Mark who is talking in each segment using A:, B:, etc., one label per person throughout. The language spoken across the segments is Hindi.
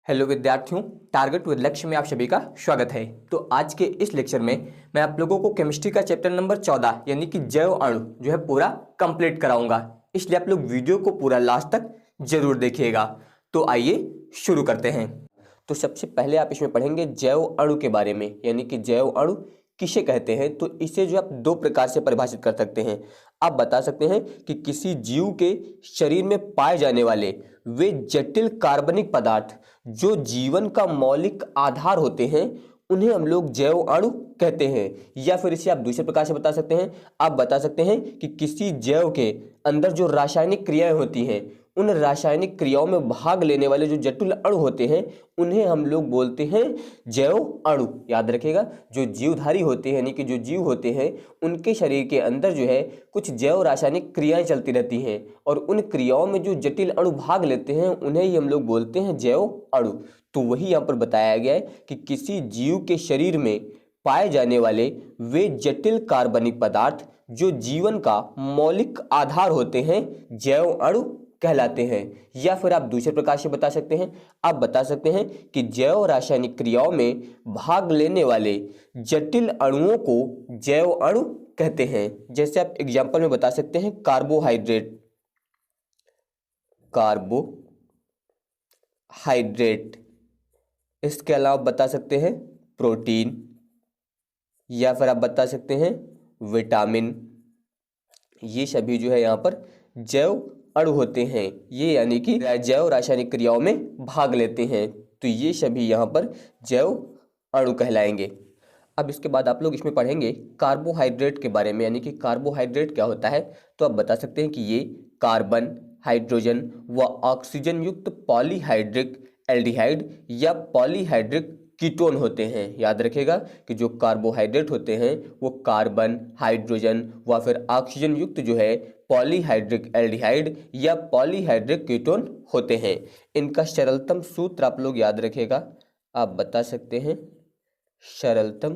A: हेलो विद्यार्थियों, टारगेट विद लक्ष्य में आप सभी का स्वागत है। तो आज के इस लेक्चर में मैं आप लोगों को केमिस्ट्री का चैप्टर नंबर 14 यानी कि जैव अणु जो है पूरा कंप्लीट कराऊंगा, इसलिए आप लोग वीडियो को पूरा लास्ट तक जरूर देखिएगा। तो आइए शुरू करते हैं। तो सबसे पहले आप इसमें पढ़ेंगे जैव अणु के बारे में, यानी कि जैव अणु किसे कहते हैं। तो इसे जो आप दो प्रकार से परिभाषित कर सकते हैं। आप बता सकते हैं कि किसी जीव के शरीर में पाए जाने वाले वे जटिल कार्बनिक पदार्थ जो जीवन का मौलिक आधार होते हैं उन्हें हम लोग जैव अणु कहते हैं। या फिर इसे आप दूसरे प्रकार से बता सकते हैं। आप बता सकते हैं कि किसी जैव के अंदर जो रासायनिक क्रियाएं होती हैं, उन रासायनिक क्रियाओं में भाग लेने वाले जो जटिल अणु होते हैं उन्हें हम लोग बोलते हैं जैव अणु। याद रखिएगा, जो जीवधारी होते हैं यानी कि जो जीव होते हैं उनके शरीर के अंदर जो है कुछ जैव रासायनिक क्रियाएं चलती रहती हैं और उन क्रियाओं में जो जटिल अणु भाग लेते हैं उन्हें ही हम लोग बोलते हैं जैव अणु। तो वही यहाँ पर बताया गया है कि किसी जीव के शरीर में पाए जाने वाले वे जटिल कार्बनिक पदार्थ जो जीवन का मौलिक आधार होते हैं जैव अणु कहलाते हैं। या फिर आप दूसरे प्रकार से बता सकते हैं। आप बता सकते हैं कि जैव रासायनिक क्रियाओं में भाग लेने वाले जटिल अणुओं को जैव अणु कहते हैं। जैसे आप एग्जांपल में बता सकते हैं कार्बोहाइड्रेट, इसके अलावा बता सकते हैं प्रोटीन, या फिर आप बता सकते हैं विटामिन। ये सभी जो है यहाँ पर जैव अणु होते हैं, ये यानी कि जैव रासायनिक क्रियाओं में भाग लेते हैं। तो ये सभी यहाँ पर जैव अणु कहलाएंगे। अब इसके बाद आप लोग इसमें पढ़ेंगे कार्बोहाइड्रेट के बारे में, यानी कि कार्बोहाइड्रेट क्या होता है। तो आप बता सकते हैं कि ये कार्बन, हाइड्रोजन व ऑक्सीजन युक्त पॉलीहाइड्रिक एल्डिहाइड या पॉलीहाइड्रिक कीटोन होते हैं। याद रखिएगा कि जो कार्बोहाइड्रेट होते हैं वो कार्बन, हाइड्रोजन व फिर ऑक्सीजन युक्त जो है पॉलीहाइड्रिक एल्डिहाइड या पॉलीहाइड्रिक कीटोन होते हैं। इनका सरलतम सूत्र आप लोग याद रखिएगा। आप बता सकते हैं सरलतम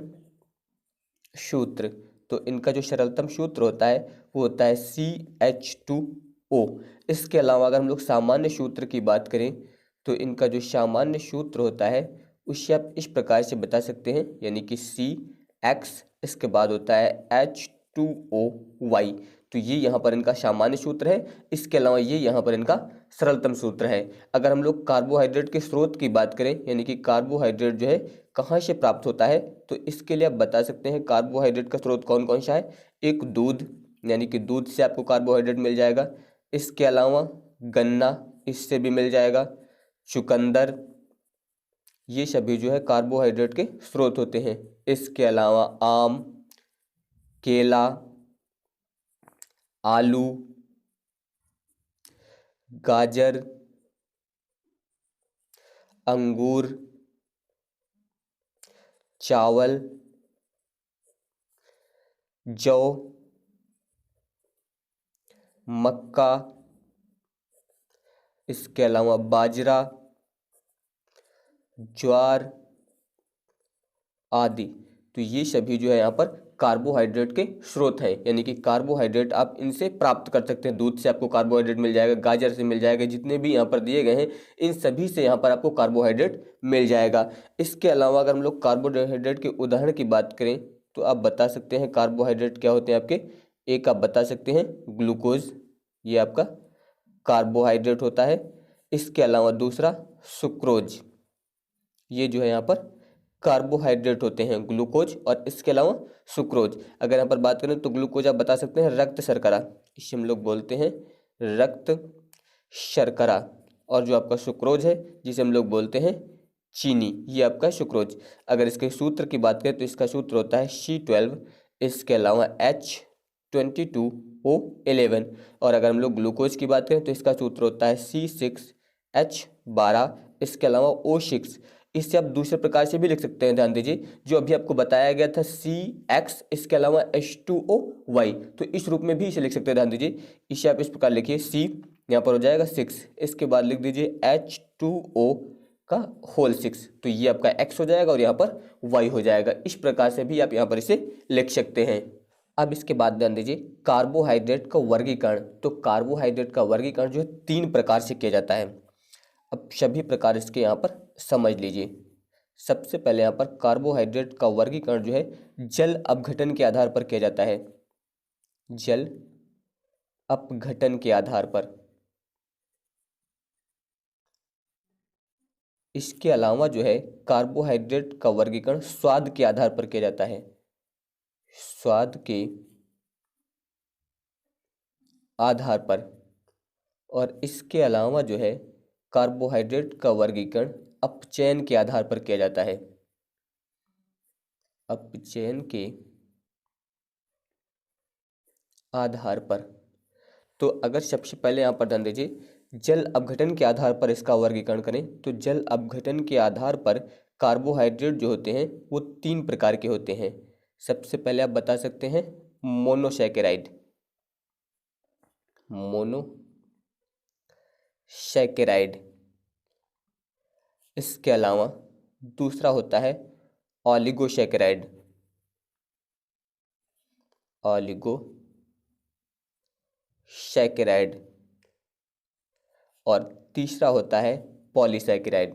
A: सूत्र। तो इनका जो सरलतम सूत्र होता है वो होता है CH2O। इसके अलावा अगर हम लोग सामान्य सूत्र की बात करें तो इनका जो सामान्य सूत्र होता है उसे आप इस प्रकार से बता सकते हैं, यानी कि CX, इसके बाद होता है H2OY। तो ये यहाँ पर इनका सामान्य सूत्र है। इसके अलावा ये यहाँ पर इनका सरलतम सूत्र है। अगर हम लोग कार्बोहाइड्रेट के स्रोत की बात करें, यानी कि कार्बोहाइड्रेट जो है कहाँ से प्राप्त होता है, तो इसके लिए आप बता सकते हैं कार्बोहाइड्रेट का स्रोत कौन कौन सा है। एक दूध, यानी कि दूध से आपको कार्बोहाइड्रेट मिल जाएगा। इसके अलावा गन्ना, इससे भी मिल जाएगा। चुकंदर, ये सभी जो है कार्बोहाइड्रेट के स्रोत होते हैं। इसके अलावा आम, केला, आलू, गाजर, अंगूर, चावल, जौ, मक्का, इसके अलावा बाजरा, ज्वार आदि। तो ये सभी जो है यहाँ पर कार्बोहाइड्रेट के स्रोत हैं, यानी कि कार्बोहाइड्रेट आप इनसे प्राप्त कर सकते हैं। दूध से आपको कार्बोहाइड्रेट मिल जाएगा, गाजर से मिल जाएगा, जितने भी यहाँ पर दिए गए हैं इन सभी से यहाँ पर आपको कार्बोहाइड्रेट मिल जाएगा। इसके अलावा अगर हम लोग कार्बोहाइड्रेट के उदाहरण की बात करें तो आप बता सकते हैं कार्बोहाइड्रेट क्या होते हैं आपके। एक आप बता सकते हैं ग्लूकोज, ये आपका कार्बोहाइड्रेट होता है। इसके अलावा दूसरा सुक्रोज, ये जो है यहाँ पर कार्बोहाइड्रेट होते हैं, ग्लूकोज और इसके अलावा सुक्रोज। अगर यहाँ पर बात करें तो ग्लूकोज आप बता सकते हैं रक्त शर्करा, इसे हम लोग बोलते हैं रक्त शर्करा। और जो आपका सुक्रोज है जिसे हम लोग बोलते हैं चीनी, ये आपका सुक्रोज। अगर इसके सूत्र की बात करें तो इसका सूत्र होता है C12, इसके अलावा H22O11। और अगर हम लोग ग्लूकोज की बात करें तो इसका सूत्र होता है C6H12, इसके अलावा O6। इससे आप दूसरे प्रकार से भी लिख सकते हैं, ध्यान दीजिए, जो अभी आपको बताया गया था CX, इसके अलावा H2OY, तो इस रूप में भी इसे लिख सकते हैं। ध्यान दीजिए, इसे आप इस प्रकार लिखिए, C यहाँ पर हो जाएगा 6, इसके बाद लिख दीजिए H2O का होल 6, तो ये आपका X हो जाएगा और यहाँ पर Y हो जाएगा। इस प्रकार से भी आप यहाँ पर इसे लिख सकते हैं। अब इसके बाद ध्यान दीजिए कार्बोहाइड्रेट का वर्गीकरण। तो कार्बोहाइड्रेट का वर्गीकरण जो है 3 प्रकार से किया जाता है। अब सभी प्रकार इसके यहाँ पर समझ लीजिए। सबसे पहले यहाँ पर कार्बोहाइड्रेट का वर्गीकरण जो है जल अपघटन के आधार पर किया जाता है, जल अपघटन के आधार पर। इसके अलावा जो है कार्बोहाइड्रेट का वर्गीकरण स्वाद के आधार पर किया जाता है, स्वाद के आधार पर। और इसके अलावा जो है कार्बोहाइड्रेट का वर्गीकरण अपचयन के आधार पर किया जाता है, अपचयन के आधार पर। तो अगर सबसे पहले यहाँ पर ध्यान दीजिए, जल अपघटन के आधार पर इसका वर्गीकरण करें तो जल अपघटन के आधार पर कार्बोहाइड्रेट जो होते हैं वो 3 प्रकार के होते हैं। सबसे पहले आप बता सकते हैं मोनोसैकेराइड, मोनोसैकेराइड। इसके अलावा दूसरा होता है ऑलिगोसैकेराइड, ऑलिगोसैकेराइड। और तीसरा होता है पॉलीसैकेराइड,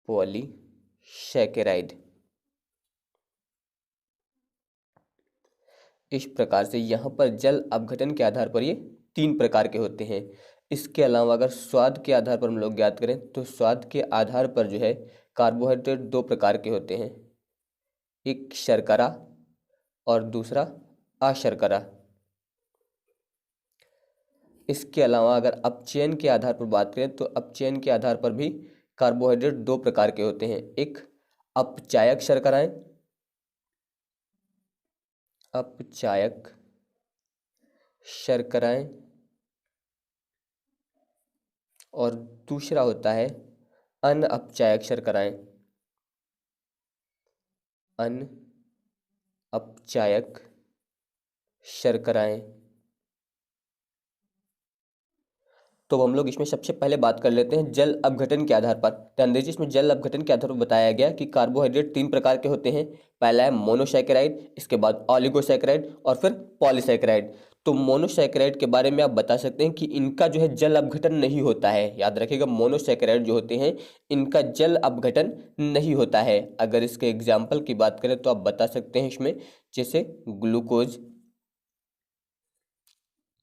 A: पॉलीसैकेराइड। इस प्रकार से यहाँ पर जल अपघटन के आधार पर ये 3 प्रकार के होते हैं। इसके अलावा अगर स्वाद के आधार पर हम लोग ज्ञात करें तो स्वाद के आधार पर जो है कार्बोहाइड्रेट 2 प्रकार के होते हैं, एक शर्करा और दूसरा अशर्करा। इसके अलावा अगर अपचयन के आधार पर बात करें तो अपचयन के आधार पर भी कार्बोहाइड्रेट 2 प्रकार के होते हैं, एक अपचायक शर्कराएं, अपचायक शर्कराएं, और दूसरा होता है अनअपचायक शर्कराएं, अनअपचायक शर्कराएं। तो हम लोग इसमें सबसे पहले बात कर लेते हैं जल अपघटन के आधार पर। ध्यान दीजिए, इसमें जल अपघटन के आधार पर बताया गया कि कार्बोहाइड्रेट 3 प्रकार के होते हैं। पहला है मोनोसैकेराइड, इसके बाद ऑलिगोसैकेराइड और फिर पॉलीसैकेराइड। तो मोनोसैकेराइड के बारे में आप बता सकते हैं कि इनका जो है जल अपघटन नहीं होता है। याद रखिएगा, मोनोसैकेराइड जो होते हैं इनका जल अपघटन नहीं होता है। अगर इसके एग्जाम्पल की बात करें तो आप बता सकते हैं इसमें, जैसे ग्लूकोज,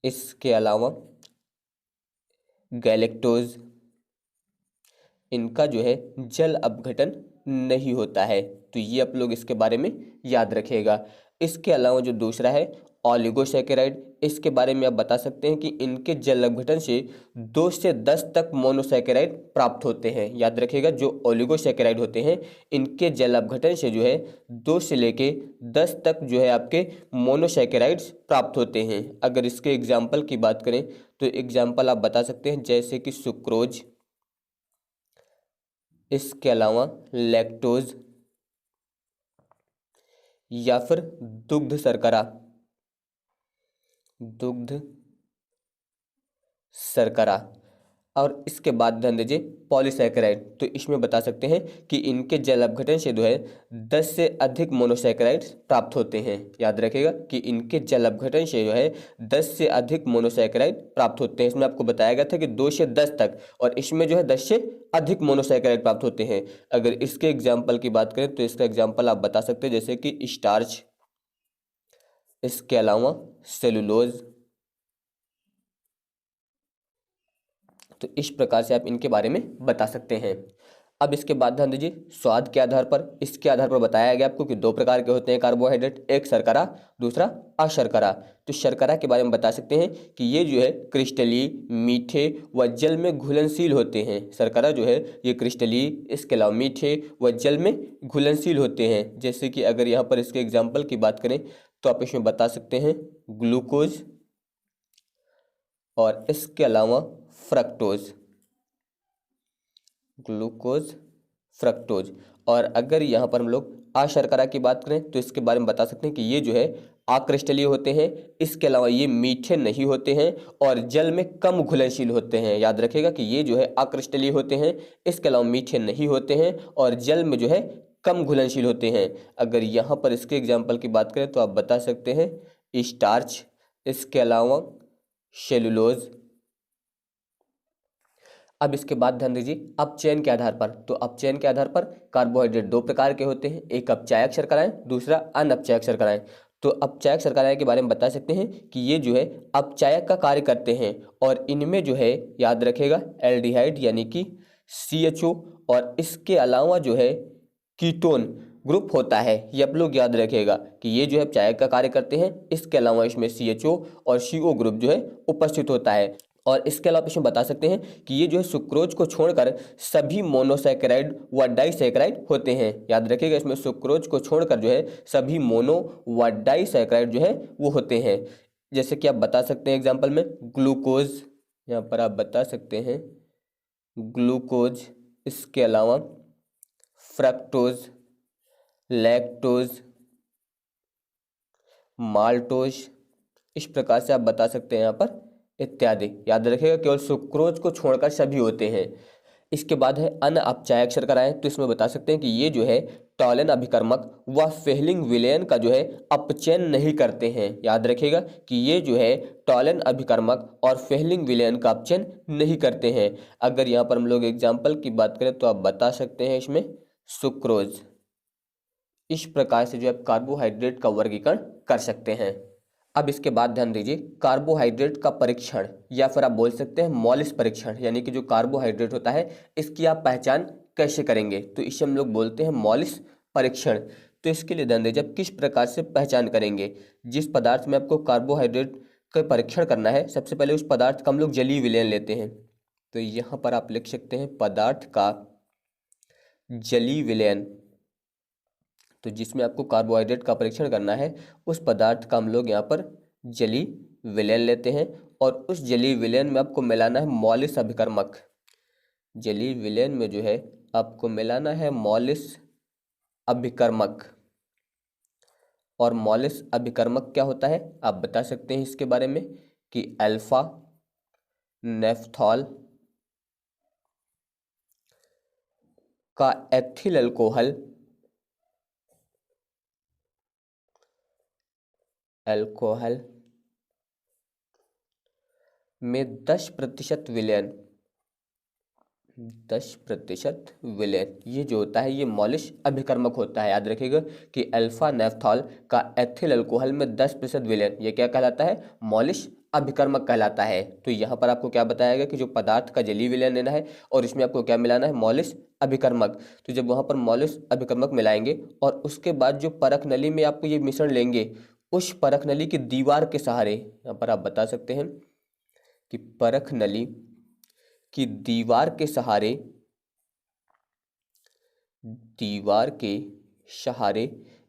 A: इसके अलावा गैलेक्टोज, इनका जो है जल अपघटन नहीं होता है। तो ये आप लोग इसके बारे में याद रखिएगा। इसके अलावा जो दूसरा है ऑलिगोसैकेराइड, इसके बारे में आप बता सकते हैं कि इनके जल अपघटन से 2 से 10 तक मोनोसैकेराइड प्राप्त होते हैं। याद रखिएगा, जो ऑलिगोसैकेराइड होते हैं इनके जल अपघटन से जो है 2 से लेके 10 तक जो है आपके मोनोसैकेराइड्स प्राप्त होते हैं। अगर इसके एग्जाम्पल की बात करें तो एग्जाम्पल आप बता सकते हैं, जैसे कि सुक्रोज, इसके अलावा लैक्टोज, या फिर दुग्ध शर्करा, दुग्ध शर्करा। और इसके बाद ध्यान दीजिए पॉलीसैकेराइड, तो इसमें बता सकते हैं कि इनके जल अपघटन से जो है 10 से अधिक मोनोसैकेराइड्स प्राप्त होते हैं। याद रखिएगा कि इनके जल अपघटन से जो है 10 से अधिक मोनोसैकेराइड प्राप्त होते हैं। इसमें आपको बताया गया था कि 2 से 10 तक, और इसमें जो है 10 से अधिक मोनोसैकेराइड प्राप्त होते हैं। अगर इसके एग्जाम्पल की बात करें तो इसका एग्जाम्पल आप बता सकते हैं, जैसे कि स्टार्च, इसके अलावा सेलुलोज। तो इस प्रकार से आप इनके बारे में बता सकते हैं। अब इसके बाद ध्यान दीजिए स्वाद के आधार पर, इसके आधार पर बताया गया आपको कि 2 प्रकार के होते हैं कार्बोहाइड्रेट, एक शर्करा, दूसरा अशर्करा। तो शर्करा के बारे में बता सकते हैं कि ये जो है क्रिस्टलीय, मीठे व जल में घुलनशील होते हैं। शर्करा जो है ये क्रिस्टलीय, इसके अलावा मीठे व जल में घुलनशील होते हैं। जैसे कि अगर यहाँ पर इसके एग्जाम्पल की बात करें तो आप इसमें बता सकते हैं ग्लूकोज, और इसके अलावा फ्रक्टोज, ग्लूकोज, फ्रक्टोज। और अगर यहाँ पर हम लोग अशर्करा की बात करें तो इसके बारे में बता सकते हैं कि ये जो है अक्रिस्टलीय होते हैं, इसके अलावा ये मीठे नहीं होते हैं और जल में कम घुलनशील होते हैं। याद रखिएगा कि ये जो है अक्रिस्टलीय होते हैं, इसके अलावा मीठे नहीं होते हैं और जल में जो है कम घुलनशील होते हैं। अगर यहाँ पर इसके एग्जाम्पल की बात करें तो आप बता सकते हैं स्टार्च, इसके अलावा सेलुलोज, अब इसके बाद ध्यान दीजिए अपचयन के आधार पर। तो अपचयन के आधार पर कार्बोहाइड्रेट दो प्रकार के होते हैं, एक अपचायक शर्कराएं, दूसरा अनअपचायक शर्कराएं। तो अपचायक शर्कराएं के बारे में बता सकते हैं कि ये जो है अपचायक का कार्य करते हैं और इनमें जो है याद रखेगा एल्डिहाइड यानी कि CHO और इसके अलावा जो है कीटोन ग्रुप होता है। ये आप लोग याद रखिएगा कि ये जो है अपचायक का कार्य करते हैं, इसके अलावा इसमें CHO और CO ग्रुप जो है उपस्थित होता है। और इसके अलावा इसमें बता सकते हैं कि ये जो है सुक्रोज को छोड़कर सभी मोनोसैकेराइड व डाइसैकेराइड होते हैं। याद रखिएगा इसमें सुक्रोज को छोड़कर जो है सभी मोनो व डाइसैकेराइड जो है वो होते हैं। जैसे कि आप बता सकते हैं एग्जाम्पल में ग्लूकोज, यहाँ पर आप बता सकते हैं ग्लूकोज, इसके अलावा फ्रक्टोज, लैक्टोज, माल्टोज, इस प्रकार से आप बता सकते हैं यहाँ पर इत्यादि। याद रखिएगा केवल सुक्रोज को छोड़कर सभी होते हैं। इसके बाद है अनअपचायक शर्कराएं। तो इसमें बता सकते हैं कि ये जो है टॉलन अभिकर्मक व फेहलिंग विलयन का जो है अपचयन नहीं करते हैं। याद रखिएगा कि ये जो है टॉलन अभिकर्मक और फेहलिंग विलयन का अपचयन नहीं करते हैं। अगर यहाँ पर हम लोग एग्जाम्पल की बात करें तो आप बता सकते हैं इसमें सुक्रोज। इस प्रकार से जो है कार्बोहाइड्रेट का वर्गीकरण कर सकते हैं। अब इसके बाद ध्यान दीजिए कार्बोहाइड्रेट का परीक्षण या फिर आप बोल सकते हैं मॉलिस परीक्षण, यानी कि जो कार्बोहाइड्रेट होता है इसकी आप पहचान कैसे करेंगे, तो इसे हम लोग बोलते हैं मॉलिस परीक्षण। तो इसके लिए ध्यान दीजिए आप किस प्रकार से पहचान करेंगे। जिस पदार्थ में आपको कार्बोहाइड्रेट का परीक्षण करना है, सबसे पहले उस पदार्थ का हम लोग जलीय विलयन लेते हैं। तो यहाँ पर आप लिख सकते हैं पदार्थ का जलीय विलयन। तो जिसमें आपको कार्बोहाइड्रेट का परीक्षण करना है उस पदार्थ का हम लोग यहाँ पर जलीय विलयन लेते हैं और उस जलीय विलयन में आपको मिलाना है मॉलिस अभिकर्मक। जलीय विलयन में जो है आपको मिलाना है मॉलिस अभिकर्मक। और मॉलिस अभिकर्मक क्या होता है आप बता सकते हैं इसके बारे में कि अल्फा नेफ्थॉल का एथिल अल्कोहल में 10% विलयन, 10% विलयन ये जो होता है ये मॉलिस अभिकर्मक होता है। याद रखिएगा कि अल्फा नेफ्थॉल का एथिल अल्कोहल में 10% विलयन ये क्या कहलाता है, मॉलिस अभिकर्मक कहलाता है। तो यहाँ पर आपको क्या बताया गया कि जो पदार्थ का जलीय विलयन लेना है और इसमें आपको क्या मिलाना है, मॉलिस अभिकर्मक। तो जब वहाँ पर मॉलिस अभिकर्मक मिलाएंगे और उसके बाद जो परख नली में आपको ये मिश्रण लेंगे, उस परख नली की दीवार के सहारे, यहाँ पर आप बता सकते हैं कि परख नली की दीवार के सहारे,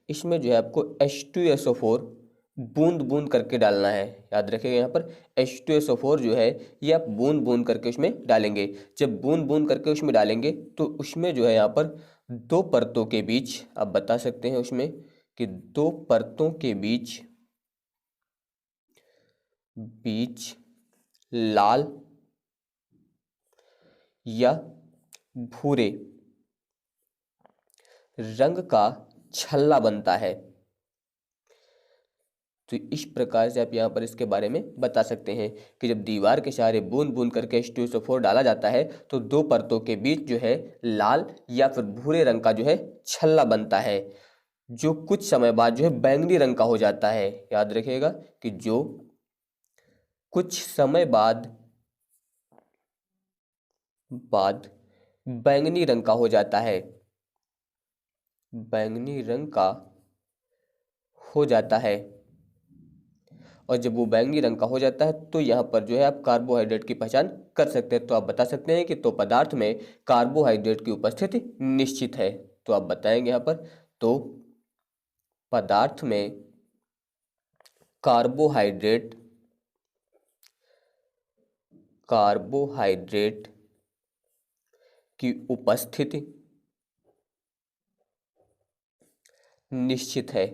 A: इसमें जो है आपको H2SO4 बूंद बूंद करके डालना है। याद रखिएगा यहाँ पर H2SO4 जो है ये आप बूंद बूंद करके उसमें डालेंगे। जब बूंद बूंद करके उसमें डालेंगे तो उसमें जो है यहाँ पर दो परतों के बीच आप बता सकते हैं उसमें कि दो परतों के बीच लाल या भूरे रंग का छल्ला बनता है। तो इस प्रकार से आप यहाँ पर इसके बारे में बता सकते हैं कि जब दीवार के सहारे बूंद बूंद करके H2SO4 डाला जाता है तो दो परतों के बीच जो है लाल या फिर भूरे रंग का जो है छल्ला बनता है, जो कुछ समय बाद जो है बैंगनी रंग का हो जाता है। याद रखिएगा कि जो कुछ समय बाद बैंगनी रंग का हो जाता है, बैंगनी रंग का हो जाता है। और जब वो बैंगनी रंग का हो जाता है तो यहाँ पर जो है आप कार्बोहाइड्रेट की पहचान कर सकते हैं। तो आप बता सकते हैं कि तो पदार्थ में कार्बोहाइड्रेट की उपस्थिति निश्चित है। तो आप बताएंगे यहाँ पर तो पदार्थ में कार्बोहाइड्रेट की उपस्थिति निश्चित है।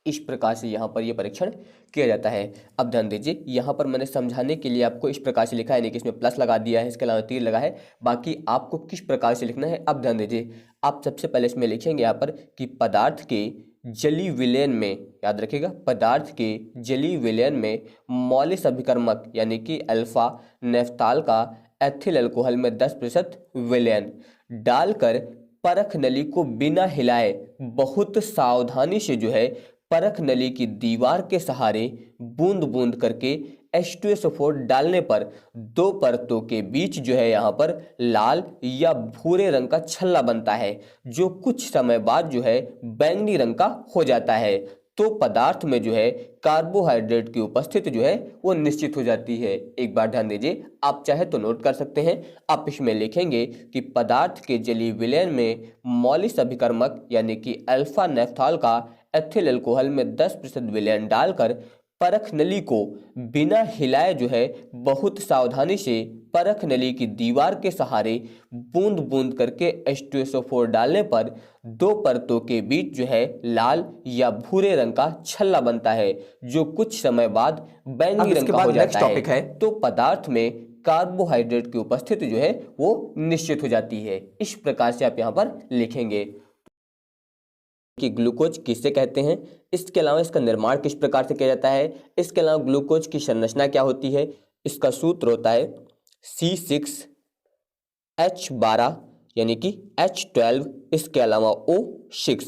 A: इस प्रकार से यहाँ पर ये परीक्षण किया जाता है। अब ध्यान दीजिए यहाँ पर मैंने समझाने के लिए आपको इस प्रकार से लिखा है, नहीं कि इसमें प्लस लगा दिया है, इसके अलावा तीर लगा है। बाकी आपको किस प्रकार से लिखना है अब ध्यान दीजिए। आप सबसे पहले इसमें लिखेंगे यहाँ पर कि पदार्थ के जलीय विलयन में, याद रखिएगा, पदार्थ के जलीय विलयन में मौलिक अभिकर्मक यानी कि अल्फा नेफ्थाल का एथिल अल्कोहल में 10% विलयन डालकर परख नली को बिना हिलाए बहुत सावधानी से जो है परख नली की दीवार के सहारे बूंद बूंद करके H2SO4 डालने पर दो परतों के बीच जो है यहाँ पर लाल या भूरे रंग का छल्ला बनता है, जो कुछ समय बाद जो है बैंगनी रंग का हो जाता है। तो पदार्थ में जो है कार्बोहाइड्रेट की उपस्थिति जो है वो निश्चित हो जाती है। एक बार ध्यान दीजिए, आप चाहे तो नोट कर सकते हैं। आप इसमें लिखेंगे कि पदार्थ के जलीय विलयन में मौलिक अभिकर्मक यानी कि अल्फा नेफ्थॉल का एथिल अल्कोहल में 10% विलयन डालकर परख नली को बिना हिलाए जो है बहुत सावधानी से परख नली की दीवार के सहारे बूंद बूंद करके H2SO4 डालने पर दो परतों के बीच जो है लाल या भूरे रंग का छल्ला बनता है, जो कुछ समय बाद बैंगनी रंग का हो जाता है। तो पदार्थ में कार्बोहाइड्रेट की उपस्थिति जो है वो निश्चित हो जाती है। इस प्रकार से आप यहाँ पर लिखेंगे कि ग्लूकोज किसे कहते हैं, इसके अलावा इसका निर्माण किस प्रकार से किया जाता है, इसके अलावा ग्लूकोज की संरचना क्या होती है। इसका सूत्र होता है C6H12 यानी कि H12, इसके अलावा O6,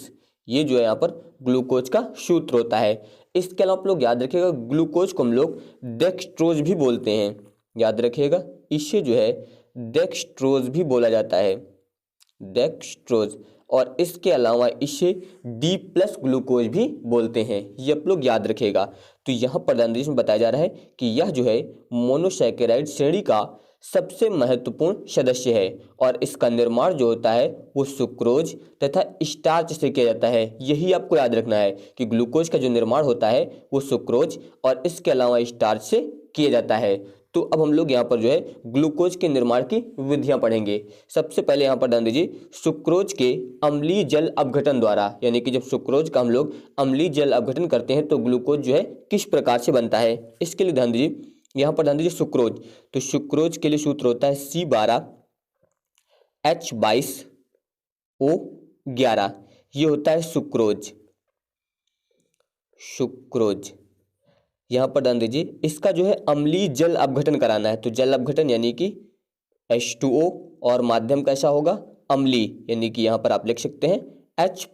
A: ये जो है यहाँ पर ग्लूकोज का सूत्र होता है। इसके अलावा आप लोग याद रखिएगा ग्लूकोज को हम लोग डेक्सट्रोज भी बोलते हैं, याद रखिएगा इसे जो है डेक्सट्रोज भी बोला जाता है, डेक्सट्रोज। और इसके अलावा इसे D+ ग्लूकोज भी बोलते हैं, ये आप लोग याद रखिएगा। तो यहाँ पर में बताया जा रहा है कि यह जो है मोनोसैकेराइड श्रेणी का सबसे महत्वपूर्ण सदस्य है और इसका निर्माण जो होता है वो सुक्रोज तथा स्टार्च से किया जाता है। यही आपको याद रखना है कि ग्लूकोज का जो निर्माण होता है वो सुक्रोज और इसके अलावा स्टार्च से किया जाता है। तो अब हम लोग यहाँ पर जो है ग्लूकोज के निर्माण की विधियां पढ़ेंगे। सबसे पहले यहाँ पर ध्यान दीजिए, सुक्रोज के अम्लीय जल अपघटन द्वारा, यानी कि जब सुक्रोज का हम लोग अम्लीय जल अपघटन करते हैं तो ग्लूकोज जो है किस प्रकार से बनता है, इसके लिए ध्यान दीजिए। यहाँ पर ध्यान दीजिए सुक्रोज, तो सुक्रोज के लिए सूत्र होता है C12H22O11, ये होता है सुक्रोज। सुक्रोज यहाँ पर ध्यान दीजिए, इसका जो है अम्लीय जल अपघटन कराना है, तो जल अपघटन यानी कि H2O और माध्यम कैसा होगा अम्लीय, यानी कि यहाँ पर आप लिख सकते हैं H+।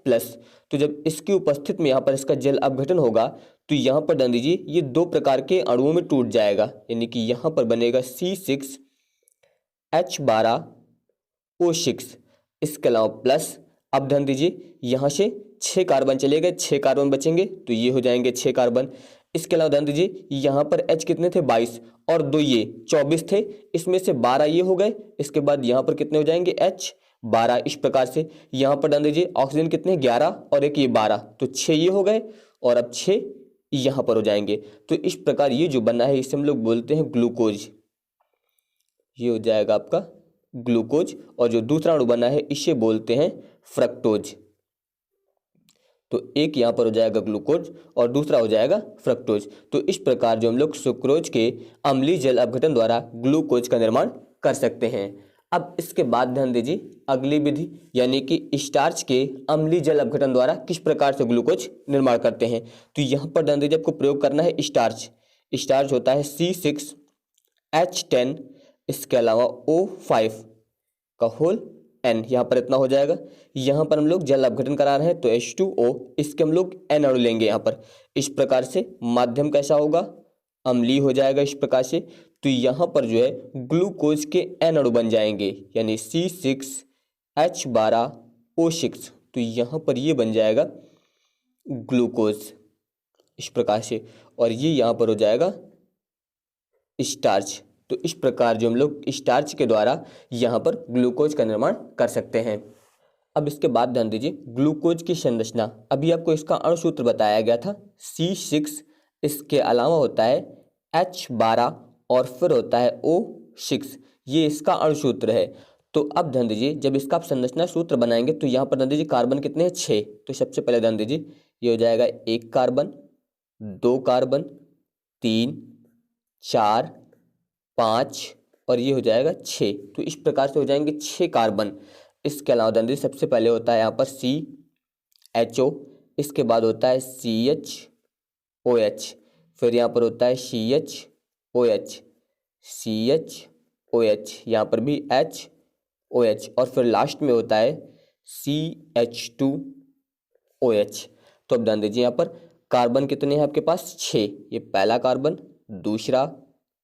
A: तो जब इसकी उपस्थिति में यहाँ पर इसका जल अपघटन होगा तो यहाँ पर ध्यान दीजिए ये दो प्रकार के अणुओं में टूट जाएगा, यानी कि यहाँ पर बनेगा C6H12O6, इसके अलावा प्लस। अब ध्यान दीजिए यहाँ से 6 कार्बन चले गए, 6 कार्बन बचेंगे तो ये हो जाएंगे 6 कार्बन। इसके अलावा ध्यान दीजिए यहाँ पर H कितने थे 22 और 2 ये 24 थे, इसमें से 12 ये हो गए। इसके बाद यहाँ पर कितने हो जाएंगे H12। इस प्रकार से यहाँ पर ध्यान दीजिए ऑक्सीजन कितने 11 और एक ये 12, तो 6 ये हो गए और अब 6 यहाँ पर हो जाएंगे। तो इस प्रकार ये जो बना है इसे हम लोग बोलते हैं ग्लूकोज, ये हो जाएगा आपका ग्लूकोज। और जो दूसरा अणु बना है इसे बोलते हैं फ्रक्टोज। तो एक यहाँ पर हो जाएगा ग्लूकोज और दूसरा हो जाएगा फ्रक्टोज। तो इस प्रकार जो हम लोग सुक्रोज के अम्लीय जल अपघटन द्वारा ग्लूकोज का निर्माण कर सकते हैं। अब इसके बाद ध्यान दीजिए अगली विधि, यानी कि स्टार्च के अम्लीय जल अपघटन द्वारा किस प्रकार से ग्लूकोज निर्माण करते हैं। तो यहाँ पर ध्यान दीजिए आपको प्रयोग करना है स्टार्च। स्टार्च होता है C6H10, इसके अलावा O5 का होल N, यहाँ पर इतना हो जाएगा। यहाँ पर हम लोग जल अपघटन करा रहे हैं तो H2O, इसके हम लोग N अणु लेंगे यहाँ पर। इस प्रकार से माध्यम कैसा होगा अम्लीय हो जाएगा इस प्रकार से। तो यहाँ पर जो है ग्लूकोज के N अणु बन जाएंगे, यानी C6H12O6, तो यहाँ पर ये बन जाएगा ग्लूकोज इस प्रकार से, और ये यहाँ पर हो जाएगा स्टार्च। तो इस प्रकार जो हम लोग स्टार्च के द्वारा यहाँ पर ग्लूकोज का निर्माण कर सकते हैं। अब इसके बाद ध्यान दीजिए ग्लूकोज की संरचना, अभी आपको इसका अणुसूत्र बताया गया था C6, इसके अलावा होता है H12 और फिर होता है O6, ये इसका अणुसूत्र है। तो अब ध्यान दीजिए जब इसका आप संरचना सूत्र बनाएंगे तो यहाँ पर ध्यान दीजिए कार्बन कितने हैं 6, तो सबसे पहले ध्यान दीजिए ये हो जाएगा 1 कार्बन, 2 कार्बन, 3, 4, 5 और ये हो जाएगा 6, तो इस प्रकार से हो जाएंगे 6 कार्बन। इसके अलावा ध्यान दीजिए सबसे पहले होता है यहाँ पर CHO, इसके बाद होता है CHOH, फिर यहाँ पर होता है CHOH, CHOH, यहाँ पर भी HOH, और फिर लास्ट में होता है CH2OH। तो अब ध्यान दीजिए यहाँ पर कार्बन कितने हैं आपके पास, 6। ये पहला कार्बन, दूसरा,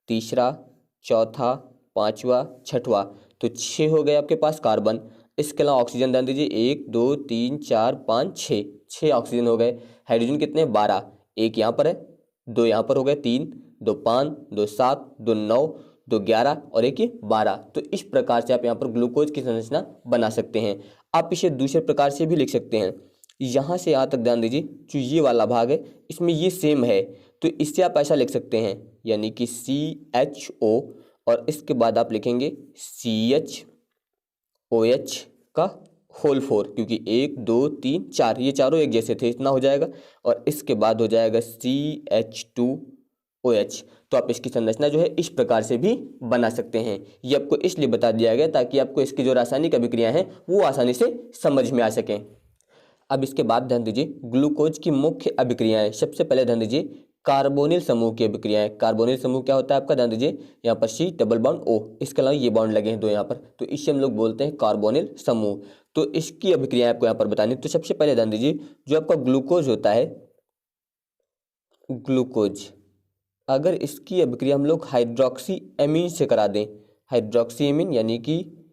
A: तीसरा, चौथा, पांचवा, छठवा, तो 6 हो गए आपके पास कार्बन। इसके अलावा ऑक्सीजन ध्यान दीजिए 1 2 3 4 5 6, 6 ऑक्सीजन हो गए। हाइड्रोजन कितने, 12, एक यहाँ पर है, 2 यहाँ पर हो गए, 3 2 5 2 7 2 9 2 11 और एक ये 12। तो इस प्रकार से आप यहाँ पर ग्लूकोज की संरचना बना सकते हैं। आप इसे दूसरे प्रकार से भी लिख सकते हैं। यहाँ से यहाँ तक ध्यान दीजिए, जो ये वाला भाग है इसमें ये सेम है, तो इससे आप ऐसा लिख सकते हैं, यानी कि CHO और इसके बाद आप लिखेंगे CHOH का होल 4, क्योंकि 1 2 3 4 ये चारों एक जैसे थे, इतना हो जाएगा, और इसके बाद हो जाएगा CH2OH। तो आप इसकी संरचना जो है इस प्रकार से भी बना सकते हैं। ये आपको इसलिए बता दिया गया ताकि आपको इसकी जो रासायनिक अभिक्रियाएं हैं वो आसानी से समझ में आ सकें। अब इसके बाद ध्यान दीजिए ग्लूकोज की मुख्य अभिक्रियाएं। सबसे पहले ध्यान दीजिए कार्बोनिल समूह की अभिक्रियाएं। कार्बोनिल समूह क्या होता है आपका, ध्यान दीजिए यहाँ पर C डबल बॉन्ड O, इसके अलावा ये बॉन्ड लगे हैं 2 यहाँ पर, तो इसे हम लोग बोलते हैं कार्बोनिल समूह। तो इसकी अभिक्रियाएं आपको यहाँ पर बतानी। तो सबसे पहले ध्यान दीजिए जो आपका ग्लूकोज होता है, ग्लूकोज, अगर इसकी अभिक्रिया हम लोग हाइड्रोक्सी एमीन से करा दें, हाइड्रोक्सी एमीन यानी कि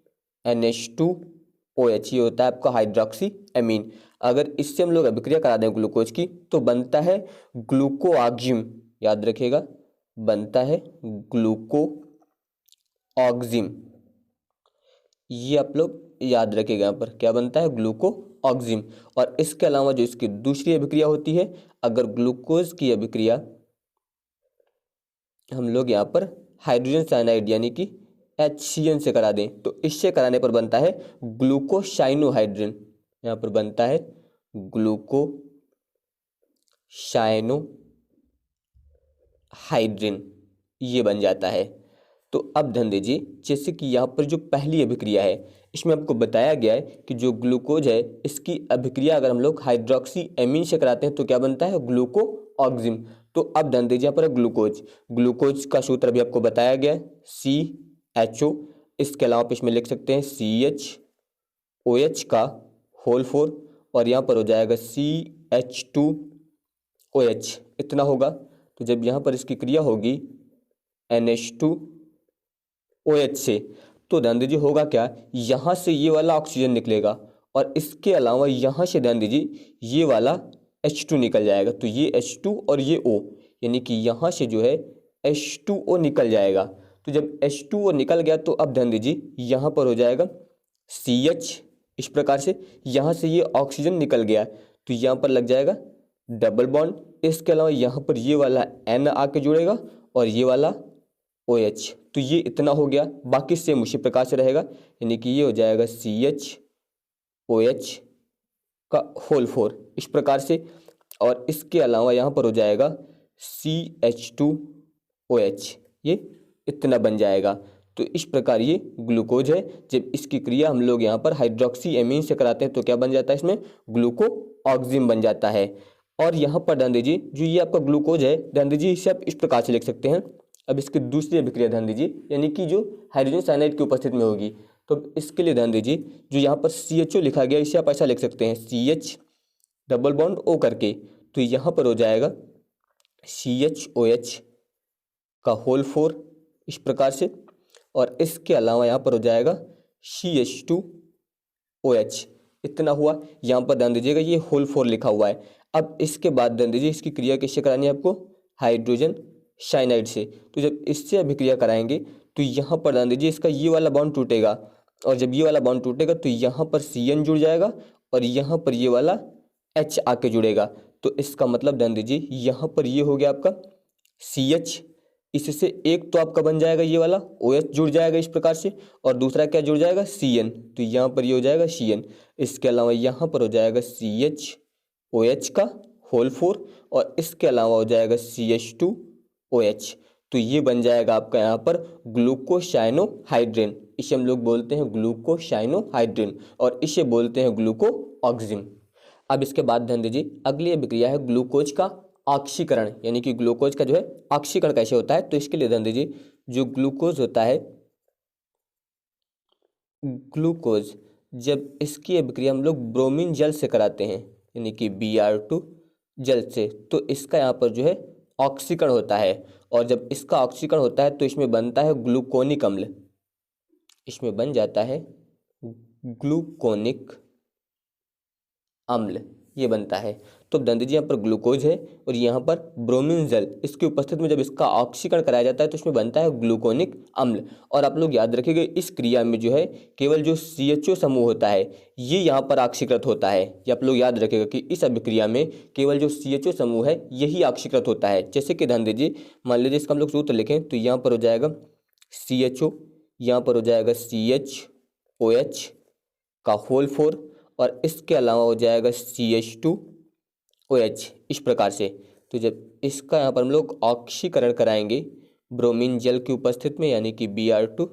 A: NH2OH, ये होता है आपका हाइड्रोक्सी एमीन। अगर इससे हम लोग अभिक्रिया करा दें ग्लूकोज की तो बनता है ग्लूकोऑक्जिम, याद रखिएगा, बनता है ग्लूकोऑक्जिम। ये आप लोग याद रखिएगा, यहाँ पर क्या बनता है, ग्लूकोऑक्जिम। और इसके अलावा जो इसकी दूसरी अभिक्रिया होती है, अगर ग्लूकोज की अभिक्रिया हम लोग यहाँ पर हाइड्रोजन साइनाइड यानी कि HCN से करा दें, तो इससे कराने पर बनता है ग्लूकोसाइनोहाइड्रिन। यहाँ पर बनता है ग्लूकोसाइनोहाइड्रिन, ये बन जाता है। तो अब ध्यान दीजिए जैसे कि यहाँ पर जो पहली अभिक्रिया है इसमें आपको बताया गया है कि जो ग्लूकोज है इसकी अभिक्रिया अगर हम लोग हाइड्रोक्सी एमीन से कराते हैं तो क्या बनता है, ग्लूकोऑक्जिम। तो अब ध्यान दीजिए यहाँ पर ग्लूकोज, ग्लूकोज का सूत्र अभी आपको बताया गया है CHO, इसके अलावा आप इसमें लिख सकते हैं CHOH का होल 4, और यहाँ पर हो जाएगा CH2OH, इतना होगा। तो जब यहाँ पर इसकी क्रिया होगी NH2OH से, तो ध्यान दीजिए होगा क्या, यहाँ से ये वाला ऑक्सीजन निकलेगा और इसके अलावा यहाँ से ध्यान दीजिए ये वाला H2 निकल जाएगा। तो ये H2 और ये O, यानी कि यहाँ से जो है H2O निकल जाएगा। तो जब H2O निकल गया तो अब ध्यान दीजिए यहाँ पर हो जाएगा CH, इस प्रकार से यहाँ से ये ऑक्सीजन निकल गया तो यहाँ पर लग जाएगा डबल बॉन्ड। इसके अलावा यहाँ पर ये वाला N आके जुड़ेगा और ये वाला OH, तो ये इतना हो गया। बाकी सेम उसी प्रकार से रहेगा, यानी कि ये हो जाएगा CHOH का होल 4 इस प्रकार से, और इसके अलावा यहाँ पर हो जाएगा CH2OH, ये इतना बन जाएगा। तो इस प्रकार ये ग्लूकोज है। जब इसकी क्रिया हम लोग यहाँ पर हाइड्रोक्सी एमीन से कराते हैं तो क्या बन जाता है, इसमें ग्लूकोऑक्जिम बन जाता है। और यहाँ पर ध्यान दीजिए जो ये आपका ग्लूकोज है, ध्यान दीजिए इसे आप इस प्रकार से लिख सकते हैं। अब इसकी दूसरी अभिक्रिया ध्यान दीजिए, यानी कि जो हाइड्रोजन साइनाइड की उपस्थिति में होगी, तो इसके लिए ध्यान दीजिए जो यहाँ पर CHO लिखा गया इसे आप ऐसा लिख सकते हैं CH डबल बॉन्ड O करके, तो यहाँ पर हो जाएगा CHOH का होल 4 इस प्रकार से, और इसके अलावा यहाँ पर हो जाएगा CH2OH, इतना हुआ। यहाँ पर ध्यान दीजिएगा ये होल 4 लिखा हुआ है। अब इसके बाद ध्यान दीजिए इसकी क्रिया किससे करानी है आपको, हाइड्रोजन साइनाइड से। तो जब इससे अभिक्रिया कराएंगे तो यहाँ पर ध्यान दीजिए इसका ये वाला बॉन्ड टूटेगा, और जब ये वाला बॉन्ड टूटेगा तो यहाँ पर CN जुड़ जाएगा और यहाँ पर ये वाला H आके जुड़ेगा। तो इसका मतलब ध्यान दीजिए यहाँ पर ये हो गया आपका CH, इससे एक तो आपका बन जाएगा ये वाला OH जुड़ जाएगा इस प्रकार से, और दूसरा क्या जुड़ जाएगा CN, तो यहाँ पर ये हो जाएगा CN। इसके अलावा यहाँ पर हो जाएगा CHOH का होल 4, और इसके अलावा हो जाएगा CH2OH। तो ये बन जाएगा आपका यहाँ पर ग्लूकोसाइनोहाइड्रिन, इसे हम लोग बोलते हैं ग्लूकोसाइनोहाइड्रिन और इसे बोलते हैं ग्लूकोऑक्जिम। अब इसके बाद ध्यान दीजिए अगली अभिक्रिया है ग्लूकोज का ऑक्सीकरण, यानी कि ग्लूकोज का जो है ऑक्सीकरण कैसे होता है। तो इसके लिए ध्यान दीजिए जो ग्लूकोज होता है, ग्लूकोज जब इसकी अभिक्रिया हम लोग ब्रोमीन जल से कराते हैं, यानी कि Br2 जल से, तो इसका यहाँ पर जो है ऑक्सीकरण होता है। और जब इसका ऑक्सीकरण होता है तो इसमें बनता है ग्लूकोनिक अम्ल, इसमें बन जाता है ग्लूकोनिक अम्ल, ये बनता है। तो ध्यान दीजिए यहाँ पर ग्लूकोज है और यहाँ पर ब्रोमीन जल, इसकी उपस्थिति में जब इसका ऑक्सीकरण कराया जाता है तो इसमें बनता है ग्लूकोनिक अम्ल। और आप लोग याद रखिएगा इस क्रिया में जो है केवल जो CHO समूह होता है ये यहाँ पर ऑक्सीकृत होता है। ये आप लोग याद रखिएगा कि इस अभिक्रिया में केवल जो CHO समूह है यही ऑक्सीकृत होता है। जैसे कि ध्यान दीजिए, मान लीजिए इसका हम लोग सूत्र लिखें तो यहाँ पर हो जाएगा CHO, यहाँ पर हो जाएगा CHOH का होल 4 और इसके अलावा हो जाएगा CH2OH, इस प्रकार से। तो जब इसका यहाँ पर हम लोग ऑक्सीकरण कराएंगे ब्रोमीन जल की उपस्थिति में, यानी कि Br2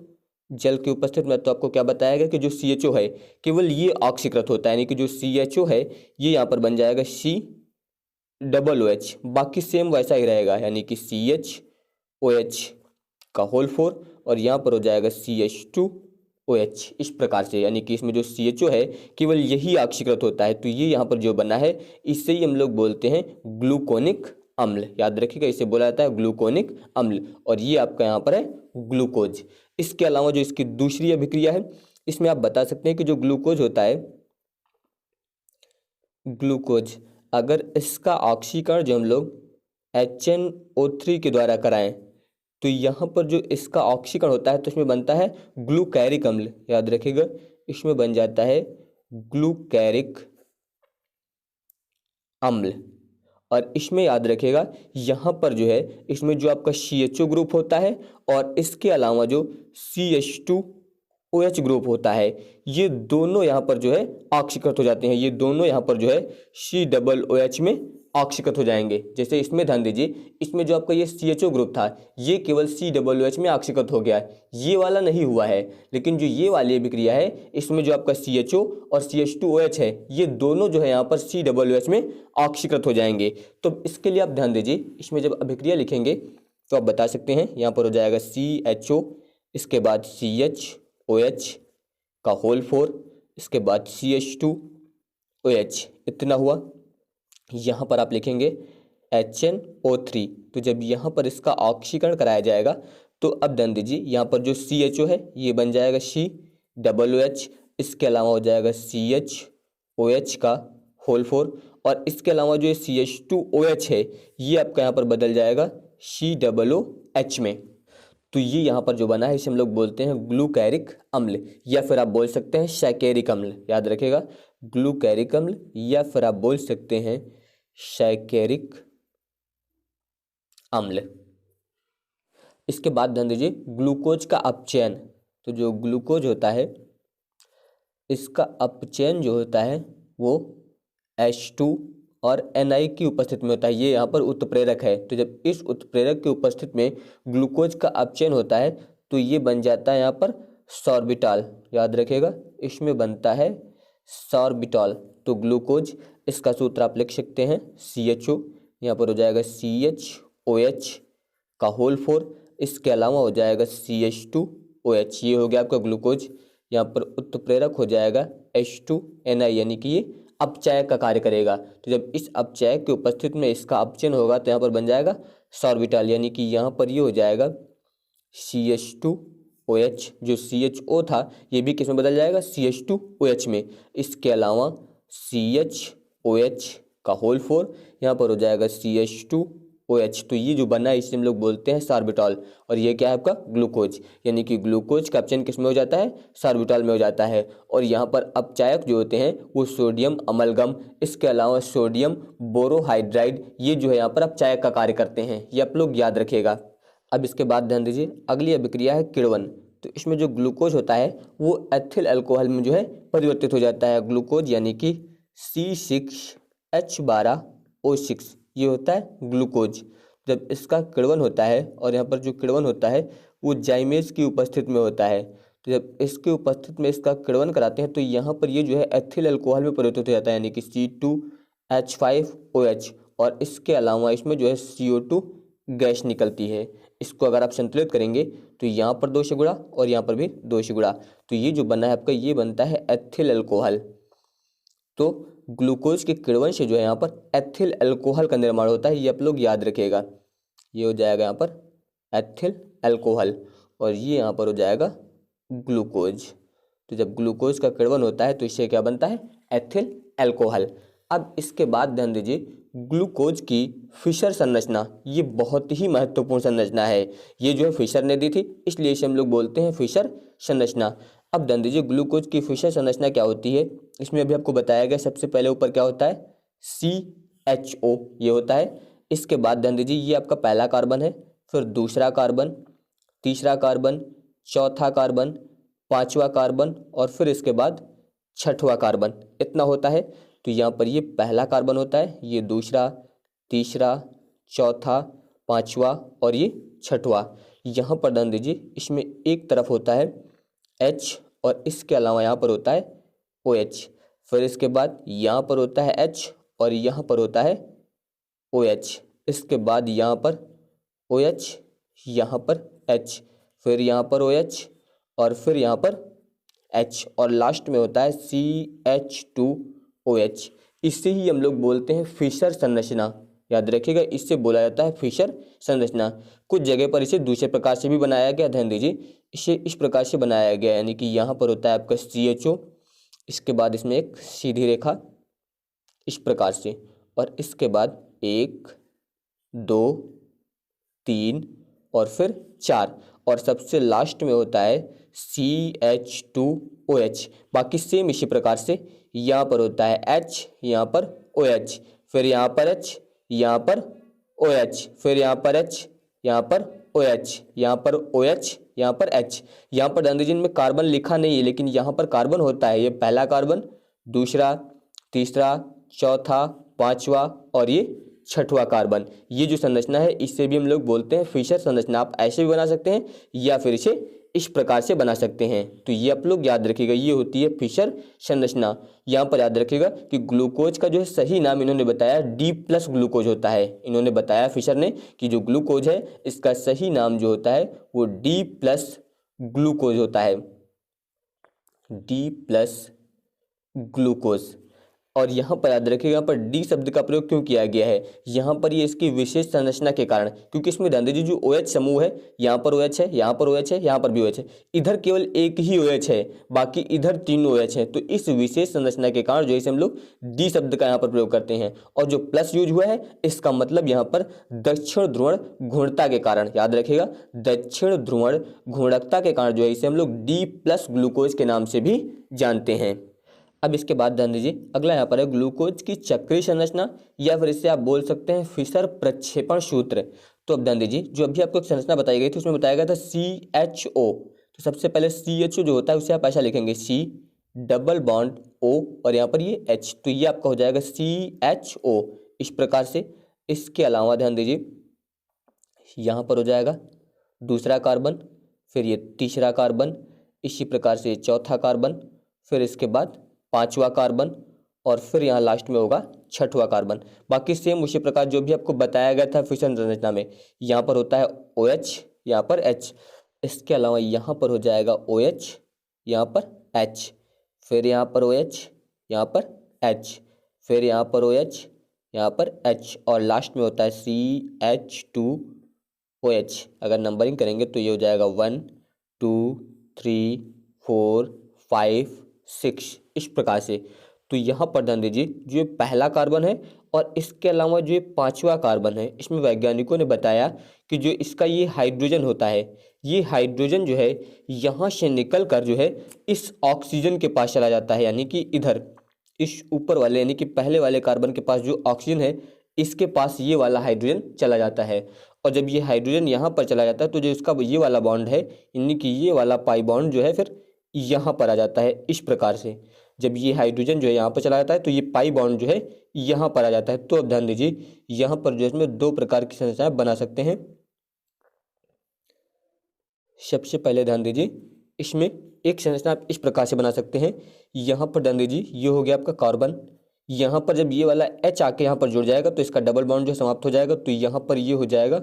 A: जल की उपस्थिति में, तो आपको क्या बताया गया कि जो CHO है केवल ये ऑक्सीकृत होता है, यानी कि जो CHO है ये यहाँ पर बन जाएगा COOH, बाकी सेम वैसा ही रहेगा, यानी कि CHOH का होल 4 और यहाँ पर हो जाएगा CH2OH, इस प्रकार से। यानी कि इसमें जो CHO है केवल यही ऑक्सीकृत होता है। तो ये यहाँ पर जो बना है इससे ही हम लोग बोलते हैं ग्लूकोनिक अम्ल। याद रखिएगा इसे बोला जाता है ग्लूकोनिक अम्ल, और ये आपका यहाँ पर है ग्लूकोज। इसके अलावा जो इसकी दूसरी अभिक्रिया है इसमें आप बता सकते हैं कि जो ग्लूकोज होता है, ग्लूकोज अगर इसका ऑक्सीकरण जो हम लोग HNO3 के द्वारा कराएं तो यहाँ पर जो इसका ऑक्सीकरण होता है तो इसमें बनता है ग्लूकैरिक अम्ल। याद रखिएगा इसमें बन जाता है ग्लूकैरिक अम्ल। और इसमें याद रखिएगा यहाँ पर जो है इसमें जो आपका CHO ग्रुप होता है और इसके अलावा जो CH2OH ग्रुप होता है ये दोनों यहाँ पर जो है ऑक्सीकृत हो जाते हैं। ये दोनों यहाँ पर जो है COOH में ऑक्सीकृत हो जाएंगे। जैसे इसमें ध्यान दीजिए इसमें जो आपका ये CHO ग्रुप था ये केवल COOH में ऑक्सीकृत हो गया है, ये वाला नहीं हुआ है। लेकिन जो ये वाली अभिक्रिया है इसमें जो आपका CHO और CH2OH है ये दोनों जो है यहाँ पर COOH में ऑक्सीकृत हो जाएंगे। तो इसके लिए आप ध्यान दीजिए इसमें जब अभिक्रिया लिखेंगे तो आप बता सकते हैं यहाँ पर हो जाएगा CHO, इसके बाद CHOH का होल 4, इसके बाद CH2OH, इतना हुआ। यहाँ पर आप लिखेंगे HNO3। तो जब यहाँ पर इसका ऑक्सीकरण कराया जाएगा तो अब ध्यान दीजिए यहाँ पर जो CHO है ये बन जाएगा COOH, इसके अलावा हो जाएगा CHOH का होल 4 और इसके अलावा जो CH2OH है ये आपका यहाँ पर बदल जाएगा COOH में। तो ये यहाँ पर जो बना है इसे हम लोग बोलते हैं ग्लूकैरिक अम्ल, या फिर आप बोल सकते हैं शैकेरिक अम्ल। याद रखिएगा ग्लूकैरिक अम्ल या फिर आप बोल सकते हैं शैकेरिक अम्ल। इसके बाद ध्यान दीजिए ग्लूकोज का अपचयन। तो जो ग्लूकोज होता है इसका अपचयन जो होता है वो H2 और Na की उपस्थिति में होता है। ये यहाँ पर उत्प्रेरक है। तो जब इस उत्प्रेरक की उपस्थिति में ग्लूकोज का अपचयन होता है तो ये बन जाता है यहाँ पर सॉर्बिटॉल। याद रखिएगा इसमें बनता है सॉर्बिटॉल। तो ग्लूकोज इसका सूत्र आप लिख सकते हैं CHO, यहाँ पर हो जाएगा CHOH का होल 4, इसके अलावा हो जाएगा CH2OH, ये हो गया आपका ग्लूकोज। यहाँ पर उत्प्रेरक हो जाएगा H2Na, यानी कि ये अपचयक का कार्य करेगा। तो जब इस अपचयक की उपस्थिति में इसका अपचयन होगा तो यहाँ पर बन जाएगा सॉर्बिटॉल, यानी कि यहाँ पर ये हो जाएगा CH2OH। जो CHO था ये भी किस में बदल जाएगा CH2OH में, इसके अलावा CHOH का होल 4, यहाँ पर हो जाएगा CH2OH। तो ये जो बना है इसे हम लोग बोलते हैं सॉर्बिटॉल, और ये क्या है आपका ग्लूकोज, यानी कि ग्लूकोज का अपचयन किस में हो जाता है सॉर्बिटॉल में हो जाता है। और यहाँ पर अपचायक जो होते हैं वो सोडियम अमलगम, इसके अलावा सोडियम बोरोहाइड्राइड, ये जो है यहाँ पर अपचायक का कार्य करते हैं, ये आप लोग याद रखिएगा। अब इसके बाद ध्यान दीजिए अगली अभिक्रिया है किण्वन। तो इसमें जो ग्लूकोज होता है वो एथिल अल्कोहल में जो है परिवर्तित हो जाता है। ग्लूकोज यानी कि C6H12O6 ये होता है ग्लूकोज। जब इसका किण्वन होता है और यहाँ पर जो किण्वन होता है वो जाइमेज की उपस्थिति में होता है। तो जब इसके उपस्थित में इसका किण्वन कराते हैं तो यहाँ पर ये जो है एथिल अल्कोहल में परिवर्तित हो जाता है, यानी कि C2H5OH, और इसके अलावा इसमें जो है CO2 गैस निकलती है। इसको अगर आप संतुलित करेंगे तो यहाँ पर 2 से गुणा और यहाँ पर भी 2 से गुणा, तो ये जो बना है आपका ये बनता है एथिल अल्कोहल। तो ग्लूकोज के किण्वन से जो है यहाँ पर एथिल अल्कोहल का निर्माण होता है, ये आप लोग याद रखिएगा। ये हो जाएगा यहाँ पर एथिल अल्कोहल और ये यहाँ पर हो जाएगा ग्लूकोज। तो जब ग्लूकोज का किण्वन होता है तो इससे क्या बनता है, एथिल अल्कोहल। अब इसके बाद ध्यान दीजिए ग्लूकोज की फिशर संरचना, ये बहुत ही महत्वपूर्ण संरचना है। ये जो है फिशर ने दी थी, इसलिए इसे हम लोग बोलते हैं फिशर संरचना। अब ध्यान दीजिए ग्लूकोज की फिशर संरचना क्या होती है, इसमें अभी आपको बताया गया। सबसे पहले ऊपर क्या होता है, CHO ये होता है। इसके बाद ध्यान दीजिए ये आपका पहला कार्बन है, फिर दूसरा कार्बन, तीसरा कार्बन, चौथा कार्बन, पांचवा कार्बन और फिर इसके बाद छठवां कार्बन, इतना होता है। तो यहाँ पर ये पहला कार्बन होता है, ये दूसरा, तीसरा, चौथा, पांचवा और ये छठवां। यहाँ पर ध्यान दीजिए इसमें एक तरफ होता है H और इसके अलावा यहाँ पर होता है OH। फिर इसके बाद यहाँ पर होता है H और यहाँ पर होता है OH। इसके बाद यहाँ पर OH, यहाँ पर H, फिर यहाँ पर OH और फिर यहाँ पर H और लास्ट में होता है CH2OH। इससे ही हम लोग बोलते हैं फिशर संरचना। याद रखिएगा, इससे बोला जाता है फिशर संरचना। कुछ जगह पर इसे दूसरे प्रकार से भी बनाया गया। ध्यान दीजिए इसे इस प्रकार से बनाया गया, यानी कि यहाँ पर होता है आपका CHO, इसके बाद इसमें एक सीधी रेखा इस प्रकार से, और इसके बाद 1 2 3 और फिर 4 और सबसे लास्ट में होता है CH2OH। बाकी सेम इसी प्रकार से यहाँ पर होता है H, यहाँ पर OH, फिर यहाँ पर H, यहाँ पर OH, फिर यहाँ पर H, यहाँ पर OH, यहाँ पर OH, यहाँ पर H। यहाँ पर ध्यान दीजिए इनमें कार्बन लिखा नहीं है, लेकिन यहाँ पर कार्बन होता है। ये पहला कार्बन, दूसरा, तीसरा, चौथा, पांचवा और ये छठवां कार्बन। ये जो संरचना है इससे भी हम लोग बोलते हैं फिशर संरचना। आप ऐसे भी बना सकते हैं या फिर इसे इस प्रकार से बना सकते हैं। तो ये आप लोग याद रखिएगा, ये होती है फिशर संरचना। यहाँ पर याद रखिएगा कि ग्लूकोज का जो है सही नाम इन्होंने बताया D+ ग्लूकोज होता है। इन्होंने बताया फिशर ने कि जो ग्लूकोज है इसका सही नाम जो होता है वो D+ ग्लूकोज होता है, D+ ग्लूकोज। और यहाँ पर याद रखिएगा, यहाँ पर डी शब्द का प्रयोग क्यों किया गया है, यहाँ पर ये इसकी विशेष संरचना के कारण, क्योंकि इसमें ध्यान दीजिए जो OH समूह है, यहाँ पर OH है, यहाँ पर OH है, यहाँ पर भी OH है, इधर केवल एक ही OH है, बाकी इधर 3 OH है। तो इस विशेष संरचना के कारण जो है इसे हम लोग डी शब्द का यहाँ पर प्रयोग करते हैं। और जो प्लस यूज हुआ है इसका मतलब यहाँ पर दक्षिण ध्रुवण घूर्णकता के कारण, याद रखिएगा दक्षिण ध्रुवण घूर्णकता के कारण जो है इसे हम लोग D+ ग्लूकोज के नाम से भी जानते हैं। अब इसके बाद ध्यान दीजिए अगला यहाँ पर है ग्लूकोज की चक्रीय संरचना, या फिर इससे आप बोल सकते हैं फिशर प्रक्षेपण सूत्र। तो अब ध्यान दीजिए जो अभी आपको एक संरचना बताई गई थी उसमें बताया गया था CHO। तो सबसे पहले CHO जो होता है उसे आप ऐसा लिखेंगे C डबल बॉन्ड O और यहाँ पर ये H, तो ये आपका हो जाएगा CHO इस प्रकार से। इसके अलावा ध्यान दीजिए यहाँ पर हो जाएगा दूसरा कार्बन, फिर ये तीसरा कार्बन, इसी प्रकार से चौथा कार्बन, फिर इसके बाद पांचवा कार्बन और फिर यहाँ लास्ट में होगा छठवां कार्बन। बाकी सेम उसी प्रकार जो भी आपको बताया गया था फिशन संरचना में, यहाँ पर होता है OH, यहाँ पर H, इसके अलावा यहाँ पर हो जाएगा OH, यहाँ पर H, फिर यहाँ पर OH, यहाँ पर H, फिर यहाँ पर OH, यहाँ पर H और लास्ट में होता है CH2OH। अगर नंबरिंग करेंगे तो ये हो जाएगा 1 2 3 4 5 6 इस प्रकार से। तो यहाँ पर ध्यान दीजिए जो पहला कार्बन है और इसके अलावा जो पांचवा कार्बन है, इसमें वैज्ञानिकों ने बताया कि जो इसका ये हाइड्रोजन होता है, ये हाइड्रोजन जो है यहाँ से निकल कर जो है इस ऑक्सीजन के पास चला जाता है, यानी कि इधर इस ऊपर वाले यानी कि पहले वाले कार्बन के पास जो ऑक्सीजन है इसके पास ये वाला हाइड्रोजन चला जाता है। और जब ये हाइड्रोजन यहाँ पर चला जाता है तो जो इसका ये वाला बॉन्ड है यानी कि ये वाला पाई बॉन्ड जो है फिर यहाँ पर आ जाता है इस प्रकार से। जब ये हाइड्रोजन जो है यहाँ पर चला जाता है तो ये पाई बॉन्ड जो है यहाँ पर आ जाता है। तो अब ध्यान दीजिए यहाँ पर जो इसमें 2 प्रकार की संरचनाएं बना सकते हैं। सबसे पहले ध्यान दीजिए इसमें एक संरचना आप इस प्रकार से बना सकते हैं। यहाँ पर ध्यान दीजिए, ये हो गया आपका कार्बन। यहाँ पर जब ये वाला H आके यहाँ पर जुड़ जाएगा तो इसका डबल बॉन्ड जो समाप्त हो जाएगा, तो यहाँ पर ये हो जाएगा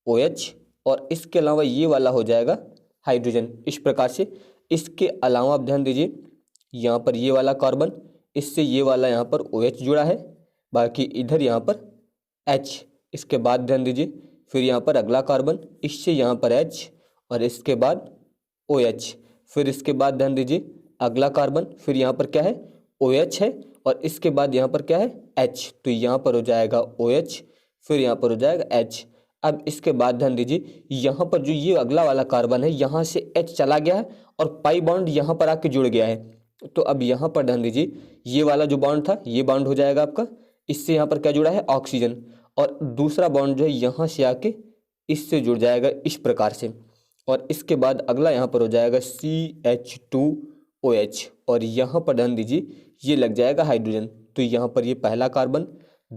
A: OH, और इसके अलावा ये वाला हो जाएगा हाइड्रोजन। इस प्रकार से इसके अलावा आप ध्यान दीजिए, यहाँ पर ये वाला कार्बन, इससे ये वाला यहाँ पर OH जुड़ा है, बाकी इधर यहाँ पर H। इसके बाद ध्यान दीजिए, फिर यहाँ पर अगला कार्बन, इससे यहाँ पर H, और इसके बाद OH। फिर इसके बाद ध्यान दीजिए अगला कार्बन, फिर यहाँ पर क्या है, OH है, और इसके बाद यहाँ पर क्या है, H। तो यहाँ पर हो जाएगा OH, फिर यहाँ पर हो जाएगा H। अब इसके बाद ध्यान दीजिए, यहाँ पर जो ये अगला वाला कार्बन है, यहाँ से H चला गया है और पाई बॉन्ड यहाँ पर आके जुड़ गया है। तो अब यहाँ पर ध्यान दीजिए, ये वाला जो बॉन्ड था ये बॉन्ड हो जाएगा आपका, इससे यहाँ पर क्या जुड़ा है, ऑक्सीजन, और दूसरा बॉन्ड जो है यहाँ से आके इससे जुड़ जाएगा इस प्रकार से। और इसके बाद अगला यहाँ पर हो जाएगा CH2OH, और यहाँ पर ध्यान दीजिए ये लग जाएगा हाइड्रोजन। तो यहाँ पर ये पहला कार्बन,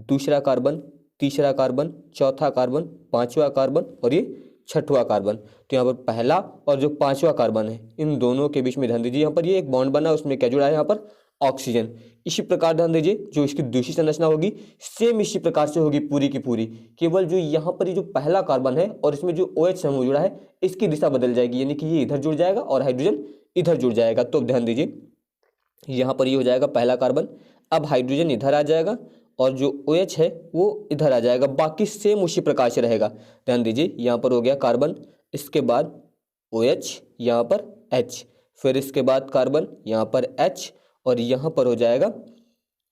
A: दूसरा कार्बन, तीसरा कार्बन, चौथा कार्बन, पांचवा कार्बन और ये छठवां कार्बन। तो यहाँ पर पहला और जो पांचवा कार्बन है, इन दोनों के बीच में ध्यान दीजिए यहाँ पर ये एक बॉन्ड बना, उसमें क्या जुड़ा है, यहाँ पर ऑक्सीजन। इसी प्रकार ध्यान दीजिए जो इसकी दूसरी संरचना होगी सेम इसी प्रकार से होगी पूरी की पूरी, केवल जो यहाँ पर ये जो पहला कार्बन है और इसमें जो OH समूह जुड़ा है इसकी दिशा बदल जाएगी, यानी कि ये इधर जुड़ जाएगा और हाइड्रोजन इधर जुड़ जाएगा। तो ध्यान दीजिए यहाँ पर ये हो जाएगा पहला कार्बन, अब हाइड्रोजन इधर आ जाएगा और जो OH है वो इधर आ जाएगा, बाकी सेम उसी प्रकार से रहेगा। ध्यान दीजिए यहाँ पर हो गया कार्बन, इसके बाद OH, यहाँ पर H, फिर इसके बाद कार्बन, यहाँ पर H, और यहाँ पर हो जाएगा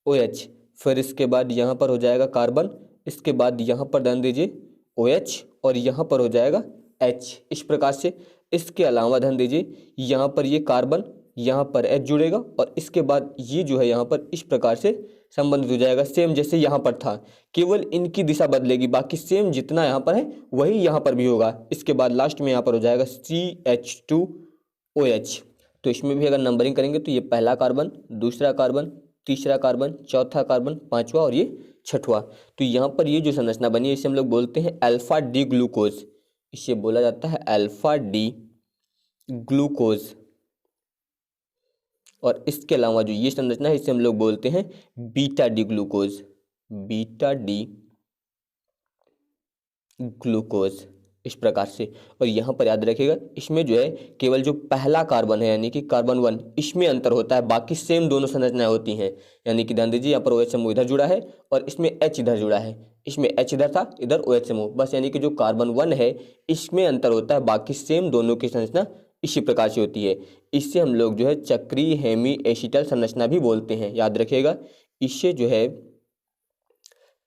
A: OH, फिर इसके बाद यहाँ पर हो जाएगा कार्बन, इसके बाद यहाँ पर ध्यान दीजिए OH, और यहाँ पर हो जाएगा H। इस प्रकार से इसके अलावा ध्यान दीजिए यहाँ पर ये कार्बन, यहाँ पर H जुड़ेगा, और इसके बाद ये जो है यहाँ पर इस प्रकार से संबंधित हो जाएगा, सेम जैसे यहाँ पर था, केवल इनकी दिशा बदलेगी, बाकी सेम जितना यहाँ पर है वही यहाँ पर भी होगा। इसके बाद लास्ट में यहाँ पर हो जाएगा CH2OH। तो इसमें भी अगर नंबरिंग करेंगे तो ये पहला कार्बन, दूसरा कार्बन, तीसरा कार्बन, चौथा कार्बन, पांचवा और ये छठवां। तो यहाँ पर ये जो संरचना बनी है इसे हम लोग बोलते हैं अल्फा डी ग्लूकोज, इसे बोला जाता है अल्फा डी ग्लूकोज। और इसके अलावा जो ये संरचना है इसे हम लोग बोलते हैं beta D glucose, beta D glucose, इस प्रकार से। और यहाँ पर याद रखिएगा इसमें जो है केवल जो पहला कार्बन है यानी कि कार्बन 1, इसमें अंतर होता है, बाकी सेम दोनों संरचनाएं होती हैं। यानी कि ध्यान दीजिए यहाँ पर OH समूह इधर जुड़ा है और इसमें H इधर जुड़ा है, इसमें H इधर था, इधर OH समूह, बस यानी कि जो कार्बन 1 है इसमें अंतर होता है, बाकी सेम दोनों की संरचना इसी प्रकार से होती है। इससे हम लोग जो है चक्रीय हेमी एसिटल संरचना भी बोलते हैं, याद रखिएगा इससे जो है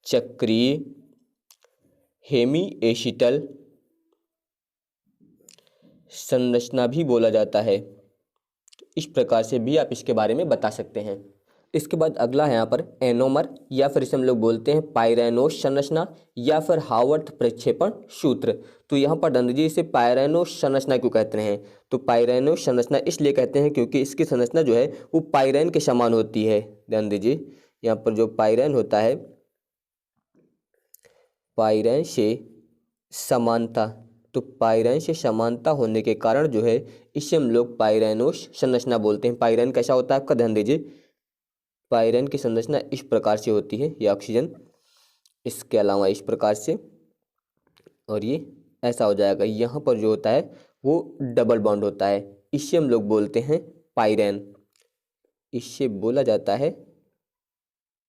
A: चक्रीय हेमी एसिटल संरचना भी बोला जाता है। इस प्रकार से भी आप इसके बारे में बता सकते हैं। इसके बाद अगला है यहाँ पर एनोमर, या फिर इसे हम लोग बोलते हैं पाइरेनोस संरचना या फिर हावर्थ प्रक्षेपण सूत्र। तो यहाँ पर ध्यान दीजिए इसे पाइरेनोस संरचना क्यों कहते हैं, तो पाइरेनोस संरचना इसलिए कहते हैं क्योंकि इसकी संरचना जो है वो पाइरेन के समान होती है। ध्यान दीजिए यहाँ पर जो पाइरेन होता है, पाइरेन से समानता, तो पाइरेन से समानता होने के कारण जो है इसे हम लोग पाइरेनोस संरचना बोलते हैं। पाइरेन कैसा होता है आपका, ध्यान दीजिए पाइरेन की संरचना इस प्रकार से होती है, ये ऑक्सीजन, इसके अलावा इस प्रकार से, और ये ऐसा हो जाएगा। यहाँ पर जो होता है वो डबल बॉन्ड होता है, इसे हम लोग बोलते हैं पाइरेन, इससे बोला जाता है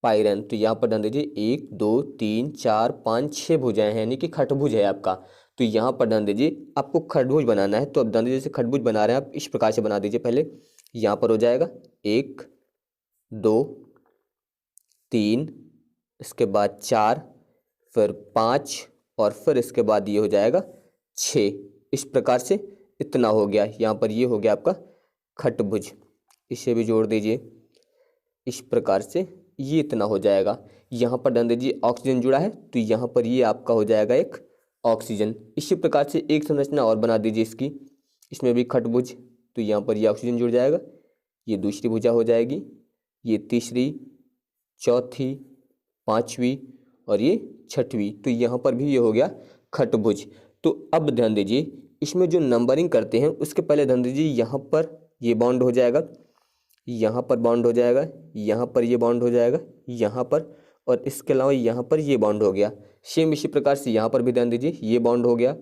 A: पाइरेन। तो यहाँ पर ध्यान दीजिए 1 2 3 4 5 6 भुजाएं हैं, यानी कि खटभुज है आपका। तो यहाँ पर ध्यान दीजिए आपको खटभुज बनाना है, तो अब ध्यान दीजिए जैसे खटभुज बना रहे हैं आप इस प्रकार से बना दीजिए। पहले यहाँ पर हो जाएगा 1 2 3, इसके बाद 4, फिर 5 और फिर इसके बाद ये हो जाएगा 6। इस प्रकार से इतना हो गया, यहाँ पर ये हो गया आपका खटभुज, इसे भी जोड़ दीजिए। इस प्रकार से ये इतना हो जाएगा। यहाँ पर ध्यान दीजिए ऑक्सीजन जुड़ा है, तो यहाँ पर ये आपका हो जाएगा एक ऑक्सीजन। इसी प्रकार से एक संरचना और बना दीजिए इसकी, इसमें भी खटभुज, तो यहाँ पर ये ऑक्सीजन जुड़ जाएगा, ये दूसरी भुजा हो जाएगी, ये तीसरी, चौथी, पांचवी और ये छठवीं, तो यहाँ पर भी ये हो गया खटभुज। तो अब ध्यान दीजिए इसमें जो नंबरिंग करते हैं उसके पहले ध्यान दीजिए, यहाँ पर ये बॉन्ड हो जाएगा, यहाँ पर बॉन्ड हो जाएगा, यहाँ पर ये बॉन्ड हो जाएगा, यहाँ पर, और इसके अलावा यहाँ पर ये बॉन्ड हो गया। सेम इसी प्रकार से यहाँ पर भी ध्यान दीजिए, ये बॉन्ड हो गया,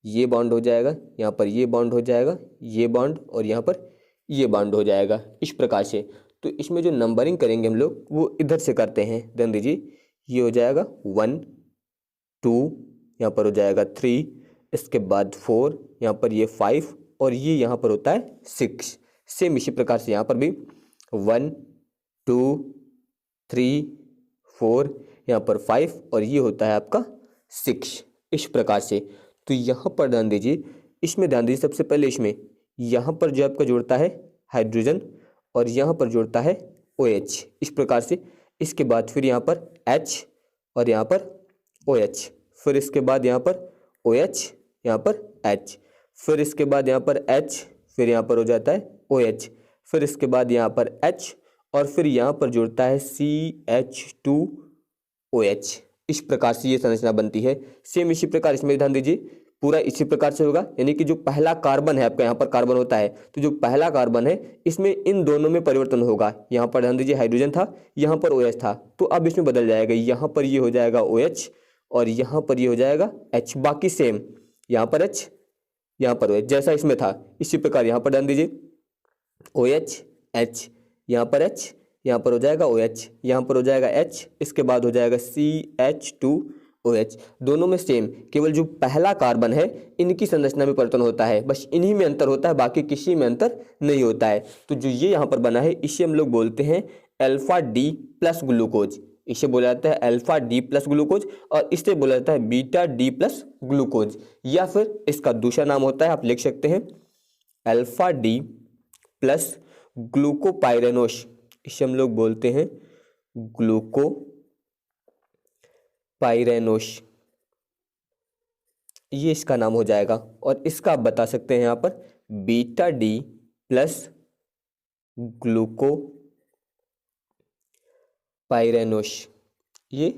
A: ये बॉन्ड हो जाएगा, यहाँ पर ये बॉन्ड हो जाएगा, ये बॉन्ड, और यहाँ पर ये बॉन्ड हो जाएगा इस प्रकार से। तो इसमें जो नंबरिंग करेंगे हम लोग वो इधर से करते हैं। ध्यान दीजिए, ये हो जाएगा 1 2, यहाँ पर हो जाएगा 3, इसके बाद 4, यहाँ पर ये 5, और ये यहाँ पर होता है 6। सेम इसी प्रकार से यहाँ पर भी 1 2 3 4, यहाँ पर 5, और ये होता है आपका 6 इस प्रकार से। तो यहाँ पर ध्यान दीजिए, इसमें ध्यान दीजिए सबसे पहले इसमें यहाँ पर जो आपका जुड़ता है हाइड्रोजन, और यहाँ पर जुड़ता है OH इस प्रकार से। इसके बाद फिर यहाँ पर H और यहाँ पर OH, फिर इसके बाद यहाँ पर OH, यहाँ पर H, फिर इसके बाद यहाँ पर H, फिर यहाँ पर हो जाता है OH, फिर इसके बाद यहाँ पर H, और फिर यहाँ पर जुड़ता है CH2OH। इस प्रकार से ये संरचना बनती है। सेम इसी प्रकार इसमें ध्यान दीजिए, पूरा इसी प्रकार से होगा, यानी कि जो पहला कार्बन है आपका, यहाँ पर कार्बन होता है, तो जो पहला कार्बन है इसमें इन दोनों में परिवर्तन होगा। यहाँ पर ध्यान दीजिए हाइड्रोजन था, यहाँ पर OH था, तो अब इसमें बदल जाएगा, यहाँ पर ये हो जाएगा OH और यहाँ पर ये हो जाएगा H। बाकी सेम, यहाँ पर H, यहाँ पर OH, जैसा इसमें था इसी प्रकार यहाँ पर ध्यान दीजिए OH H, यहाँ पर H, यहाँ पर हो जाएगा OH, यहाँ पर हो जाएगा H, इसके बाद हो जाएगा CH2OH। दोनों में सेम, केवल जो पहला कार्बन है इनकी संरचना में परिवर्तन होता है, बस इन्हीं में अंतर होता है, बाकी किसी में अंतर नहीं होता है। तो जो ये यहाँ पर बना है इसे हम लोग बोलते हैं अल्फा डी प्लस ग्लूकोज, इसे बोला जाता है अल्फा डी प्लस ग्लूकोज, और इसे बोला जाता है बीटा डी प्लस ग्लूकोज, या फिर इसका दूसरा नाम होता है, आप लिख सकते हैं अल्फा डी प्लस ग्लूकोपाइरेनोस, इसे हम लोग बोलते हैं ग्लूकोपाइरेनोस, ये इसका नाम हो जाएगा। और इसका आप बता सकते हैं यहाँ पर बीटा डी प्लस ग्लूकोपाइरेनोस, ये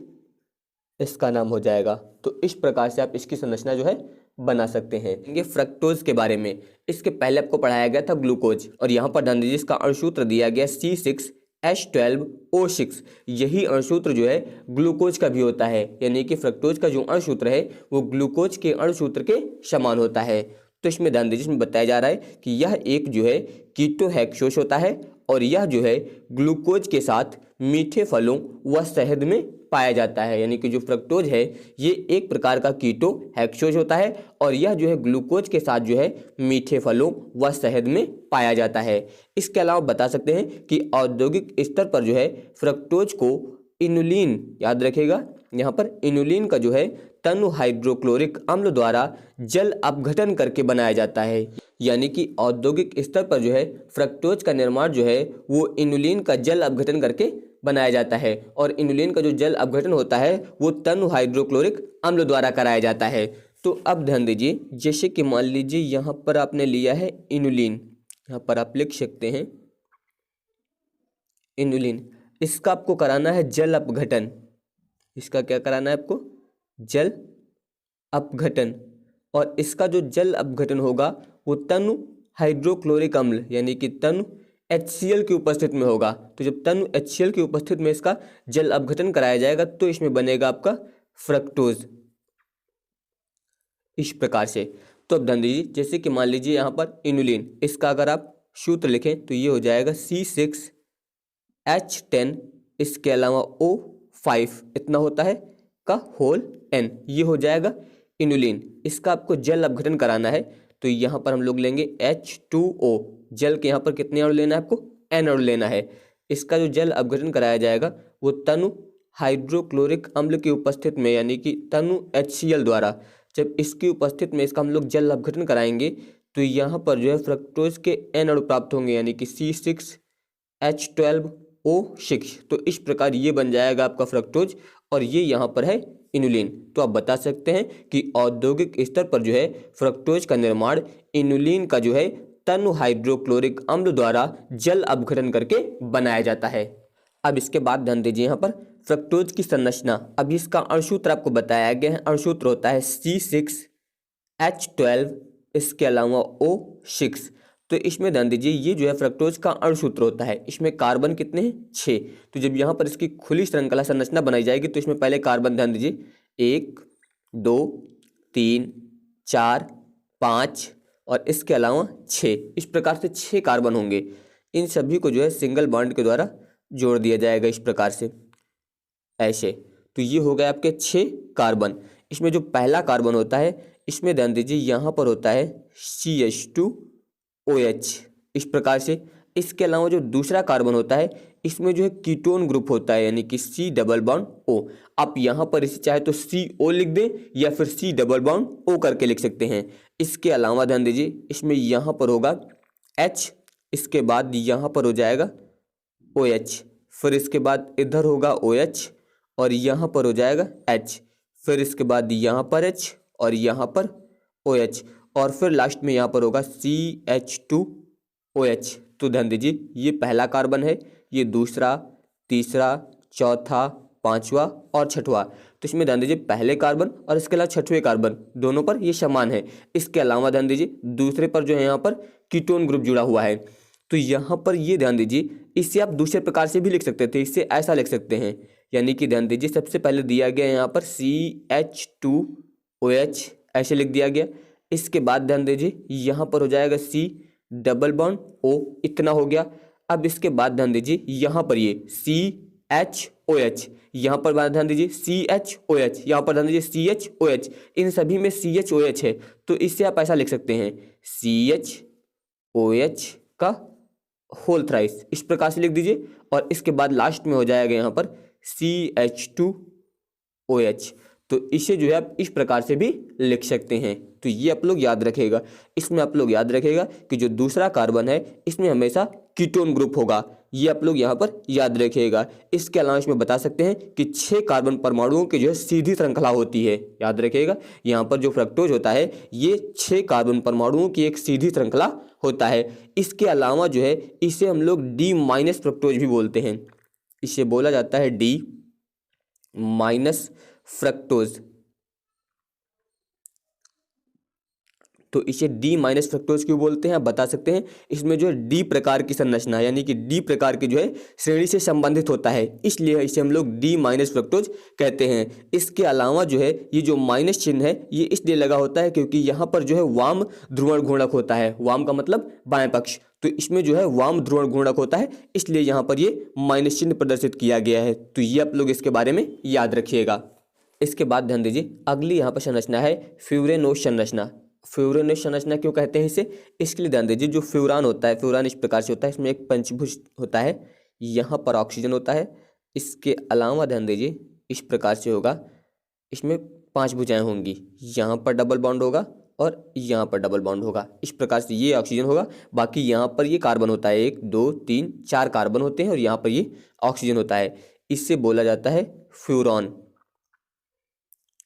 A: इसका नाम हो जाएगा। तो इस प्रकार से आप इसकी संरचना जो है बना सकते हैं। ये फ्रक्टोज के बारे में, इसके पहले आपको पढ़ाया गया था ग्लूकोज, और यहाँ पर ध्यान दीजिए इसका अणुसूत्र दिया गया C6H12O6। यही अणुसूत्र जो है ग्लूकोज का भी होता है, यानी कि फ्रक्टोज का जो अणुसूत्र है वो ग्लूकोज के अणुसूत्र के समान होता है। तो इसमें ध्यान दीजिए, इसमें बताया जा रहा है कि यह एक जो है कीटोहेक्सोस होता है, और यह जो है ग्लूकोज के साथ मीठे फलों व शहद में पाया जाता है। यानी कि जो फ्रक्टोज है ये एक प्रकार का कीटोहेक्सोस होता है, और यह जो है ग्लूकोज के साथ जो है मीठे फलों व शहद में पाया जाता है। इसके अलावा बता सकते हैं कि औद्योगिक स्तर पर जो है फ्रक्टोज को इनुलिन, याद रखिएगा यहाँ पर इनुलिन का जो है तनु हाइड्रोक्लोरिक अम्ल द्वारा जल अपघटन करके बनाया जाता है। यानी कि औद्योगिक स्तर पर जो है फ्रक्टोज का निर्माण जो है वो इनुलिन का जल अपघटन करके बनाया जाता है, और इनुलिन का जो जल अपघटन होता है वो तनु हाइड्रोक्लोरिक अम्ल द्वारा कराया जाता है। तो अब ध्यान दीजिए, जैसे कि मान लीजिए यहाँ पर आपने लिया है इनुलिन, यहाँ पर आप लिख सकते हैं इनुलिन, इसका आपको कराना है जल अपघटन। इसका क्या कराना है आपको? जल अपघटन। और इसका जो जल अपघटन होगा वो तनु हाइड्रोक्लोरिक अम्ल यानी कि तनु HCl की उपस्थिति में होगा। तो जब तनु HCl की उपस्थिति में इसका जल अपघटन कराया जाएगा तो इसमें बनेगा आपका फ्रक्टोज, इस प्रकार से। तो अब ध्यान दीजिए, जैसे कि मान लीजिए यहाँ पर इनुलिन, इसका अगर आप सूत्र लिखें तो ये हो जाएगा C6H10, इसके अलावा O5 इतना होता है का होल N, ये हो जाएगा इनुलिन। इसका आपको जल अपघटन कराना है तो यहाँ पर हम लोग लेंगे H2O, जल के यहाँ पर कितने अणु लेना है आपको? N अणु लेना है। इसका जो जल अपघटन कराया जाएगा वो तनु हाइड्रोक्लोरिक अम्ल की उपस्थिति में यानी कि तनु HCl द्वारा, जब इसकी उपस्थिति में इसका हम लोग जल अपघटन कराएंगे तो यहाँ पर जो है फ्रक्टोज के N अणु प्राप्त होंगे यानी कि C6H12O6। तो इस प्रकार ये बन जाएगा आपका फ्रक्टोज, और ये यहाँ पर है इनुलिन। तो आप बता सकते हैं कि औद्योगिक स्तर पर जो है फ्रक्टोज का निर्माण इनुलिन का जो है तनु हाइड्रोक्लोरिक अम्ल द्वारा जल अपघटन करके बनाया जाता है। अब इसके बाद ध्यान दीजिए यहाँ पर फ्रक्टोज की संरचना। अब इसका अणुसूत्र आपको बताया गया है, अणुसूत्र होता है C6H12 इसके अलावा O6। तो इसमें ध्यान दीजिए ये जो है फ्रक्टोज का अणुसूत्र होता है, इसमें कार्बन कितने हैं 6। तो जब यहाँ पर इसकी खुली श्रृंखला संरचना बनाई जाएगी तो इसमें पहले कार्बन ध्यान दीजिए 1 2 3 4 5 और इसके अलावा 6, इस प्रकार से 6 कार्बन होंगे। इन सभी को जो है सिंगल बॉन्ड के द्वारा जोड़ दिया जाएगा इस प्रकार से, ऐसे। तो ये हो गए आपके 6 कार्बन। इसमें जो पहला कार्बन होता है इसमें ध्यान दीजिए यहाँ पर होता है CH2OH, इस प्रकार से। इसके अलावा जो दूसरा कार्बन होता है इसमें जो है कीटोन ग्रुप होता है, यानी कि C डबल बॉन्ड O। आप यहाँ पर इसे चाहे तो CO लिख दें या फिर C डबल बॉन्ड O करके लिख सकते हैं। इसके अलावा ध्यान दीजिए इसमें यहाँ पर होगा H, इसके बाद यहाँ पर हो जाएगा OH, फिर इसके बाद इधर होगा OH और यहाँ पर हो जाएगा H, फिर इसके बाद यहाँ पर H और यहाँ पर OH और फिर लास्ट में यहाँ पर होगा CH2OH। तो ध्यान दीजिए ये पहला कार्बन है, ये दूसरा, तीसरा, चौथा, पांचवा और छठवां। तो इसमें ध्यान दीजिए पहले कार्बन और इसके अलावा छठवें कार्बन दोनों पर ये समान है। इसके अलावा ध्यान दीजिए दूसरे पर जो है यहाँ पर कीटोन ग्रुप जुड़ा हुआ है। तो यहाँ पर ये ध्यान दीजिए इससे आप दूसरे प्रकार से भी लिख सकते थे, इससे ऐसा लिख सकते हैं, यानी कि ध्यान दीजिए सबसे पहले दिया गया यहाँ पर CH2OH ऐसे लिख दिया गया। इसके बाद ध्यान दीजिए यहाँ पर हो जाएगा C डबल बॉन्ड O, इतना हो गया। अब इसके बाद ध्यान दीजिए यहाँ पर ये CHOH, यहाँ पर ध्यान दीजिए CHOH, यहाँ पर ध्यान दीजिए CHOH, इन सभी में CHOH है। तो इससे आप ऐसा लिख सकते हैं CHOH का होल थ्राइस, इस प्रकार से लिख दीजिए। और इसके बाद लास्ट में हो जाएगा यहाँ पर CH2OH। तो इसे जो है आप इस प्रकार से भी लिख सकते हैं। तो ये आप लोग याद रखेगा, इसमें आप लोग याद रखेगा कि जो दूसरा कार्बन है इसमें हमेशा कीटोन ग्रुप होगा, ये आप लोग यहाँ पर याद रखिएगा। इसके अलावा इसमें बता सकते हैं कि 6 कार्बन परमाणुओं की जो है सीधी श्रृंखला होती है, याद रखिएगा। यहाँ पर जो फ्रक्टोज होता है ये 6 कार्बन परमाणुओं की एक सीधी श्रृंखला होता है। इसके अलावा जो है इसे हम लोग D- फ्रक्टोज भी बोलते हैं, इसे बोला जाता है D- फ्रक्टोज। तो इसे D- फ्रक्टोज क्यों बोलते हैं आप बता सकते हैं, इसमें जो है D प्रकार की संरचना यानी कि D प्रकार की जो है श्रेणी से संबंधित होता है, इसलिए इसे हम लोग D- फ्रक्टोज कहते हैं। इसके अलावा जो है ये जो माइनस चिन्ह है ये इसलिए लगा होता है क्योंकि यहाँ पर जो है वाम ध्रुवण घूर्णक होता है, वाम का मतलब बाएं पक्ष, तो इसमें जो है वाम ध्रुवण घूर्णक होता है, इसलिए यहाँ पर ये माइनस चिन्ह प्रदर्शित किया गया है। तो ये आप लोग इसके बारे में याद रखिएगा। इसके बाद ध्यान दीजिए अगली यहाँ पर संरचना है फ्यूरेनोस संरचना। फ्यूरेनोस संरचना क्यों कहते हैं इसे, इसके लिए ध्यान दीजिए जो फ्यूरान होता है, फ्यूरान इस प्रकार से होता है, इसमें एक पंचभुज होता है, यहाँ पर ऑक्सीजन होता है। इसके अलावा ध्यान दीजिए इस प्रकार से होगा, इसमें 5 भुजाएं होंगी, यहाँ पर डबल बॉन्ड होगा और यहाँ पर डबल बॉन्ड होगा, इस प्रकार से ये ऑक्सीजन होगा। बाकी यहाँ पर ये कार्बन होता है, 1 2 3 4 कार्बन होते हैं और यहाँ पर ये ऑक्सीजन होता है, इससे बोला जाता है फ्यूरॉन,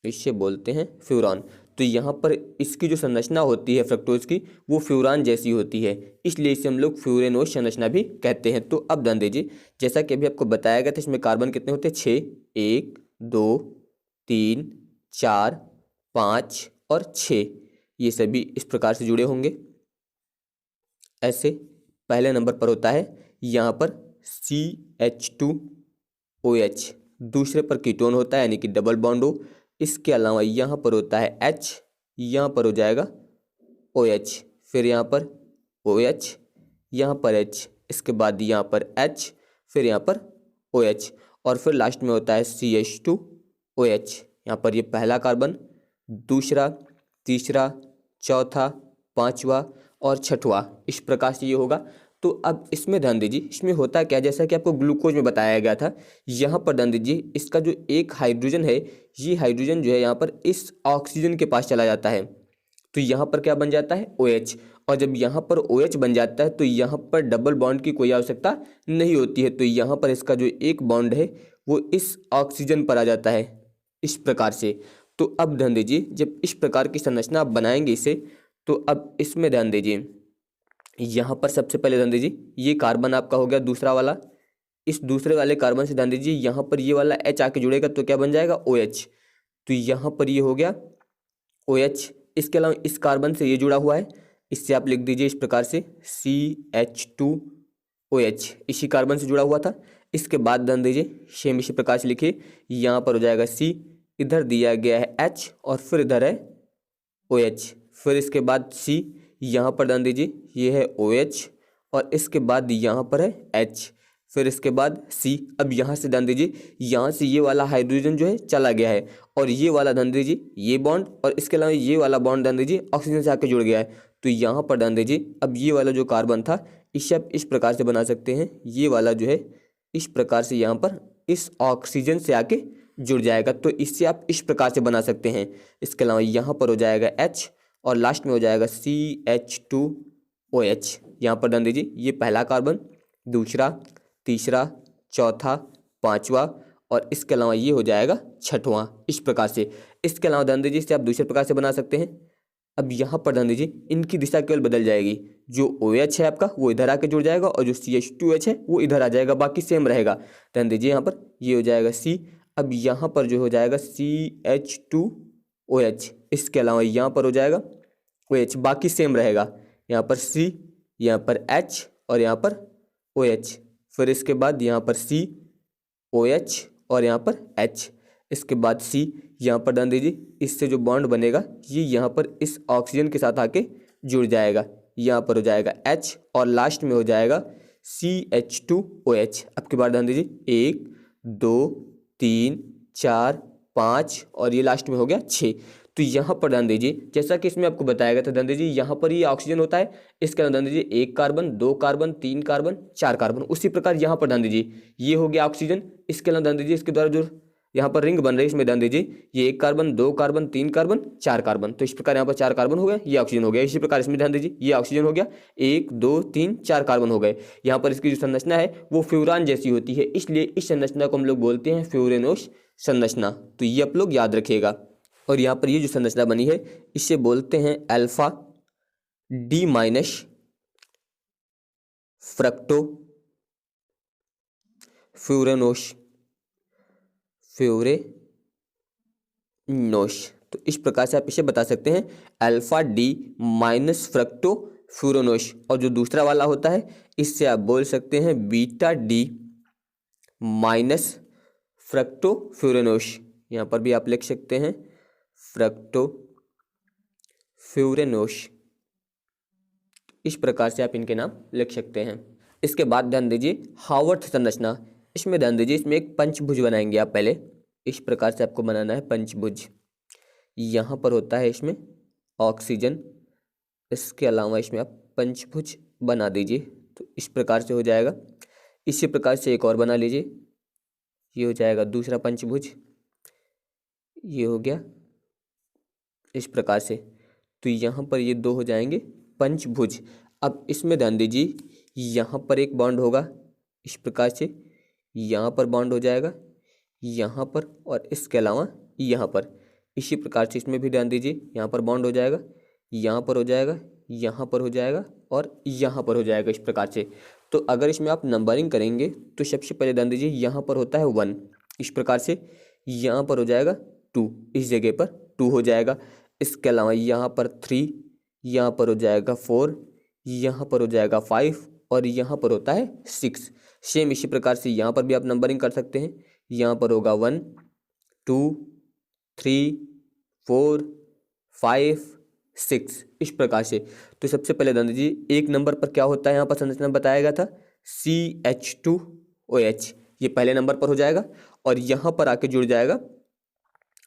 A: इससे बोलते हैं फ्यूरान। तो यहाँ पर इसकी जो संरचना होती है फ्रक्टोज की वो फ्यूरान जैसी होती है, इसलिए इसे हम लोग फ्यूरेनोस संरचना भी कहते हैं। तो अब ध्यान दीजिए जैसा कि अभी आपको बताया गया था इसमें कार्बन कितने होते हैं 6, 1 2 3 4 5 और 6, ये सभी इस प्रकार से जुड़े होंगे ऐसे। पहले नंबर पर होता है यहाँ पर CH2OH, दूसरे पर कीटोन होता है यानी कि डबल बॉन्ड हो। इसके अलावा यहाँ पर होता है H, यहाँ पर हो जाएगा OH, फिर यहाँ पर OH, यहाँ पर H, इसके बाद यहाँ पर H, फिर यहाँ पर OH और फिर लास्ट में होता है CH2OH। यहाँ पर ये पहला कार्बन, दूसरा, तीसरा, चौथा, पांचवा और छठवां, इस प्रकार से ये होगा। तो अब इसमें ध्यान दीजिए इसमें होता क्या, जैसा कि आपको ग्लूकोज में बताया गया था, यहाँ पर ध्यान दीजिए इसका जो एक हाइड्रोजन है ये हाइड्रोजन जो है यहाँ पर इस ऑक्सीजन के पास चला जाता है, तो यहाँ पर क्या बन जाता है OH, और जब यहाँ पर OH बन जाता है तो यहाँ पर डबल बॉन्ड की कोई आवश्यकता नहीं होती है, तो यहाँ पर इसका जो एक बॉन्ड है वो इस ऑक्सीजन पर आ जाता है इस प्रकार से। तो अब ध्यान दीजिए जब इस प्रकार की संरचना आप बनाएंगे इसे, तो अब इसमें ध्यान दीजिए यहाँ पर सबसे पहले ध्यान दीजिए ये कार्बन आपका हो गया दूसरा वाला, इस दूसरे वाले कार्बन से ध्यान दीजिए यहाँ पर ये वाला H आके जुड़ेगा तो क्या बन जाएगा OH, तो यहाँ पर ये हो गया OH, इसके अलावा इस कार्बन से ये जुड़ा हुआ है, इससे आप लिख दीजिए इस प्रकार से CH2OH, इसी कार्बन से जुड़ा हुआ था। इसके बाद ध्यान दीजिए सेम इसी प्रकार से लिखिए, यहाँ पर हो जाएगा C, इधर दिया गया है H और फिर इधर है OH, फिर इसके बाद C, यहाँ पर ध्यान दीजिए ये है OH और इसके बाद यहाँ पर है H, फिर इसके बाद C। अब यहाँ से ध्यान दीजिए यहाँ से ये वाला हाइड्रोजन जो है चला गया है और ये वाला ध्यान दीजिए ये बॉन्ड और इसके अलावा ये वाला बॉन्ड ध्यान दीजिए ऑक्सीजन से आके जुड़ गया है। तो यहाँ पर ध्यान दीजिए अब ये वाला जो कार्बन था इसे आप इस प्रकार से बना सकते हैं, ये वाला जो है इस प्रकार से यहाँ पर इस ऑक्सीजन से आके जुड़ जाएगा, तो इससे आप इस प्रकार से बना सकते हैं। इसके अलावा यहाँ पर हो जाएगा H और लास्ट में हो जाएगा CH2OH। यहाँ पर ध्यान दीजिए ये पहला कार्बन, दूसरा, तीसरा, चौथा, पांचवा और इसके अलावा ये हो जाएगा छठवां, इस प्रकार से। इसके अलावा ध्यान दीजिए इसे आप दूसरे प्रकार से बना सकते हैं। अब यहाँ पर ध्यान दीजिए इनकी दिशा केवल बदल जाएगी, जो OH है आपका वो इधर आके जुड़ जाएगा और जो CH2H है वो इधर आ जाएगा, बाकी सेम रहेगा। ध्यान दीजिए यहाँ पर ये हो जाएगा C, अब यहाँ पर जो हो जाएगा CH2OH, इसके अलावा यहाँ पर हो जाएगा OH, बाकी सेम रहेगा। यहाँ पर C, यहाँ पर H और यहाँ पर OH, फिर इसके बाद यहाँ पर COH और यहाँ पर H, इसके बाद C। यहाँ पर ध्यान दीजिए इससे जो बॉन्ड बनेगा ये यहाँ पर इस ऑक्सीजन के साथ आके जुड़ जाएगा, यहाँ पर हो जाएगा H और लास्ट में हो जाएगा CH2OH। अब के बाद ध्यान दीजिए 1 2 3 4 5 और ये लास्ट में हो गया 6। तो यहाँ पर ध्यान दीजिए जैसा कि इसमें आपको बताया गया था, ध्यान दीजिए यहाँ पर ये ऑक्सीजन होता है, इसके अंदर ध्यान दीजिए 1 कार्बन 2 कार्बन 3 कार्बन 4 कार्बन, उसी प्रकार यहाँ पर ध्यान दीजिए ये हो गया ऑक्सीजन। इसके अलावा ध्यान दीजिए इसके द्वारा जो यहाँ पर रिंग बन रही है इसमें ध्यान दीजिए ये 1 कार्बन 2 कार्बन 3 कार्बन 4 कार्बन, तो इस प्रकार यहाँ पर 4 कार्बन हो गया, ये ऑक्सीजन हो गया। इसी प्रकार इसमें ध्यान दीजिए ये ऑक्सीजन हो गया, 1 2 3 4 कार्बन हो गए। यहाँ पर इसकी जो संरचना है वो फ्यूरान जैसी होती है, इसलिए इस संरचना को हम लोग बोलते हैं फ्यूरेनोस संरचना, तो ये आप लोग याद रखिएगा। और यहाँ पर ये जो संरचना बनी है इसे बोलते हैं अल्फा D माइनस फ्रक्टो फ्यूरेनोस तो इस प्रकार से आप इसे बता सकते हैं अल्फा D माइनस फ्रक्टो फ्यूरेनोस, और जो दूसरा वाला होता है इससे आप बोल सकते हैं बीटा D माइनस फ्रक्टो फ्यूरेनोस। यहाँ पर भी आप लिख सकते हैं फ्रक्टो फ्यूरेनोस, इस प्रकार से आप इनके नाम लिख सकते हैं। इसके बाद ध्यान दीजिए हावर्थ संरचना, इसमें ध्यान दीजिए इसमें एक पंचभुज बनाएंगे आप, पहले इस प्रकार से आपको बनाना है पंचभुज। यहाँ पर होता है इसमें ऑक्सीजन, इसके अलावा इसमें आप पंचभुज बना दीजिए, तो इस प्रकार से हो जाएगा। इसी प्रकार से एक और बना लीजिए, ये हो जाएगा दूसरा पंचभुज, ये हो गया इस प्रकार से, तो यहाँ पर ये 2 हो जाएंगे पंचभुज। अब इसमें ध्यान दीजिए यहाँ पर एक बॉन्ड होगा इस प्रकार से, यहाँ पर बॉन्ड हो जाएगा यहाँ पर और इसके अलावा यहाँ पर, इसी प्रकार से इसमें भी ध्यान दीजिए यहाँ पर बॉन्ड हो जाएगा, यहाँ पर हो जाएगा, यहाँ पर हो जाएगा और यहाँ पर हो जाएगा, इस प्रकार से। तो अगर इसमें आप नंबरिंग करेंगे तो सबसे पहले ध्यान दीजिए यहाँ पर होता है 1, इस प्रकार से यहाँ पर हो जाएगा 2, इस जगह पर 2 हो जाएगा। इसके अलावा यहाँ पर 3, यहाँ पर हो जाएगा 4, यहाँ पर हो जाएगा 5 और यहाँ पर होता है 6। सेम इसी प्रकार से यहाँ पर भी आप नंबरिंग कर सकते हैं, यहाँ पर होगा 1 2 3 4 5 6, इस प्रकार से। तो सबसे पहले ध्यान दीजिए 1 नंबर पर क्या होता है, यहाँ पर संरचना बताया गया था CH2OH, ये पहले नंबर पर हो जाएगा और यहाँ पर आके जुड़ जाएगा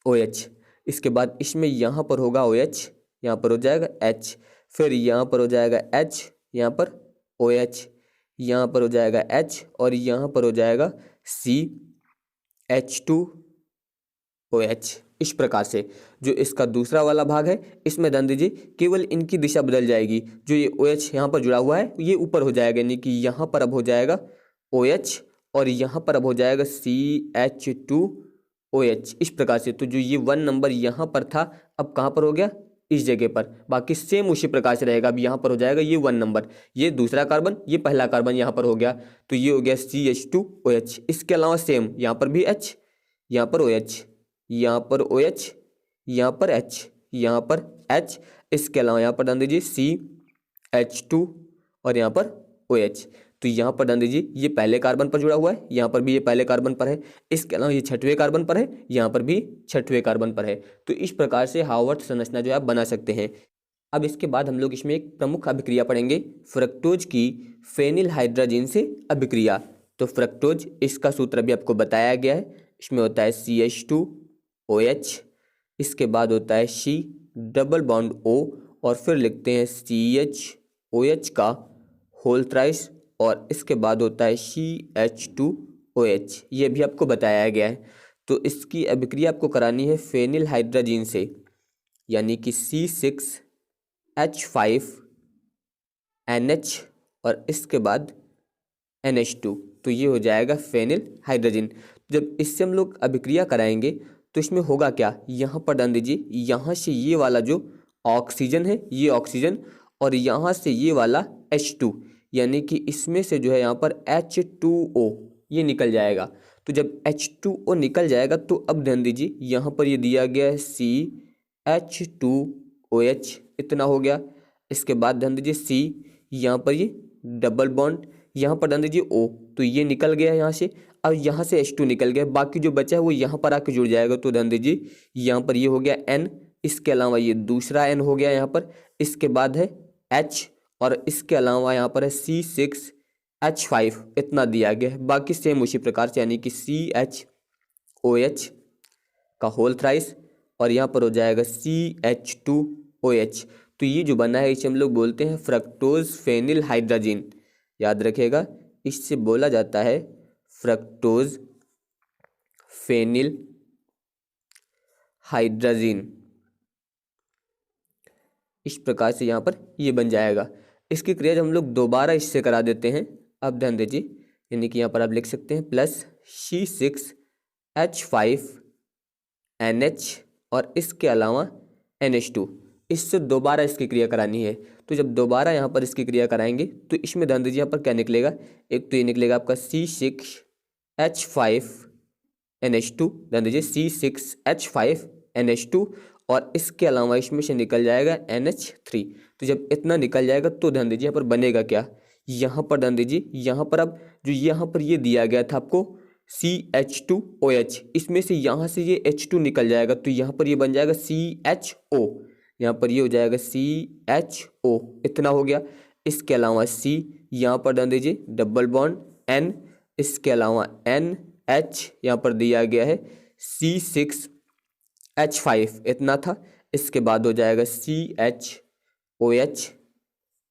A: OH। इसके बाद इसमें यहाँ पर होगा OH, यहाँ पर हो जाएगा H, फिर यहाँ पर हो जाएगा H, यहाँ पर OH, यहाँ पर हो जाएगा H और यहाँ पर हो जाएगा CH2OH। इस प्रकार से जो इसका दूसरा वाला भाग है इसमें ध्यान दीजिए केवल इनकी दिशा बदल जाएगी, जो ये OH यहाँ पर जुड़ा हुआ है ये ऊपर हो जाएगा, यानी कि यहाँ पर अब हो जाएगा OH और यहाँ पर अब हो जाएगा CH2OH, इस प्रकार से। तो जो ये 1 नंबर यहाँ पर था अब कहाँ पर हो गया, इस जगह पर, बाकी सेम उसी प्रकार से रहेगा। अब यहाँ पर हो जाएगा ये 1 नंबर, ये दूसरा कार्बन, ये पहला कार्बन यहाँ पर हो गया, तो ये हो गया CH2OH। इसके अलावा सेम यहाँ पर भी H, यहाँ पर OH, यहाँ पर OH, यहाँ पर H, यहाँ पर H, इसके अलावा यहाँ पर डाल दीजिए CH2 और यहाँ पर OH। तो यहाँ पर डाल दीजिए ये पहले कार्बन पर जुड़ा हुआ है, यहाँ पर भी ये पहले कार्बन पर है, इसके अलावा ये छठवें कार्बन पर है, यहाँ पर भी छठवें कार्बन पर है। तो इस प्रकार से हार्वर्थ संरचना जो है आप बना सकते हैं। अब इसके बाद हम लोग इसमें एक प्रमुख अभिक्रिया पढ़ेंगे, फ्रक्टोज की फेनिल हाइड्रोजन से अभिक्रिया। तो फ्रक्टोज, इसका सूत्र भी आपको बताया गया है, इसमें होता है CH2OH, इसके बाद होता है C डबल बॉन्ड O और फिर लिखते हैं CHOH का होल थ्राइस और इसके बाद होता है CH2OH, ये भी आपको बताया गया है। तो इसकी अभिक्रिया आपको करानी है फेनिल हाइड्रोजन से, यानी कि C6H5NH और इसके बाद NH2, तो ये हो जाएगा फेनिल हाइड्रोजन। जब इससे हम लोग अभिक्रिया कराएंगे तो इसमें होगा क्या, यहाँ पर डाल दीजिए, यहाँ से ये वाला जो ऑक्सीजन है ये ऑक्सीजन और यहाँ से ये वाला H2, यानी कि इसमें से जो है यहाँ पर H2O ये निकल जाएगा। तो जब H2O निकल जाएगा तो अब ध्यान दीजिए यहाँ पर ये दिया गया है CH2OH, इतना हो गया। इसके बाद ध्यान दीजिए C, यहाँ पर ये डबल बॉन्ड, यहाँ पर ध्यान दीजिए O, तो ये निकल गया यहाँ से। अब यहाँ से H2 निकल गया, बाकी जो बचा है वो यहाँ पर आके जुड़ जाएगा। तो ध्यान दीजिए यहाँ पर ये हो गया N, इसके अलावा ये दूसरा N हो गया यहाँ पर, इसके बाद है H और इसके अलावा यहाँ पर है C6H5, इतना दिया गया है। बाकी सेम उसी प्रकार से, यानी कि CHOH का होल थ्राइस और यहाँ पर हो जाएगा CH2OH। तो ये जो बना है इसे हम लोग बोलते हैं फ्रक्टोज फेनिल हाइड्रोजन। याद रखिएगा, इससे बोला जाता है फ्रक्टोज फेनिल हाइड्रोजन। इस प्रकार से यहाँ पर ये बन जाएगा। इसकी क्रिया जब हम लोग दोबारा इससे करा देते हैं, अब ध्यान दीजिए, यानी कि यहाँ पर आप लिख सकते हैं प्लस C6H5NH और इसके अलावा NH2, इससे दोबारा इसकी क्रिया करानी है। तो जब दोबारा यहाँ पर इसकी क्रिया कराएंगे तो इसमें ध्यान दीजिए यहाँ पर क्या निकलेगा, एक तो ये निकलेगा आपका C6H5NH2, ध्यान दीजिए C6H5NH2 और इसके अलावा इसमें से निकल जाएगा NH3। तो जब इतना निकल जाएगा तो ध्यान दीजिए यहाँ पर बनेगा क्या, यहाँ पर ध्यान दीजिए, यहाँ पर अब जो यहाँ पर ये दिया गया था आपको CH2OH, इसमें से यहाँ से ये H2 निकल जाएगा तो यहाँ पर ये बन जाएगा CHO, यहाँ पर ये हो जाएगा CHO, इतना हो गया। इसके अलावा C, यहाँ पर ध्यान दीजिए डबल बॉन्ड N, इसके अलावा NH, यहाँ पर दिया गया है C6H5, इतना था। इसके बाद हो जाएगा CHOH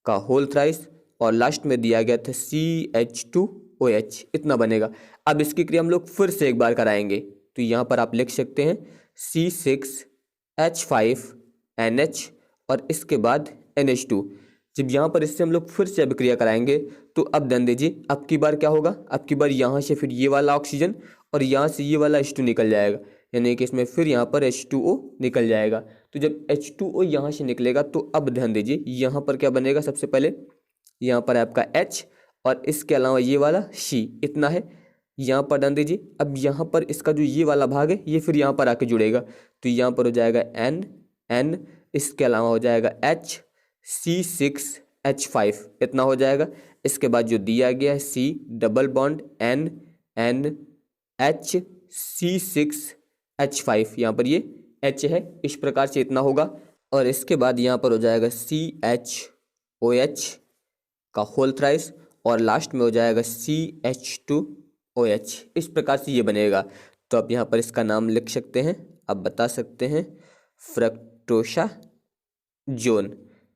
A: का होल थ्राइस और लास्ट में दिया गया था CH2OH, इतना बनेगा। अब इसकी क्रिया हम लोग फिर से एक बार कराएंगे, तो यहाँ पर आप लिख सकते हैं C6H5NH और इसके बाद NH2। जब यहाँ पर इससे हम लोग फिर से अभिक्रिया कराएंगे तो अब ध्यान दीजिए, अब की बार क्या होगा, अब की बार यहाँ से फिर ये वाला ऑक्सीजन और यहाँ से ये वाला H2 निकल जाएगा, यानी कि इसमें फिर यहाँ पर H2O निकल जाएगा। तो जब H2O यहाँ से निकलेगा तो अब ध्यान दीजिए यहाँ पर क्या बनेगा, सबसे पहले यहाँ पर आपका H और इसके अलावा ये वाला C, इतना है। यहाँ पर ध्यान दीजिए, अब यहाँ पर इसका जो ये वाला भाग है ये फिर यहाँ पर आके जुड़ेगा, तो यहाँ पर हो जाएगा N, इसके अलावा हो जाएगा H, C6H5, इतना हो जाएगा। इसके बाद जो दिया गया है C double bond N H C6H5, यहाँ पर ये H है, इस प्रकार से इतना होगा। और इसके बाद यहाँ पर हो जाएगा CHOH का होल थ्राइस और लास्ट में हो जाएगा CH2OH, इस प्रकार से ये बनेगा। तो आप यहाँ पर इसका नाम लिख सकते हैं, आप बता सकते हैं फ्रक्टोसा जोन।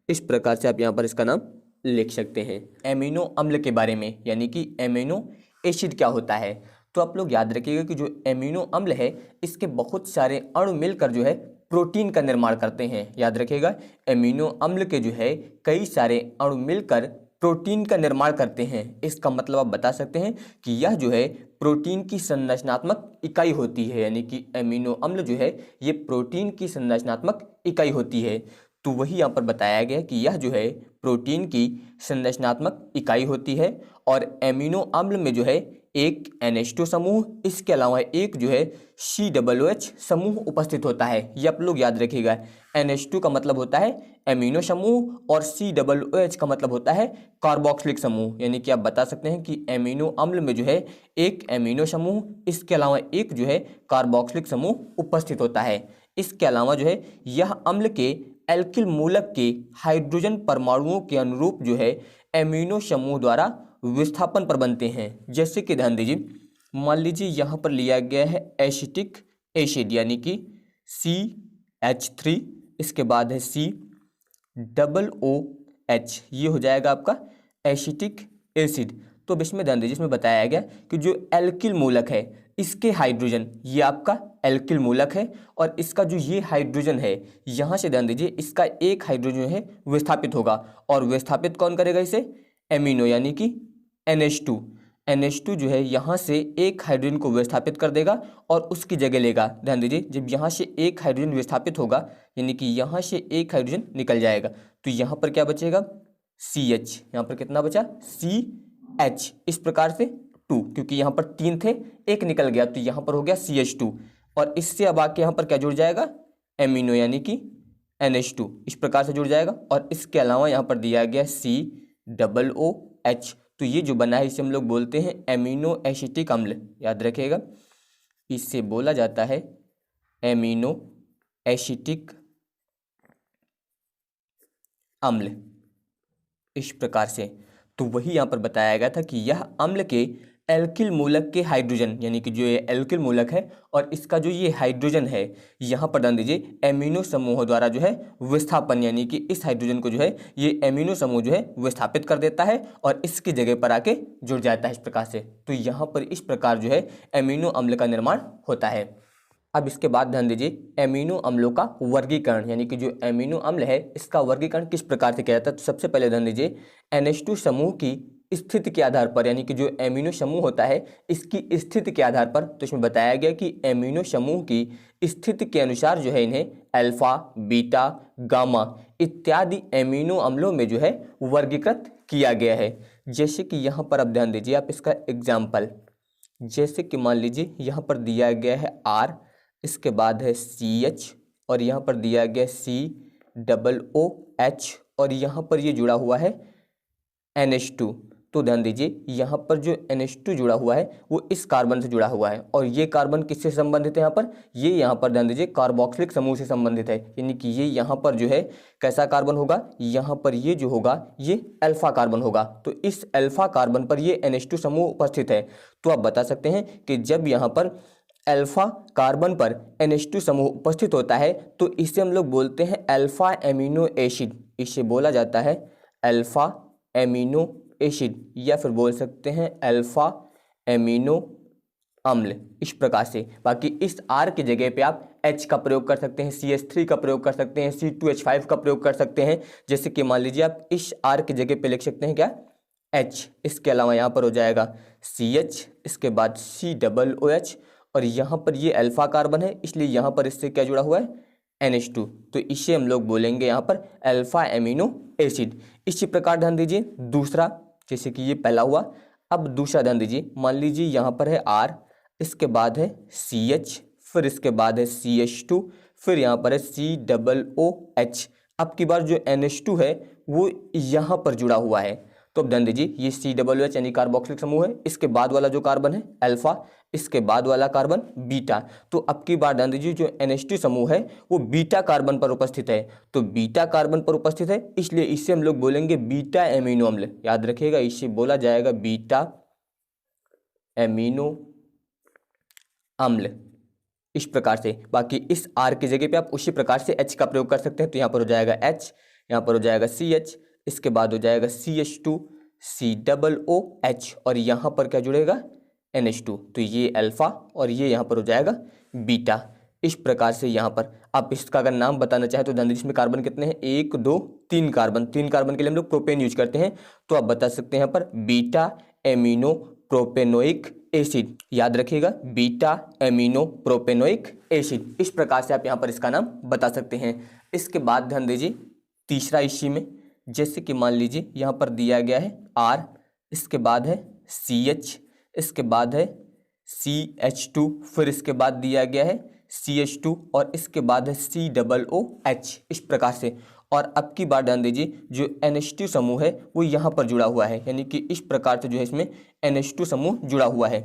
A: इस प्रकार से आप यहाँ पर इसका नाम लिख सकते हैं। एमिनो अम्ल के बारे में, यानी कि एमिनो एसिड क्या होता है, तो आप लोग याद रखिएगा कि जो एमिनो अम्ल है इसके बहुत सारे अणु मिलकर जो है प्रोटीन का निर्माण करते हैं। याद रखिएगा, एमिनो अम्ल के जो है कई सारे अणु मिलकर प्रोटीन का निर्माण करते हैं। इसका मतलब आप बता सकते हैं कि यह जो है प्रोटीन की संरचनात्मक इकाई होती है, यानी कि एमिनो अम्ल जो है ये प्रोटीन की संरचनात्मक इकाई होती है। तो वही यहाँ पर बताया गया कि यह जो है प्रोटीन की संरचनात्मक इकाई होती है और एमिनो अम्ल में जो है एक NH2 समूह, इसके अलावा एक जो है COOH समूह उपस्थित होता है। ये आप लोग याद रखिएगा, NH2 का मतलब होता है एमिनो समूह और COOH का मतलब होता है कार्बोक्सिलिक समूह। यानी कि आप बता सकते हैं कि एमिनो अम्ल में जो है एक एमिनो समूह, इसके अलावा एक जो है कार्बोक्सिलिक समूह उपस्थित होता है। इसके अलावा जो है यह अम्ल के एल्किल मूलक के हाइड्रोजन परमाणुओं के अनुरूप जो है एमिनो समूह द्वारा विस्थापन पर बनते हैं। जैसे कि ध्यान दीजिए, मान लीजिए यहाँ पर लिया गया है एसिटिक एसिड यानी कि CH3, इसके बाद है COOH, ये हो जाएगा आपका एसिटिक एसिड। तो अब इसमें ध्यान दीजिए, इसमें बताया गया कि जो एल्किल मूलक है इसके हाइड्रोजन, ये आपका एल्किल मूलक है और इसका जो ये हाइड्रोजन है, यहाँ से ध्यान दीजिए इसका एक हाइड्रोजन है विस्थापित होगा और विस्थापित कौन करेगा इसे? एमिनो यानी कि NH2। NH2 जो है यहाँ से एक हाइड्रोजन को विस्थापित कर देगा और उसकी जगह लेगा। ध्यान दीजिए, जब यहाँ से एक हाइड्रोजन विस्थापित होगा यानी कि यहाँ से एक हाइड्रोजन निकल जाएगा, तो यहाँ पर क्या बचेगा? CH। यहाँ पर कितना बचा? CH। इस प्रकार से 2, क्योंकि यहाँ पर 3 थे, एक निकल गया तो यहाँ पर हो गया CH2 और इससे अब आके यहाँ पर क्या जुड़ जाएगा? एमिनो यानी कि NH2। इस प्रकार से जुड़ जाएगा और इसके अलावा यहाँ पर दिया गया COOH। तो ये जो बना है इसे हम लोग बोलते हैं एमिनो एसिटिक अम्ल। याद रखिएगा, इससे बोला जाता है एमिनो एसिटिक अम्ल। इस प्रकार से तो वही यहाँ पर बताया गया था कि यह अम्ल के एल्किल मूलक के हाइड्रोजन, यानी कि जो ये एल्किल मूलक है और इसका जो ये हाइड्रोजन है, यहाँ पर ध्यान दीजिए एमिनो समूह द्वारा जो है विस्थापन, यानी कि इस हाइड्रोजन को जो है ये एमिनो समूह जो है विस्थापित कर देता है और इसकी जगह पर आके जुड़ जाता है इस प्रकार से। तो यहाँ पर इस प्रकार जो है एमिनो अम्ल का निर्माण होता है। अब इसके बाद ध्यान दीजिए एमिनो अम्लों का वर्गीकरण, यानी कि जो एमिनो अम्ल है इसका वर्गीकरण किस प्रकार से किया जाता है। तो सबसे पहले ध्यान दीजिए NH2 समूह की स्थिति के आधार पर, यानी कि जो एमिनो समूह होता है इसकी स्थिति के आधार पर, तो इसमें बताया गया कि एमिनो समूह की स्थिति के अनुसार जो है इन्हें अल्फा, बीटा, गामा इत्यादि एमिनो अम्लों में जो है वर्गीकृत किया गया है। जैसे कि यहाँ पर आप ध्यान दीजिए, आप इसका एग्जाम्पल, जैसे कि मान लीजिए यहाँ पर दिया गया है R, इसके बाद है CH और यहाँ पर दिया गया COOH और यहाँ पर ये जुड़ा हुआ है NH2। तो ध्यान दीजिए यहाँ पर जो NH2 जुड़ा हुआ है वो इस कार्बन से जुड़ा हुआ है और ये कार्बन किससे संबंधित है? यहाँ पर ये यहाँ पर ध्यान दीजिए कार्बोक्सिलिक समूह से संबंधित है, यानी कि ये यहाँ पर जो है कैसा कार्बन होगा? यहाँ पर ये जो होगा ये अल्फा कार्बन होगा। तो इस अल्फा कार्बन पर ये NH2 समूह उपस्थित है। तो आप बता सकते हैं कि जब यहाँ पर अल्फा कार्बन पर NH2 समूह उपस्थित होता है तो इसे हम लोग बोलते हैं अल्फा एमिनो एसिड। इसे बोला जाता है अल्फा एमिनो एसिड या फिर बोल सकते हैं अल्फा एमिनो अम्ल, इस प्रकार से। बाकी इस R की जगह पे आप H का प्रयोग कर सकते हैं, CH3 का प्रयोग कर सकते हैं, C2H5 का प्रयोग कर सकते हैं। जैसे कि मान लीजिए आप इस R की जगह पे लिख सकते हैं क्या? H। इसके अलावा यहाँ पर हो जाएगा CH, इसके बाद COOH और यहाँ पर ये अल्फा कार्बन है इसलिए यहाँ पर इससे क्या जुड़ा हुआ है? NH2। तो इसे हम लोग बोलेंगे यहाँ पर अल्फा एमिनो एसिड। इसी प्रकार ध्यान दीजिए दूसरा, जैसे कि ये पहला हुआ, अब दूसरा ध्यान दीजिए, मान लीजिए यहाँ पर है R, इसके बाद है CH, फिर इसके बाद है CH2, फिर यहाँ पर है COOH। अब की बार जो NH2 है वो यहाँ पर जुड़ा हुआ है। तो अब ध्यान दीजिए ये COOH यानी कार्बोक्सिलिक समूह है, इसके बाद वाला जो कार्बन है अल्फा, इसके बाद वाला कार्बन बीटा। तो अब की बार ध्यान दीजिए जो NH2 समूह है वो बीटा कार्बन पर उपस्थित है। तो बीटा कार्बन पर उपस्थित है इसलिए इसे हम लोग बोलेंगे बीटा एमिनो अम्ल। याद रखिएगा इसे बोला जाएगा बीटा एमिनो अम्ल, इस प्रकार से। बाकी इस R की जगह पे आप उसी प्रकार से H का प्रयोग कर सकते हैं। तो यहाँ पर हो जाएगा H, यहाँ पर हो जाएगा CH, इसके बाद हो जाएगा CH2, COOH और यहाँ पर क्या जुड़ेगा? NH2। तो ये अल्फा और ये यहाँ पर हो जाएगा बीटा। इस प्रकार से यहाँ पर आप इसका अगर नाम बताना चाहें तो ध्यान दीजिए इसमें कार्बन कितने हैं? 1 2 3 कार्बन। 3 कार्बन के लिए हम लोग प्रोपेन यूज करते हैं, तो आप बता सकते हैं यहाँ पर बीटा एमिनो प्रोपेनोइक एसिड। याद रखिएगा बीटा एमिनो प्रोपेनोइक एसिड। इस प्रकार से आप यहाँ पर इसका नाम बता सकते हैं। इसके बाद ध्यान दीजिए तीसरा इसी में, जैसे कि मान लीजिए यहाँ पर दिया गया है R, इसके बाद है CH, इसके बाद है CH2, फिर इसके बाद दिया गया है CH2 और इसके बाद है COOH, इस प्रकार से। और अब की बार ध्यान दीजिए जो NH2 समूह है वो यहाँ पर जुड़ा हुआ है, यानी कि इस प्रकार से जो है इसमें NH2 समूह जुड़ा हुआ है।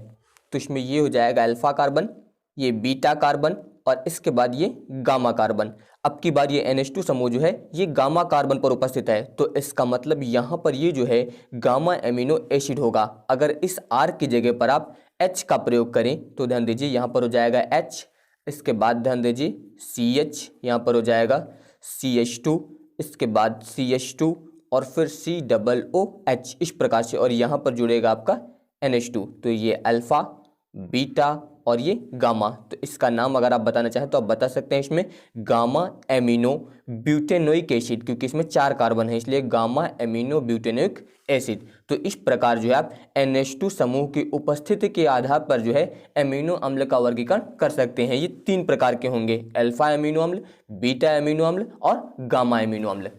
A: तो इसमें ये हो जाएगा अल्फा कार्बन, ये बीटा कार्बन और इसके बाद ये गामा कार्बन। अब की बार ये NH2 समूह जो है ये गामा कार्बन पर उपस्थित है, तो इसका मतलब यहाँ पर ये जो है गामा एमिनो एसिड होगा। अगर इस R की जगह पर आप H का प्रयोग करें तो ध्यान दीजिए यहाँ पर हो जाएगा H, इसके बाद ध्यान दीजिए CH, यहाँ पर हो जाएगा CH2, इसके बाद CH2 और फिर COOH, इस प्रकार से। और यहाँ पर जुड़ेगा आपका NH2, तो ये अल्फा, बीटा और ये गामा। तो इसका नाम अगर आप बताना चाहें तो आप बता सकते हैं इसमें गामा एमिनो ब्यूटेनोइक एसिड, क्योंकि इसमें 4 कार्बन है इसलिए गामा एमिनो ब्यूटेनोइक एसिड। तो इस प्रकार जो है आप NH2 समूह की उपस्थिति के आधार पर जो है एमिनो अम्ल का वर्गीकरण कर सकते हैं। ये 3 प्रकार के होंगे, अल्फा एमिनो अम्ल, बीटा एमिनो अम्ल और गामा एमिनो अम्ल।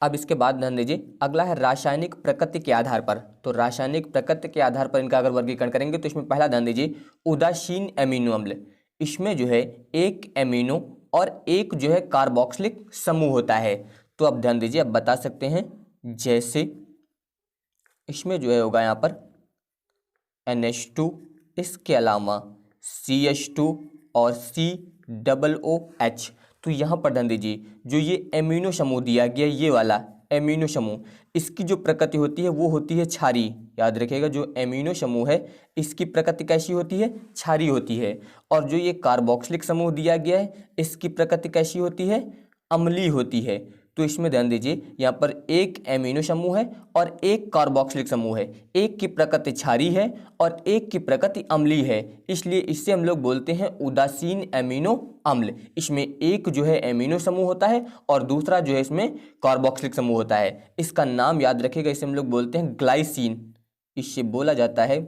A: अब इसके बाद ध्यान दीजिए अगला है रासायनिक प्रकृति के आधार पर। तो रासायनिक प्रकृति के आधार पर इनका अगर वर्गीकरण करेंगे तो इसमें पहला ध्यान दीजिए उदासीन एमिनो अम्ल। इसमें जो है एक एमिनो और एक जो है कार्बोक्सिलिक समूह होता है। तो अब ध्यान दीजिए, अब बता सकते हैं, जैसे इसमें जो है होगा यहाँ पर NH2, इसके अलावा CH2 और COOH। तो यहाँ पर ध्यान दीजिए जो ये एमिनो समूह दिया गया, ये वाला एमिनो समूह, इसकी जो प्रकृति होती है वो होती है क्षारीय। याद रखिएगा जो एमिनो समूह है इसकी प्रकृति कैसी होती है, क्षारीय होती है। और जो ये कार्बोक्सिलिक समूह दिया गया है इसकी प्रकृति कैसी होती है, अम्लीय होती है। तो इसमें ध्यान दीजिए यहाँ पर एक एमिनो समूह है और एक कार्बोक्सिलिक समूह है, एक की प्रकृति क्षारीय है और एक की प्रकृति अम्लीय है, इसलिए इससे हम लोग बोलते हैं उदासीन एमिनो अम्ल। इसमें एक जो है एमिनो समूह होता है और दूसरा जो है इसमें कार्बोक्सिलिक समूह होता है। इसका नाम याद रखिएगा, इसे हम लोग बोलते हैं ग्लाइसिन, इससे बोला जाता है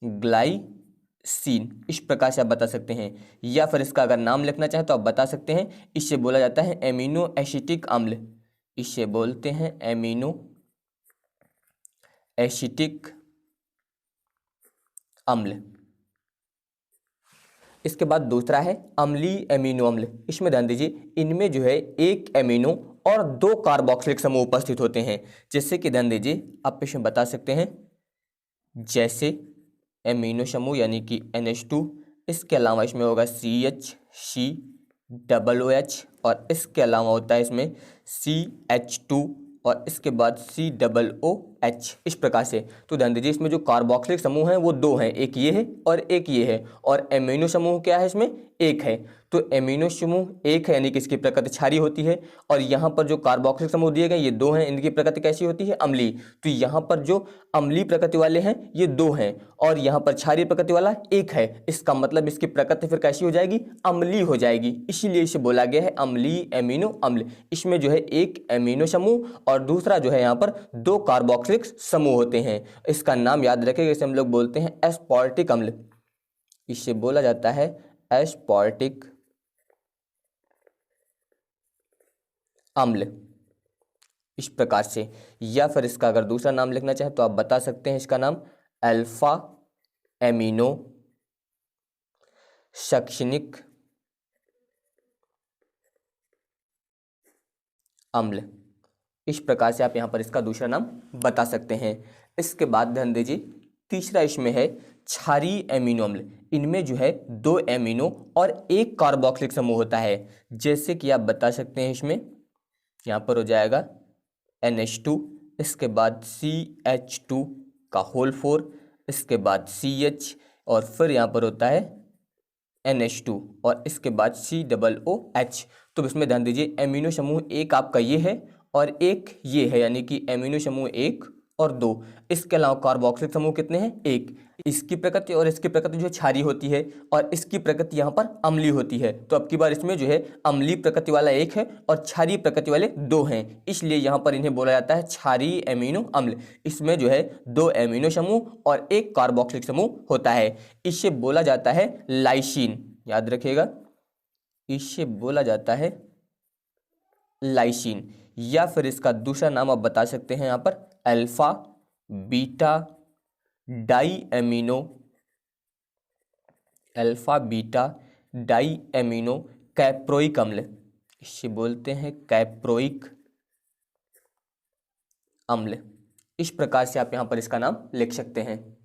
A: ग्लाइसिन, इस प्रकार से आप बता सकते हैं। या फिर इसका अगर नाम लिखना चाहें तो आप बता सकते हैं, इससे बोला जाता है एमिनो एसिटिक अम्ल, इससे बोलते हैं एमिनो एसिटिक अम्ल। इसके बाद दूसरा है अम्लीय एमिनो अम्ल। इसमें ध्यान दीजिए इनमें जो है एक एमिनो और 2 कार्बोक्सिलिक समूह उपस्थित होते हैं। जैसे कि ध्यान दीजिए आप इसमें बता सकते हैं, जैसे एमिनो समूह यानी कि NH2, इसके अलावा इसमें होगा CH, COOH और इसके अलावा होता है इसमें CH2 और इसके बाद COOH, इस प्रकार से। तो ध्यान दीजिए इसमें जो कार्बोक्सिलिक समूह हैं वो 2 हैं, एक ये है और एक ये है, और एमिनो समूह क्या है इसमें, एक है। तो एमिनो समूह एक है यानी कि इसकी प्रकृति क्षारीय होती है, और यहाँ पर जो कार्बोक्सिलिक समूह दिए गए ये 2 हैं, इनकी प्रकृति कैसी होती है, अम्लीय। तो यहाँ पर जो अम्लीय प्रकृति वाले हैं ये 2 हैं और यहाँ पर क्षारीय प्रकृति वाला एक है। इसका मतलब इसकी प्रकृति फिर कैसी हो जाएगी, अम्लीय हो जाएगी, इसीलिए इसे बोला गया है अम्लीय एमिनो अम्ल। इसमें जो है एक एमिनो समूह और दूसरा जो है यहाँ पर 2 कार्बोक्सिलिक समूह होते हैं। इसका नाम याद रखेगा, इसे हम लोग बोलते हैं एस्पार्टिक अम्ल, इसे बोला जाता है एस्पार्टिक अम्ल, इस प्रकार से। या फिर इसका अगर दूसरा नाम लिखना चाहे तो आप बता सकते हैं, इसका नाम अल्फा एमिनो शैक्षणिक अम्ल, इस प्रकार से आप यहाँ पर इसका दूसरा नाम बता सकते हैं। इसके बाद ध्यान दीजिए तीसरा इसमें है क्षारीय एमिनो अम्ल। इनमें जो है 2 एमिनो और 1 कार्बोक्सिलिक समूह होता है। जैसे कि आप बता सकते हैं, इसमें यहाँ पर हो जाएगा NH2, इसके बाद CH2 का होल 4, इसके बाद CH और फिर यहाँ पर होता है NH2 और इसके बाद COOH। तो इसमें ध्यान दीजिए एमिनो समूह एक आपका ये है और एक ये है, यानी कि एमिनो समूह 1 और 2। इसके अलावा कार्बोक्सिलिक समूह कितने हैं, 1। इसकी प्रकृति और इसकी प्रकृति जो क्षारीय होती है और इसकी प्रकृति यहाँ पर अम्लीय होती है। तो अब की बार इसमें जो है अम्लीय प्रकृति वाला 1 है और क्षारीय प्रकृति वाले 2 हैं, इसलिए यहाँ पर इन्हें बोला जाता है क्षारीय एमिनो अम्ल। इसमें जो है 2 एमिनो समूह और 1 कार्बोक्सिलिक समूह होता है, इससे बोला जाता है लाइसिन। याद रखिएगा, इससे बोला जाता है लाइसिन। या फिर इसका दूसरा नाम आप बता सकते हैं यहाँ पर alpha beta diamino caproic अम्ल, इसे बोलते हैं कैप्रोइक अम्ल। इस प्रकार से आप यहाँ पर इसका नाम लिख सकते हैं।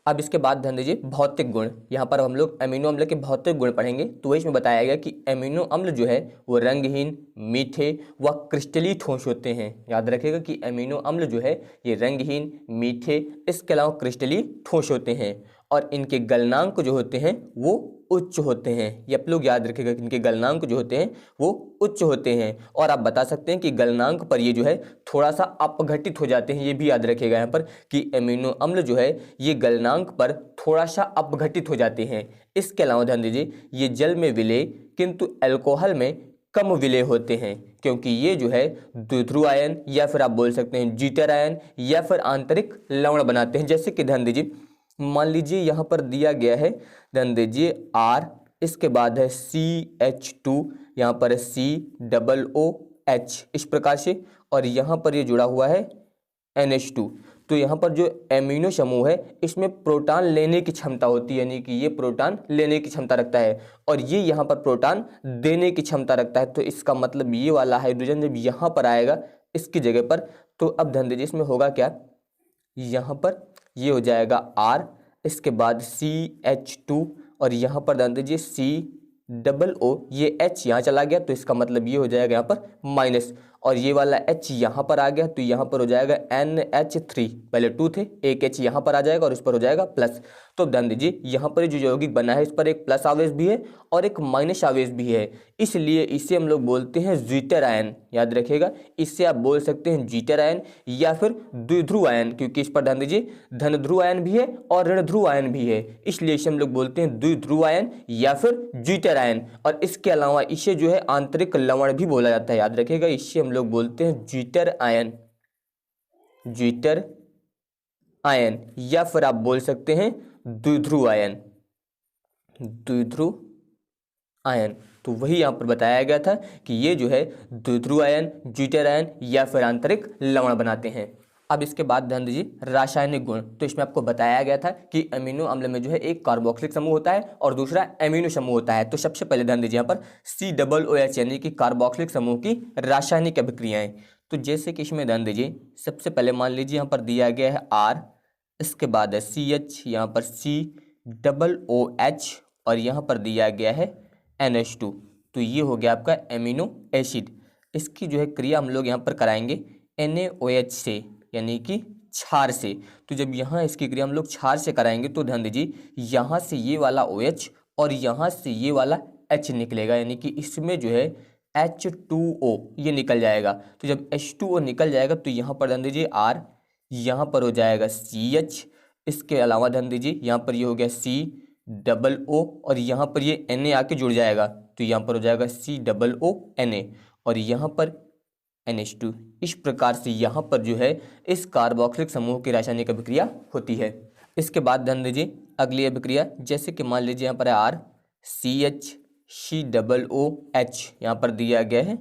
A: अब इसके बाद ध्यान दीजिए भौतिक गुण, यहाँ पर हम लोग अमीनो अम्ल के भौतिक गुण पढ़ेंगे। तो इसमें बताया गया कि अमीनो अम्ल जो है वो रंगहीन, मीठे व क्रिस्टलीय ठोस होते हैं। याद रखिएगा कि अमीनो अम्ल जो है ये रंगहीन, मीठे, इसके अलावा क्रिस्टलीय ठोस होते हैं और इनके गलनांक जो होते हैं वो उच्च होते हैं। ये आप लोग याद रखिएगा कि इनके गलनांक जो होते हैं वो उच्च होते हैं और आप बता सकते हैं कि गलनांक पर ये जो है थोड़ा सा अपघटित हो जाते हैं। ये भी याद रखिएगा यहाँ पर कि अमीनो अम्ल जो है ये गलनांक पर थोड़ा सा अपघटित हो जाते हैं। इसके अलावा ध्यान दीजिए ये जल में विलेय किंतु अल्कोहल में कम विलेय होते हैं, क्योंकि ये जो है द्विध्रुव आयन या फिर आप बोल सकते हैं ज्यूटर आयन या फिर आंतरिक लवण बनाते हैं। जैसे कि ध्यान दीजिए मान लीजिए यहाँ पर दिया गया है, ध्यान दीजिए R, इसके बाद है CH2, यहाँ पर है COOH इस प्रकार से, और यहाँ पर ये जुड़ा हुआ है NH2। तो यहाँ पर जो एमिनो समूह है इसमें प्रोटॉन लेने की क्षमता होती है, यानी कि ये प्रोटॉन लेने की क्षमता रखता है और ये यहाँ पर प्रोटॉन देने की क्षमता रखता है। तो इसका मतलब ये वाला हाइड्रोजन जब यहाँ पर आएगा इसकी जगह पर, तो अब ध्यान दीजिए इसमें होगा क्या, यहाँ पर ये हो जाएगा R, इसके बाद CH2 और यहाँ पर ध्यान दीजिए COO, ये H यहाँ चला गया तो इसका मतलब ये हो जाएगा यहाँ पर माइनस, और ये वाला H यहाँ पर आ गया तो यहाँ पर हो जाएगा NH3, पहले 2 थे, एक H यहाँ पर आ जाएगा और इस पर हो जाएगा प्लस। तो ध्यान दीजिए यहाँ पर जो यौगिक बना है इस पर एक प्लस आवेश भी है और एक माइनस आवेश भी है, इसलिए इसे हम लोग बोलते हैं ज्यूटर आयन। याद रखिएगा इससे आप बोल सकते हैं ज्यूटर आयन या फिर द्विध्रुव आयन, क्योंकि इस पर ध्यान दीजिए धन ध्रुव आयन भी है और ऋण ध्रुव आयन भी है, इसलिए इसे हम लोग बोलते हैं द्विध्रुव आयन या फिर ज्यूटर आयन। और इसके अलावा इसे जो है आंतरिक लवण भी बोला जाता है। याद रखिएगा इसे हम लोग बोलते हैं ज्यूटर आयन या फिर आप बोल सकते हैं द्विध्रुव आयन। तो वही यहाँ पर बताया गया था कि ये जो है द्विध्रुव आयन, ज्यूटर आयन या फिर आंतरिक लवण बनाते हैं। अब इसके बाद ध्यान दीजिए रासायनिक गुण। तो इसमें आपको बताया गया था कि अमीनो अम्ल में जो है एक कार्बोक्सिलिक समूह होता है और दूसरा एमिनो समूह होता है। तो सबसे पहले ध्यान दीजिए यहाँ पर COOH यानी कि कार्बोक्सिलिक समूह की रासायनिक अभिक्रियाएं। तो जैसे कि इसमें ध्यान दीजिए सबसे पहले मान लीजिए यहाँ पर दिया गया है R, इसके बाद है CH, यहाँ पर COOH और यहाँ पर दिया गया है NH2। तो ये हो गया आपका एमिनो एसिड। इसकी जो है क्रिया हम लोग यहाँ पर कराएंगे NaOH से, यानी कि क्षार से। तो जब यहाँ इसकी क्रिया हम लोग क्षार से कराएंगे तो ध्यान दीजिए यहाँ से ये वाला OH और यहाँ से ये वाला H निकलेगा, यानी कि इसमें जो है H2O ये निकल जाएगा। तो जब H2O निकल जाएगा तो यहाँ पर ध्यान दीजिए R, यहाँ पर हो जाएगा CH, इसके अलावा ध्यान दीजिए यहाँ पर ये हो गया COO और यहाँ पर ये Na आके जुड़ जाएगा तो यहाँ पर हो जाएगा COONA और यहाँ पर NH2। इस प्रकार से यहाँ पर जो है इस कार्बोक्सिलिक समूह की रासायनिक अभिक्रिया होती है। इसके बाद ध्यान दीजिए अगली अभिक्रिया, जैसे कि मान लीजिए यहाँ पर है R, CH, COOH, यहाँ पर दिया गया है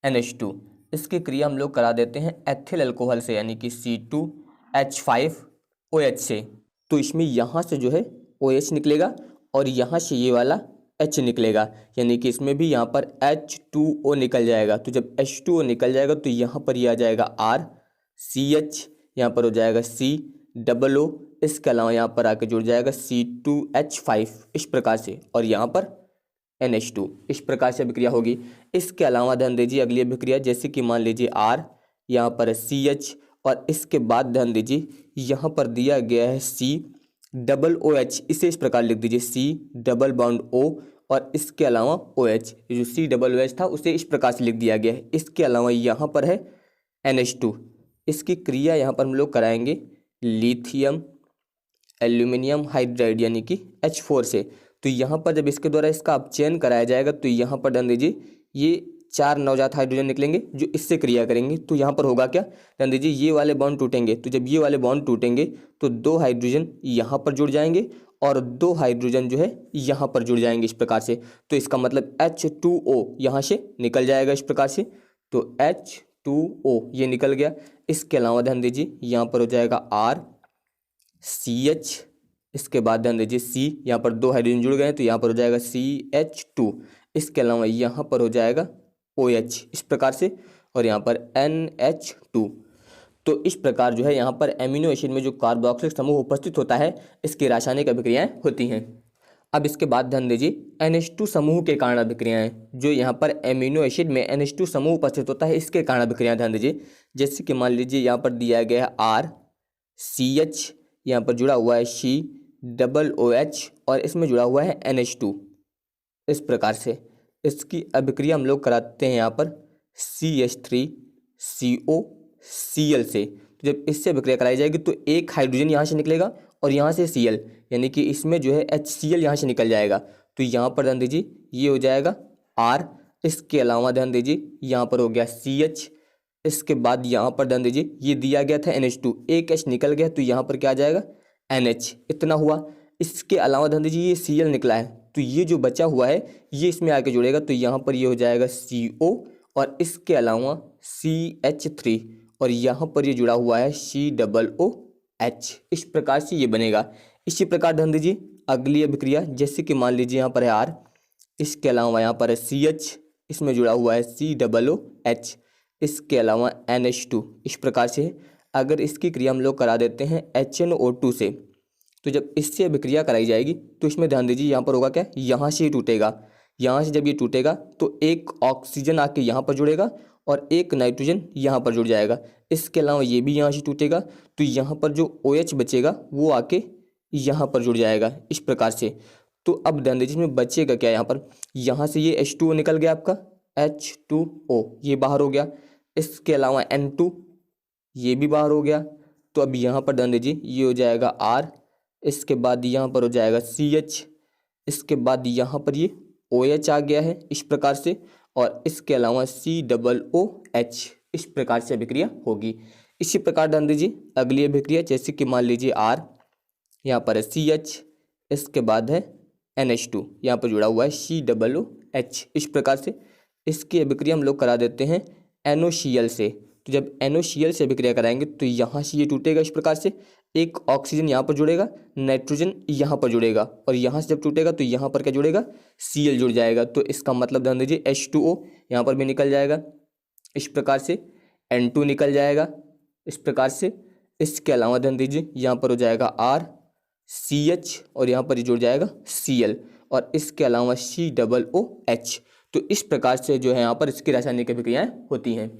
A: NH2। इसकी क्रिया हम लोग करा देते हैं एथिल अल्कोहल से, यानी कि C2H5OH से। तो इसमें यहाँ से जो है OH निकलेगा और यहाँ से ये वाला H निकलेगा, यानी कि इसमें भी यहाँ पर H2O निकल जाएगा। तो जब H2O निकल जाएगा तो यहाँ पर ये आ जाएगा R, CH, यहाँ पर हो जाएगा COO, इसके अलावा यहाँ पर आके जुड़ जाएगा C2H5 इस प्रकार से और यहाँ पर NH2। इस प्रकार से अभिक्रिया होगी। इसके अलावा ध्यान दीजिए अगली अभिक्रिया, जैसे कि मान लीजिए R, यहाँ पर CH और इसके बाद ध्यान दीजिए यहाँ पर दिया गया है COOH, इसे इस प्रकार लिख दीजिए C_O और इसके अलावा OH, जो COOH था उसे इस प्रकार से लिख दिया गया है। इसके अलावा यहाँ पर है NH2। इसकी क्रिया यहाँ पर हम लोग कराएंगे लिथियम एल्यूमिनियम हाइड्राइड यानी कि H4 से। तो यहाँ पर जब इसके द्वारा इसका अपचयन कराया जाएगा तो यहाँ पर ध्यान दीजिए ये 4 नवजात हाइड्रोजन निकलेंगे जो इससे क्रिया करेंगे। तो यहाँ पर होगा क्या, ध्यान दीजिए ये वाले बॉन्ड टूटेंगे। तो जब ये वाले बॉन्ड टूटेंगे तो 2 हाइड्रोजन यहाँ पर जुड़ जाएंगे और 2 हाइड्रोजन जो है यहाँ पर जुड़ जाएंगे इस प्रकार से। तो इसका मतलब H2O यहाँ से निकल जाएगा इस प्रकार से। तो H2O ये निकल गया। इसके अलावा ध्यान दीजिए यहाँ पर हो जाएगा RCH, इसके बाद ध्यान दीजिए C, यहाँ पर 2 हाइड्रोजन जुड़ गए हैं तो यहाँ पर हो जाएगा CH2। इसके अलावा यहाँ पर हो जाएगा OH इस प्रकार से, और यहाँ पर NH2। तो इस प्रकार जो है यहाँ पर एमिनो एसिड में जो कार्बोक्सिलिक समूह उपस्थित होता है इसकी रासायनिक अभिक्रियाएं होती हैं। अब इसके बाद ध्यान दीजिए NH2 समूह के कारण अभिक्रियाएं, जो यहाँ पर एमिनो एसिड में NH2 समूह उपस्थित होता है इसके कारण अभिक्रियाएं ध्यान दीजिए। जैसे कि मान लीजिए यहाँ पर दिया गया है RCH, यहाँ पर जुड़ा हुआ है COOH और इसमें जुड़ा हुआ है NH2। इस प्रकार से इसकी अभिक्रिया हम लोग कराते हैं यहाँ पर CH3COCl से। तो जब इससे अभिक्रिया कराई जाएगी तो एक हाइड्रोजन यहाँ से निकलेगा और यहाँ से Cl, यानी कि इसमें जो है HCl यहाँ से निकल जाएगा। तो यहाँ पर ध्यान दीजिए ये हो जाएगा R। इसके अलावा ध्यान दीजिए यहाँ पर हो गया CH। इसके बाद यहाँ पर ध्यान दीजिए ये दिया गया था NH2, एक H निकल गया तो यहाँ पर क्या आ जाएगा NH, इतना हुआ। इसके अलावा ध्यान दीजिए ये Cl निकला है तो ये जो बचा हुआ है ये इसमें आके जुड़ेगा तो यहाँ पर ये हो जाएगा CO, और इसके अलावा CH3 और यहाँ पर ये जुड़ा हुआ है COOH। इस प्रकार से ये बनेगा। इसी प्रकार ध्यान दीजिए अगली अभिक्रिया, जैसे कि मान लीजिए यहाँ पर है R, इसके अलावा यहाँ पर है CH, इसमें जुड़ा हुआ है COOH, इसके अलावा NH2। इस प्रकार से अगर इसकी क्रिया हम लोग करा देते हैं HNO2 से, तो जब इससे अभिक्रिया कराई जाएगी तो इसमें ध्यान दीजिए यहाँ पर होगा क्या, यहाँ से ही टूटेगा। यहाँ से जब ये टूटेगा तो एक ऑक्सीजन आके यहाँ पर जुड़ेगा और एक नाइट्रोजन यहाँ पर जुड़ जाएगा। इसके अलावा ये भी यहाँ से टूटेगा तो यहाँ पर जो OH बचेगा वो आके यहाँ पर जुड़ जाएगा। इस प्रकार से तो अब ध्यान दीजिए इसमें बचेगा क्या, यहाँ से ये H2O निकल गया, आपका H2O ये बाहर हो गया। इसके अलावा N2 ये भी बाहर हो गया। तो अब यहाँ पर ध्यान दीजिए ये हो जाएगा R, इसके बाद यहाँ पर हो जाएगा CH, इसके बाद यहाँ पर ये OH आ गया है इस प्रकार से, और इसके अलावा COOH। इस प्रकार से अभिक्रिया होगी। इसी प्रकार ध्यान दीजिए अगली अभिक्रिया, जैसे कि मान लीजिए R, यहाँ पर है CH, इसके बाद है NH2, यहाँ पर जुड़ा हुआ है COOH। इस प्रकार से इसकी अभिक्रिया हम लोग करा देते हैं NOCl से। तो जब NOCl से अभिक्रिया कराएंगे तो यहाँ से ये टूटेगा इस प्रकार से, एक ऑक्सीजन यहाँ पर जुड़ेगा, नाइट्रोजन यहाँ पर जुड़ेगा, और यहाँ से जब टूटेगा तो यहाँ पर क्या जुड़ेगा, Cl जुड़ जाएगा। तो इसका मतलब ध्यान दीजिए H2O यहाँ पर भी निकल जाएगा, इस प्रकार से N2 निकल जाएगा इस प्रकार से। इसके अलावा ध्यान दीजिए यहाँ पर हो जाएगा R, CH और यहाँ पर जुड़ जाएगा Cl, और इसके अलावा COOH। तो इस प्रकार से जो है यहाँ पर इसकी रासायनिक अभिक्रियाएं होती हैं।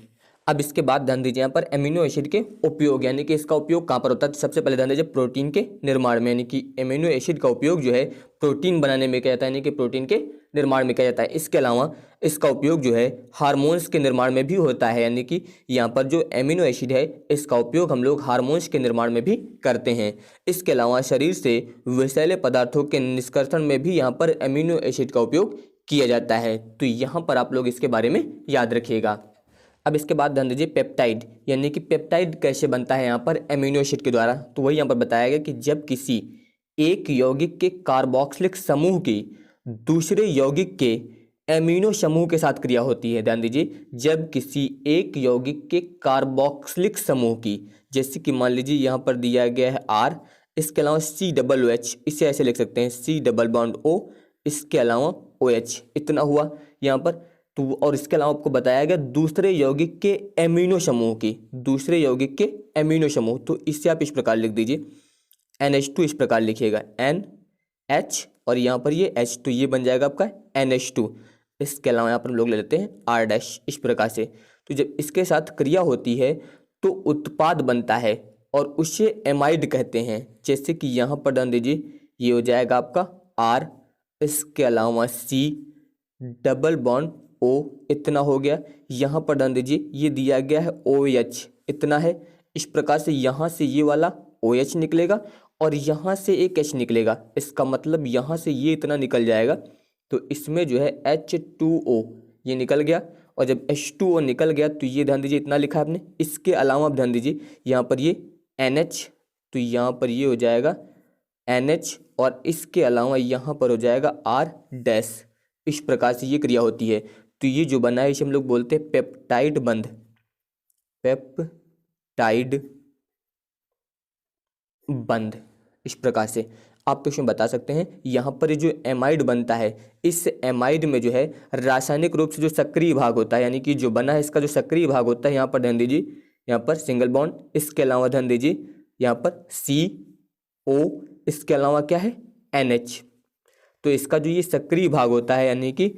A: अब इसके बाद ध्यान दीजिए यहाँ पर एमिनो एसिड के उपयोग, यानी कि इसका उपयोग कहाँ पर होता है। तो सबसे पहले ध्यान दीजिए प्रोटीन के निर्माण में, यानी कि एमिनो एसिड का उपयोग जो है प्रोटीन बनाने में किया जाता है, यानी कि प्रोटीन के निर्माण में किया जाता है। इसके अलावा इसका उपयोग जो है हार्मोन्स के निर्माण में भी होता है, यानी कि यहाँ पर जो एमिनो एसिड है इसका उपयोग हम लोग हार्मोन्स के निर्माण में भी करते हैं। इसके अलावा शरीर से विषैले पदार्थों के निष्कर्षण में भी यहाँ पर एमिनो एसिड का उपयोग किया जाता है। तो यहाँ पर आप लोग इसके बारे में याद रखिएगा। अब इसके बाद ध्यान दीजिए पेप्टाइड, यानी कि पेप्टाइड कैसे बनता है यहाँ पर एमिनो एसिड के द्वारा। तो वही यहाँ पर बताया गया कि जब किसी एक यौगिक के कार्बोक्सिलिक समूह की दूसरे यौगिक के एमिनो समूह के साथ क्रिया होती है। ध्यान दीजिए जब किसी एक यौगिक के कार्बोक्सिलिक समूह की, जैसे कि मान लीजिए यहाँ पर दिया गया है R, इसके अलावा COOH, इसे ऐसे लिख सकते हैं C∩O, इसके अलावा OH, इतना हुआ यहाँ पर। तो और इसके अलावा आपको बताया गया दूसरे यौगिक के एमिनो समूह की, दूसरे यौगिक के एमिनो समूह। तो इससे आप इस प्रकार लिख दीजिए NH2, इस प्रकार लिखिएगा NH और यहाँ पर ये H, तो ये बन जाएगा आपका NH2। इसके अलावा यहाँ पर हम लोग ले लेते हैं R', इस प्रकार से। तो जब इसके साथ क्रिया होती है तो उत्पाद बनता है और उसे एमाइड कहते हैं। जैसे कि यहाँ पर ध्यान दीजिए ये हो जाएगा आपका R, इसके अलावा C∩O, इतना हो गया। यहाँ पर ध्यान दीजिए ये दिया गया है OH, इतना है। इस प्रकार से यहाँ से ये वाला OH निकलेगा और यहाँ से एक H निकलेगा, इसका मतलब यहाँ से ये इतना निकल जाएगा। तो इसमें जो है H2O ये निकल गया, और जब H2O निकल गया तो ये ध्यान दीजिए इतना लिखा आपने। इसके अलावा आप ध्यान दीजिए यहाँ पर ये NH, तो यहाँ पर ये हो जाएगा NH, और इसके अलावा यहाँ पर हो जाएगा R'। इस प्रकार से ये क्रिया होती है। तो ये जो बना है इसे हम लोग बोलते हैं पेप्टाइड बंध। पेप्टाइड बंध। इस प्रकार से आप इसमें बता सकते हैं यहाँ पर ये जो एमाइड बनता है, इस एमाइड में जो है रासायनिक रूप से जो सक्रिय भाग होता है, यानी कि जो बना है इसका जो सक्रिय भाग होता है, यहाँ पर ध्यान दीजिए, यहाँ पर सिंगल बॉन्ड, इसके अलावा ध्यान दीजिए यहाँ पर CO, इसके अलावा क्या है NH। तो इसका जो ये सक्रिय भाग होता है यानी कि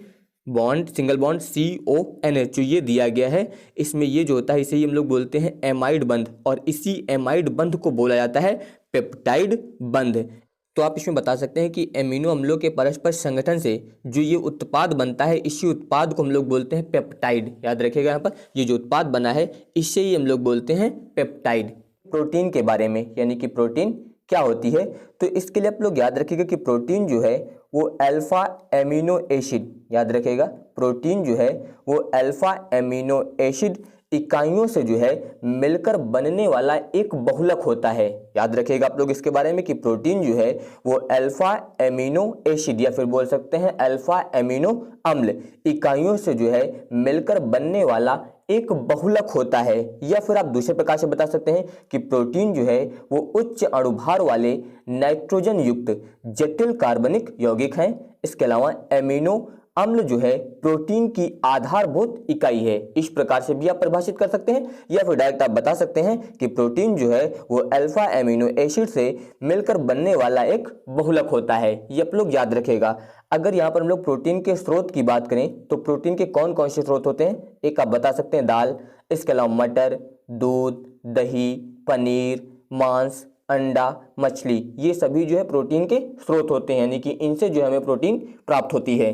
A: बॉन्ड, सिंगल बॉन्ड CONH जो ये दिया गया है, इसमें ये जो होता है इसे ही हम लोग बोलते हैं एमाइड बंध, और इसी एमाइड बंध को बोला जाता है पेप्टाइड बंध। तो आप इसमें बता सकते हैं कि एमिनो अम्लों के परस्पर संगठन से जो ये उत्पाद बनता है, इसी उत्पाद को हम लोग बोलते हैं पेप्टाइड। याद रखिएगा यहाँ पर ये जो उत्पाद बना है इससे ही हम लोग बोलते हैं पेप्टाइड। प्रोटीन के बारे में, यानी कि प्रोटीन क्या होती है, तो इसके लिए आप लोग याद रखिएगा कि प्रोटीन जो है वो अल्फा एमिनो एसिड, याद रखिएगा प्रोटीन जो है वो अल्फा एमिनो एसिड इकाइयों से जो है मिलकर बनने वाला एक बहुलक होता है। याद रखिएगा आप लोग इसके बारे में कि प्रोटीन जो है वो अल्फा एमिनो एसिड या फिर बोल सकते हैं अल्फा एमिनो अम्ल इकाइयों से जो है मिलकर बनने वाला एक बहुलक होता है। या फिर आप दूसरे प्रकार से बता सकते हैं कि प्रोटीन जो है वो उच्च अणुभार वाले नाइट्रोजन युक्त जटिल कार्बनिक यौगिक हैं। इसके अलावा एमिनो अम्ल जो है प्रोटीन की आधारभूत इकाई है। इस प्रकार से भी आप परिभाषित कर सकते हैं, या फिर डायरेक्ट आप बता सकते हैं कि प्रोटीन जो है वो अल्फा एमिनो एसिड से मिलकर बनने वाला एक बहुलक होता है। ये आप लोग याद रखेगा। अगर यहाँ पर हम लोग प्रोटीन के स्रोत की बात करें तो प्रोटीन के कौन कौन से स्रोत होते हैं, एक आप बता सकते हैं दाल, इसके अलावा मटर, दूध, दही, पनीर, मांस, अंडा, मछली, ये सभी जो है प्रोटीन के स्रोत होते हैं, यानी कि इनसे जो हमें प्रोटीन प्राप्त होती है।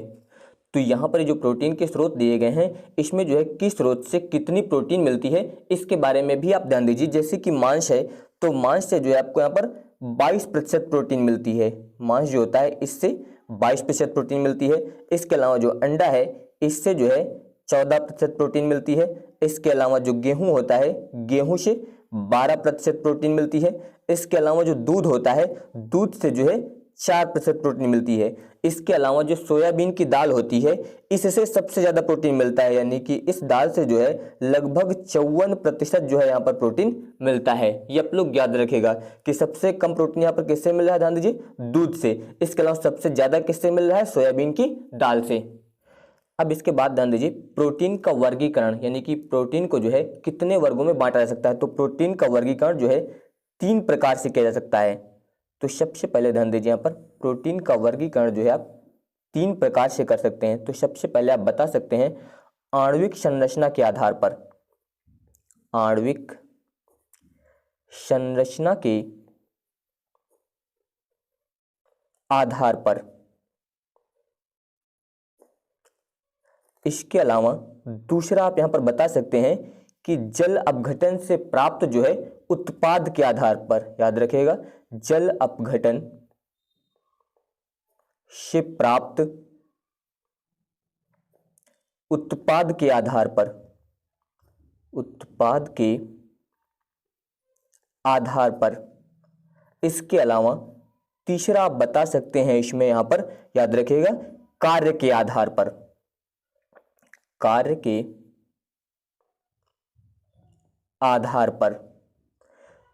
A: तो यहाँ पर जो प्रोटीन के स्रोत दिए गए हैं इसमें जो है किस स्रोत से कितनी प्रोटीन मिलती है इसके बारे में भी आप ध्यान दीजिए। जैसे कि मांस है तो मांस से जो है आपको यहाँ पर 22% प्रोटीन मिलती है, मांस जो होता है इससे 22% प्रोटीन मिलती है। इसके अलावा जो अंडा है इससे जो है 14% प्रोटीन मिलती है। इसके अलावा जो गेहूं होता है, गेहूं से 12% प्रोटीन मिलती है। इसके अलावा जो दूध होता है, दूध से जो है 4% प्रोटीन मिलती है। इसके अलावा जो सोयाबीन की दाल होती है इससे सबसे ज़्यादा प्रोटीन मिलता है, यानी कि इस दाल से जो है लगभग 54% जो है यहाँ पर प्रोटीन मिलता है। ये आप लोग याद रखेगा कि सबसे कम प्रोटीन यहाँ पर किससे मिल रहा है, ध्यान दीजिए दूध से। इसके अलावा सबसे ज़्यादा किससे मिल रहा है, सोयाबीन की दाल से। अब इसके बाद ध्यान दीजिए प्रोटीन का वर्गीकरण, यानी कि प्रोटीन को जो है कितने वर्गों में बांटा जा सकता है। तो प्रोटीन का वर्गीकरण जो है 3 प्रकार से किया जा सकता है। तो सबसे पहले ध्यान दीजिए यहाँ पर प्रोटीन का वर्गीकरण जो है आप 3 प्रकार से कर सकते हैं। तो सबसे पहले आप बता सकते हैं आणविक संरचना के आधार पर, आणविक संरचना के आधार पर। इसके अलावा दूसरा आप यहां पर बता सकते हैं कि जल अपघटन से प्राप्त जो है उत्पाद के आधार पर। याद रखिएगा जल अपघटन से प्राप्त उत्पाद के आधार पर, उत्पाद के आधार पर। इसके अलावा तीसरा आप बता सकते हैं इसमें यहां पर, याद रखिएगा कार्य के आधार पर, कार्य के आधार पर।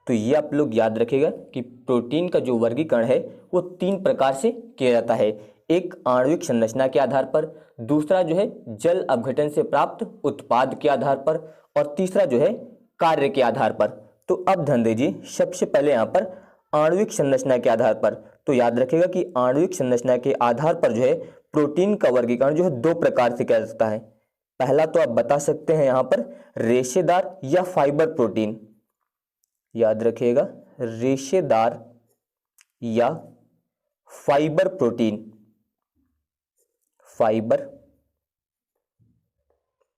A: तो ये आप लोग याद रखिएगा कि प्रोटीन का जो वर्गीकरण है वो 3 प्रकार से किया जाता है। एक आणविक संरचना के आधार पर, दूसरा जो है जल अपघटन से प्राप्त उत्पाद के आधार पर, और तीसरा जो है कार्य के आधार पर। तो अब ध्यान दीजिए सबसे पहले यहाँ पर आणविक संरचना के आधार पर। तो याद रखिएगा कि आणविक संरचना के आधार पर जो है प्रोटीन का वर्गीकरण जो है 2 प्रकार से किया जा सकता है। पहला तो आप बता सकते हैं यहाँ पर रेशेदार या फाइबर प्रोटीन। याद रखिएगा रेशेदार या फाइबर प्रोटीन, फाइबर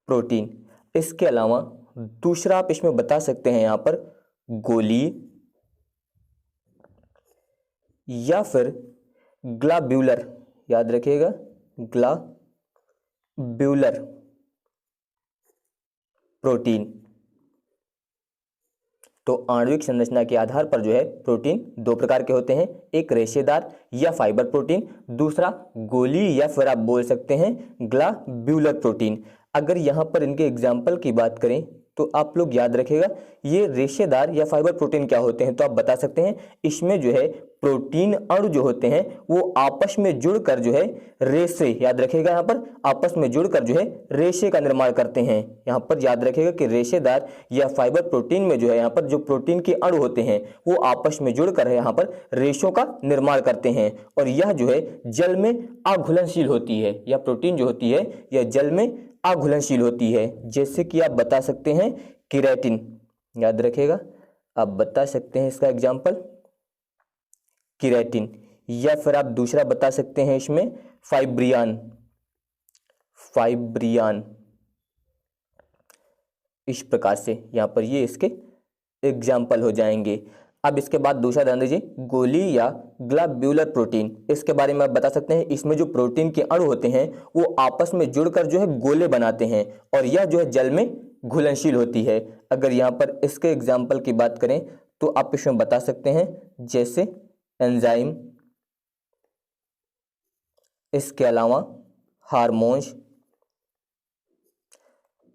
A: प्रोटीन। इसके अलावा दूसरा आप इसमें बता सकते हैं यहाँ पर गोलीय या फिर ग्लोब्यूलर। याद रखिएगा ग्लोब्यूलर प्रोटीन। तो आणविक संरचना के आधार पर जो है प्रोटीन 2 प्रकार के होते हैं, एक रेशेदार या फाइबर प्रोटीन, दूसरा गोलीय या फिर आप बोल सकते हैं ग्लोब्यूलर प्रोटीन। अगर यहाँ पर इनके एग्जाम्पल की बात करें तो आप लोग याद रखिएगा ये रेशेदार या फाइबर प्रोटीन क्या होते हैं, तो आप बता सकते हैं इसमें जो है प्रोटीन अणु जो होते हैं वो आपस में जुड़कर जो है रेशे, याद रखिएगा यहाँ पर आपस में जुड़कर जो है रेशे का निर्माण करते हैं। यहाँ पर याद रखिएगा कि रेशेदार या फाइबर प्रोटीन में जो है यहाँ पर जो प्रोटीन के अणु होते हैं वो आपस में जुड़कर यहाँ पर रेशों का निर्माण करते हैं और यह जो है जल में अघुलनशील होती है, या प्रोटीन जो होती है यह जल में अघुलनशील होती है। जैसे कि आप बता सकते हैं केराटिन, याद रखिएगा आप बता सकते हैं इसका एग्जाम्पल केराटिन, या फिर आप दूसरा बता सकते हैं इसमें फाइब्रियान, फाइब्रियान। इस प्रकार से यहाँ पर ये इसके एग्जाम्पल हो जाएंगे। अब इसके बाद दूसरा ध्यान दीजिए गोली या ग्लोब्यूलर प्रोटीन, इसके बारे में आप बता सकते हैं इसमें जो प्रोटीन के अणु होते हैं वो आपस में जुड़कर जो है गोले बनाते हैं और यह जो है जल में घुलनशील होती है। अगर यहाँ पर इसके एग्जाम्पल की बात करें तो आप इसमें बता सकते हैं जैसे एंजाइम, इसके अलावा हार्मोन्स,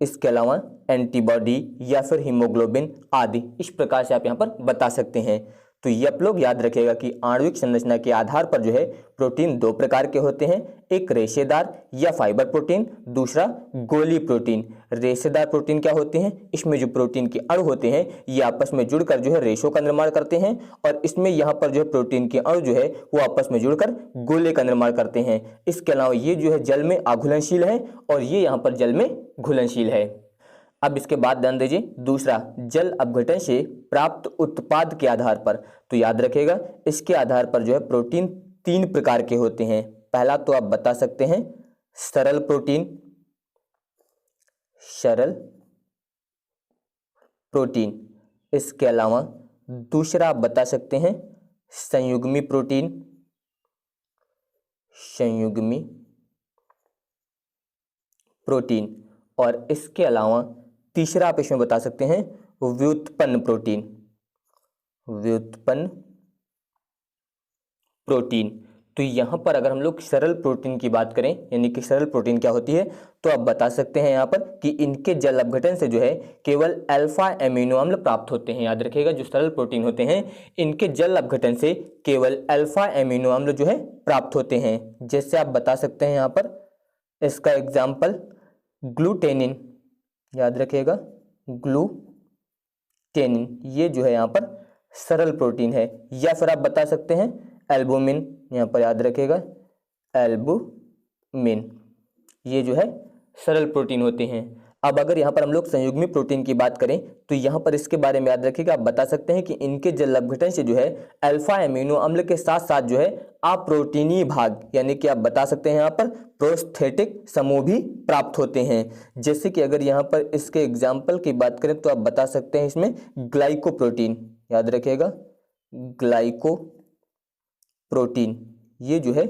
A: इसके अलावा एंटीबॉडी या फिर हीमोग्लोबिन आदि। इस प्रकार से आप यहाँ पर बता सकते हैं। तो ये आप लोग याद रखिएगा कि आणविक संरचना के आधार पर जो है प्रोटीन दो प्रकार के होते हैं, एक रेशेदार या फाइबर प्रोटीन, दूसरा गोली प्रोटीन। रेशेदार प्रोटीन क्या होते हैं, इसमें जो प्रोटीन के अणु होते हैं ये आपस में जुड़कर जो है रेशों का निर्माण करते हैं और इसमें यहाँ पर जो है प्रोटीन के अणु जो है वो आपस में जुड़कर गोले का निर्माण करते हैं। इसके अलावा ये जो है जल में अघुलनशील है और ये यहाँ पर जल में घुलनशील है। अब इसके बाद ध्यान दीजिए दूसरा जल अपघटन से प्राप्त उत्पाद के आधार पर, तो याद रखिएगा इसके आधार पर जो है प्रोटीन तीन प्रकार के होते हैं। पहला तो आप बता सकते हैं सरल प्रोटीन, सरल प्रोटीन। इसके अलावा दूसरा आप बता सकते हैं संयुग्मी प्रोटीन, संयुग्मी प्रोटीन। और इसके अलावा तीसरा आप इसमें बता सकते हैं व्युत्पन्न प्रोटीन, व्युत्पन्न प्रोटीन। तो यहाँ पर अगर हम लोग सरल प्रोटीन की बात करें यानी कि सरल प्रोटीन क्या होती है तो आप बता सकते हैं यहाँ पर कि इनके जल अपघटन से जो है केवल अल्फा एमिनो अम्ल प्राप्त होते हैं। याद रखिएगा जो सरल प्रोटीन होते हैं इनके जल अपघटन से केवल अल्फा एमिनो अम्ल जो है प्राप्त होते हैं। जैसे आप बता सकते हैं यहाँ पर इसका एग्जाम्पल ग्लूटेनिन, याद रखिएगा ग्लूटेनिन ये जो है यहाँ पर सरल प्रोटीन है। या फिर आप बता सकते हैं एल्बुमिन, यहाँ पर याद रखिएगा एल्बुमिन ये जो है सरल प्रोटीन होते हैं। अब अगर यहाँ पर हम लोग संयुग्मी प्रोटीन की बात करें तो यहाँ पर इसके बारे में याद रखिएगा आप बता सकते हैं कि इनके जल अपघटन से जो है अल्फा एमिनो अम्ल के साथ साथ जो है अप्रोटीनीय भाग यानी कि आप बता सकते हैं यहाँ पर प्रोस्थेटिक समूह भी प्राप्त होते हैं। जैसे कि अगर यहाँ पर इसके एग्जाम्पल की बात करें तो आप बता सकते हैं इसमें ग्लाइकोप्रोटीन, याद रखिएगा ग्लाइकोप्रोटीन ये जो है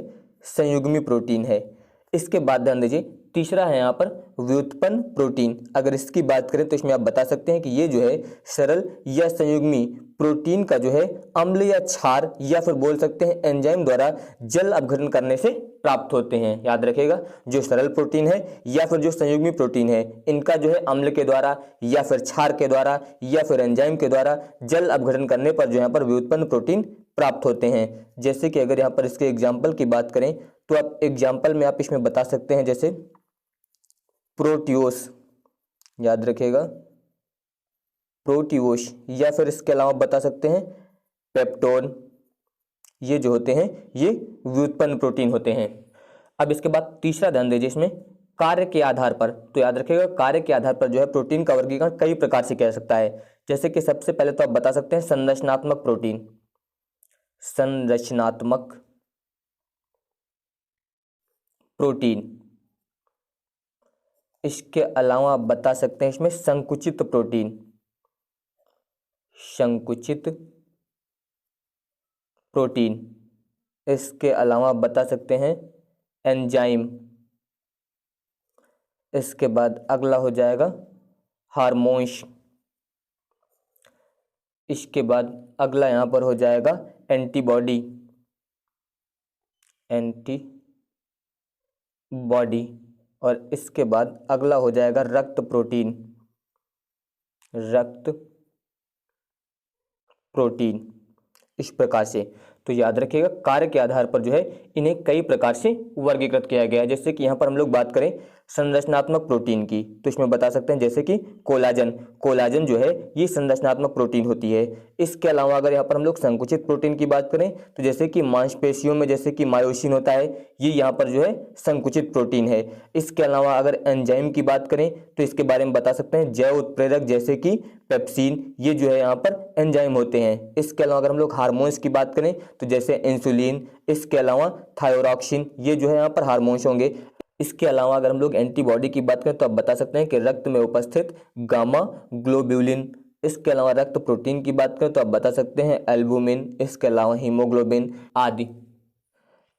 A: संयुग्मी प्रोटीन है। इसके बाद ध्यान दीजिए तीसरा है यहाँ पर व्युत्पन्न प्रोटीन। अगर इसकी बात करें तो इसमें आप बता सकते हैं कि ये जो है सरल या संयुग्मी प्रोटीन का जो है अम्ल या क्षार या फिर बोल सकते हैं एंजाइम द्वारा जल अपघटन करने से प्राप्त होते हैं। याद रखिएगा जो सरल प्रोटीन है या फिर जो संयुग्मी प्रोटीन है इनका जो है अम्ल के द्वारा या फिर क्षार के द्वारा या फिर एंजाइम के द्वारा जल अपघटन करने पर जो यहाँ पर व्युत्पन्न प्रोटीन प्राप्त होते हैं। जैसे कि अगर यहाँ पर इसके एग्जाम्पल की बात करें तो आप एग्जाम्पल में आप इसमें बता सकते हैं जैसे प्रोटियोस, याद रखिएगा प्रोटियोस, या फिर इसके अलावा बता सकते हैं पेप्टोन ये जो होते हैं ये व्युत्पन्न प्रोटीन होते हैं। अब इसके बाद तीसरा ध्यान दीजिए इसमें कार्य के आधार पर, तो याद रखिएगा कार्य के आधार पर जो है प्रोटीन का वर्गीकरण कई प्रकार से किया जा सकता है। जैसे कि सबसे पहले तो आप बता सकते हैं संरचनात्मक प्रोटीन, संरचनात्मक प्रोटीन। इसके अलावा आप बता सकते हैं इसमें संकुचित प्रोटीन, संकुचित प्रोटीन। इसके अलावा आप बता सकते हैं एंजाइम। इसके बाद अगला हो जाएगा हार्मोन्स। इसके बाद अगला यहाँ पर हो जाएगा एंटीबॉडी, एंटीबॉडी। और इसके बाद अगला हो जाएगा रक्त प्रोटीन, रक्त प्रोटीन, इस प्रकार से। तो याद रखिएगा कार्य के आधार पर जो है इन्हें कई प्रकार से वर्गीकृत किया गया है। जैसे कि यहाँ पर हम लोग बात करें संरचनात्मक प्रोटीन की, तो इसमें बता सकते हैं जैसे कि कोलाजन, कोलाजन जो है ये संरचनात्मक प्रोटीन होती है। इसके अलावा अगर यहाँ पर हम लोग संकुचित प्रोटीन की बात करें तो जैसे कि मांसपेशियों में जैसे कि मायोसिन होता है, ये यहाँ पर जो है संकुचित प्रोटीन है। इसके अलावा अगर एंजाइम की बात करें तो इसके बारे में बता सकते हैं जैव उत्प्रेरक जैसे कि पेप्सिन, ये जो है यहाँ पर एंजाइम होते हैं। इसके अलावा अगर हम लोग हार्मोन्स की बात करें तो जैसे इंसुलिन, इसके अलावा थायरोक्सिन, ये जो है यहाँ पर हार्मोन्स होंगे। इसके अलावा अगर हम लोग एंटीबॉडी की बात करें तो आप बता सकते हैं कि रक्त में उपस्थित गामा ग्लोब्यूलिन। इसके अलावा रक्त प्रोटीन की बात करें तो आप बता सकते हैं एल्बुमिन, इसके अलावा हीमोग्लोबिन आदि।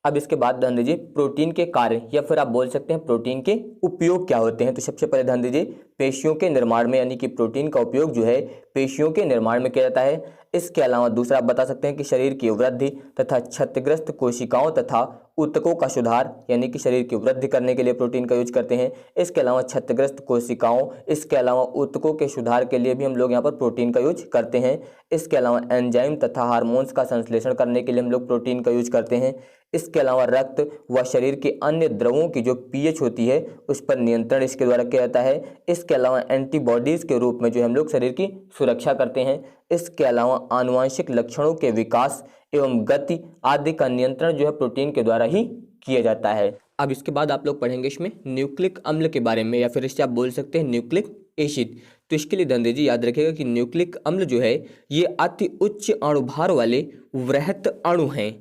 A: अब इसके बाद ध्यान दीजिए प्रोटीन के कार्य या फिर आप बोल सकते हैं प्रोटीन के उपयोग क्या होते हैं। तो सबसे पहले ध्यान दीजिए पेशियों के निर्माण में, यानी कि प्रोटीन का उपयोग जो है पेशियों के निर्माण में किया जाता है। इसके अलावा दूसरा आप बता सकते हैं कि शरीर की वृद्धि तथा क्षतिग्रस्त कोशिकाओं तथा ऊतकों का सुधार, यानी कि शरीर की वृद्धि करने के लिए प्रोटीन का यूज करते हैं। इसके अलावा क्षतिग्रस्त कोशिकाओं, इसके अलावा ऊतकों के सुधार के लिए भी हम लोग यहाँ पर प्रोटीन का यूज करते हैं। इसके अलावा एंजाइम तथा हार्मोन्स का संश्लेषण करने के लिए हम लोग प्रोटीन का यूज करते हैं। इसके अलावा रक्त व शरीर के अन्य द्रवों की जो पीएच होती है उस पर नियंत्रण इसके द्वारा किया जाता है। इसके अलावा एंटीबॉडीज के रूप में जो हम लोग शरीर की सुरक्षा करते हैं। इसके अलावा आनुवंशिक लक्षणों के विकास एवं गति आदि का नियंत्रण जो है प्रोटीन के द्वारा ही किया जाता है। अब इसके बाद आप लोग पढ़ेंगे इसमें न्यूक्लिक अम्ल के बारे में, या फिर इससे आप बोल सकते हैं न्यूक्लिक एसिड। तो इसके लिए ध्यान दीजिए, याद रखिएगा कि न्यूक्लिक अम्ल जो है ये अति उच्च अणुभार वाले वृहत अणु हैं।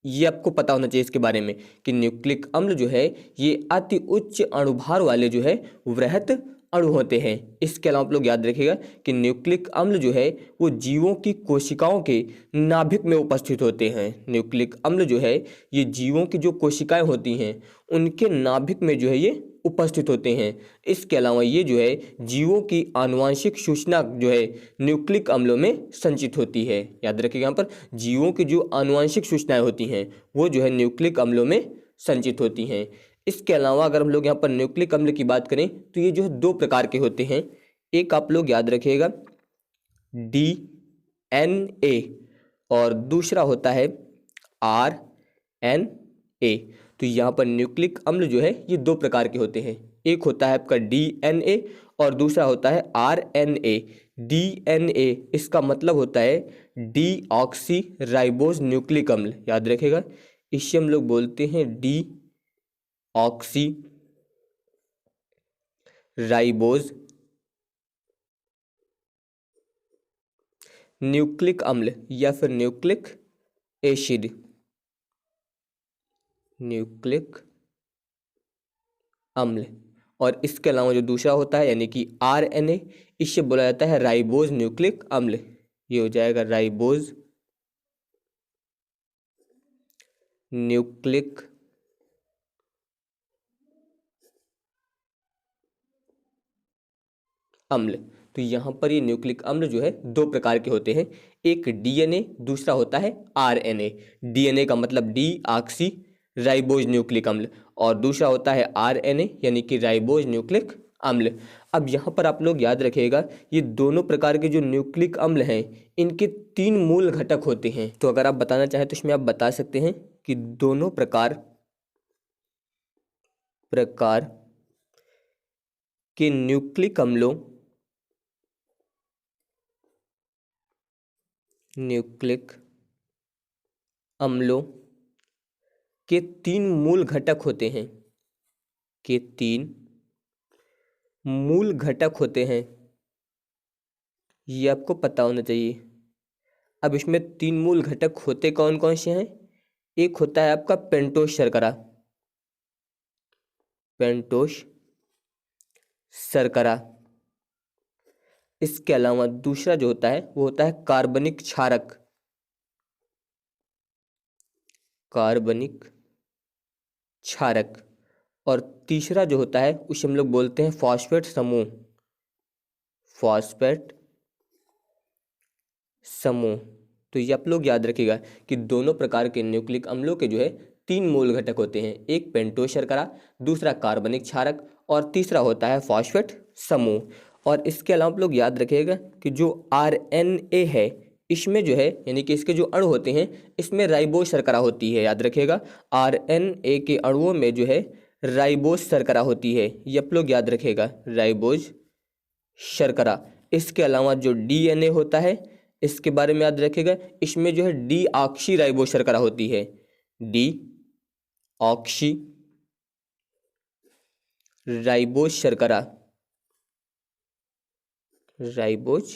A: ये आपको पता होना चाहिए इसके बारे में कि न्यूक्लिक अम्ल जो है ये अति उच्च अणुभार वाले जो है वृहत अणु होते हैं। इसके अलावा आप लोग याद रखिएगा कि न्यूक्लिक अम्ल जो है वो जीवों की कोशिकाओं के नाभिक में उपस्थित होते हैं। न्यूक्लिक अम्ल जो है ये जीवों की जो कोशिकाएं होती हैं उनके नाभिक में जो है ये उपस्थित होते हैं। इसके अलावा ये जो है जीवों की आनुवांशिक सूचना जो है न्यूक्लिक अम्लों में संचित होती है। याद रखिएगा यहाँ पर जीवों की जो आनुवांशिक सूचनाएं होती हैं वो जो है न्यूक्लिक अम्लों में संचित होती हैं। इसके अलावा अगर हम लोग यहाँ पर न्यूक्लिक अम्ल की बात करें तो ये जो है दो प्रकार के होते हैं। एक आप लोग याद रखिएगा DNA और दूसरा होता है RNA। तो यहाँ पर न्यूक्लिक अम्ल जो है ये दो प्रकार के होते हैं। एक होता है आपका DNA और दूसरा होता है RNA। DNA इसका मतलब होता है डीऑक्सी राइबोज न्यूक्लिक अम्ल। याद रखिएगा इसे हम लोग बोलते हैं डीऑक्सी राइबोज न्यूक्लिक अम्ल या फिर न्यूक्लिक एसिड। न्यूक्लिक अम्ल। और इसके अलावा जो दूसरा होता है यानी कि RNA, इससे बोला जाता है राइबोज न्यूक्लिक अम्ल। ये हो जाएगा राइबोज न्यूक्लिक अम्ल। तो यहाँ पर ये न्यूक्लिक अम्ल जो है दो प्रकार के होते हैं। एक DNA, दूसरा होता है RNA। DNA का मतलब डीऑक्सी राइबोज न्यूक्लिक अम्ल और दूसरा होता है RNA यानी कि राइबोज न्यूक्लिक अम्ल। अब यहाँ पर आप लोग याद रखिएगा ये दोनों प्रकार के जो न्यूक्लिक अम्ल हैं इनके 3 मूल घटक होते हैं। तो अगर आप बताना चाहें तो इसमें आप बता सकते हैं कि दोनों प्रकार के न्यूक्लिक अम्लों के 3 मूल घटक होते हैं। के 3 मूल घटक होते हैं, ये आपको पता होना चाहिए। अब इसमें 3 मूल घटक होते कौन कौन से हैं? एक होता है आपका पेंटोस शर्करा, पेंटोस शर्करा। इसके अलावा दूसरा जो होता है वो होता है कार्बनिक क्षारक, कार्बनिक क्षारक। और तीसरा जो होता है उसे हम लोग बोलते हैं फॉस्फेट समूह, फॉस्फेट समूह। तो ये आप लोग याद रखिएगा कि दोनों प्रकार के न्यूक्लिक अम्लों के जो है 3 मूल घटक होते हैं। एक पेंटोस शर्करा, दूसरा कार्बनिक क्षारक और तीसरा होता है फॉस्फेट समूह। और इसके अलावा आप लोग याद रखिएगा कि जो RNA है इसमें जो है यानी कि इसके जो अणु होते हैं इसमें राइबोज शर्करा होती है। याद रखिएगा RNA के अणुओं में जो है राइबोज शर्करा होती है, ये आप लोग याद रखिएगा, राइबोज शर्करा। इसके अलावा जो DNA होता है इसके बारे में याद रखिएगा, इसमें जो है डीऑक्सी राइबोज शर्करा होती है, डीऑक्सी राइबोज शर्करा, राइबोज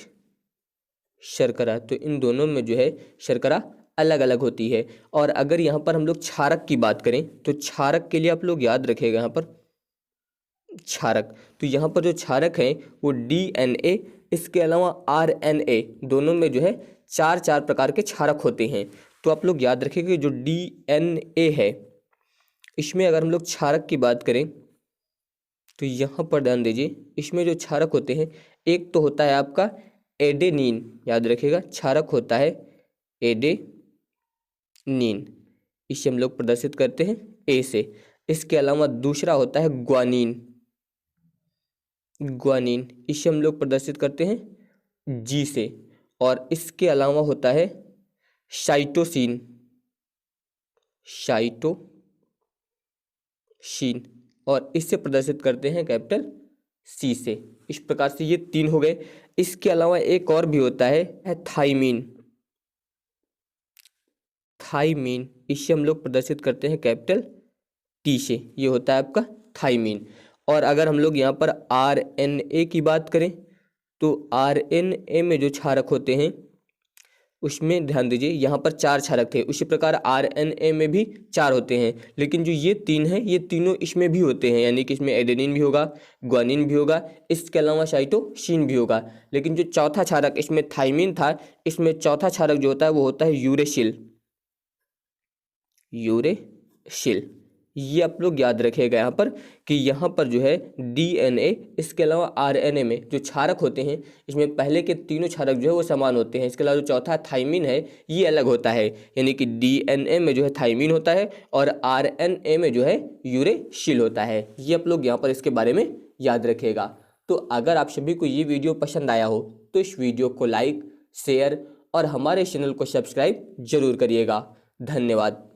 A: शर्करा। तो इन दोनों में जो है शर्करा अलग अलग होती है। और अगर यहाँ पर हम लोग क्षारक की बात करें तो क्षारक के लिए आप लोग याद रखिएगा यहाँ पर क्षारक, तो यहाँ पर जो क्षारक है वो DNA इसके अलावा RNA दोनों में जो है चार चार प्रकार के क्षारक होते हैं। तो आप लोग याद रखिएगा जो DNA है इसमें अगर हम लोग क्षारक की बात करें तो यहाँ पर ध्यान दीजिए, इसमें जो क्षारक होते हैं एक तो होता है आपका एडेनिन, याद रखिएगा क्षारक होता है एडेनिन, इसे हम लोग प्रदर्शित करते हैं A से। इसके अलावा दूसरा होता है ग्वानिन, ग्वानिन इसे हम लोग प्रदर्शित करते हैं G से। और इसके अलावा होता है साइटोसिन, साइटोसिन और इससे प्रदर्शित करते हैं कैपिटल C से। इस प्रकार से ये तीन हो गए। इसके अलावा एक और भी होता है थाइमीन, थाइमीन इसे हम लोग प्रदर्शित करते हैं कैपिटल T से, ये होता है आपका थाइमीन। और अगर हम लोग यहाँ पर RNA की बात करें तो RNA में जो क्षारक होते हैं उसमें ध्यान दीजिए यहाँ पर चार क्षारक थे, उसी प्रकार RNA में भी चार होते हैं, लेकिन जो ये तीन हैं ये तीनों इसमें भी होते हैं, यानी कि इसमें एडेनिन भी होगा, ग्वानिन भी होगा, इसके अलावा साइटोसिन भी होगा। लेकिन जो चौथा क्षारक इसमें थाइमीन था, इसमें चौथा क्षारक जो होता है वो होता है यूरेसिल, यूरेसिल। ये आप लोग याद रखिएगा यहाँ पर कि यहाँ पर जो है DNA इसके अलावा RNA में जो क्षारक होते हैं इसमें पहले के तीनों क्षारक जो है वो समान होते हैं। इसके अलावा जो चौथा थाइमीन है ये अलग होता है, यानी कि DNA में जो है थाइमीन होता है और RNA में जो है यूरेसिल होता है। ये आप लोग यहाँ पर इसके बारे में याद रखिएगा। तो अगर आप सभी को ये वीडियो पसंद आया हो तो इस वीडियो को लाइक, शेयर और हमारे चैनल को सब्सक्राइब जरूर करिएगा। धन्यवाद।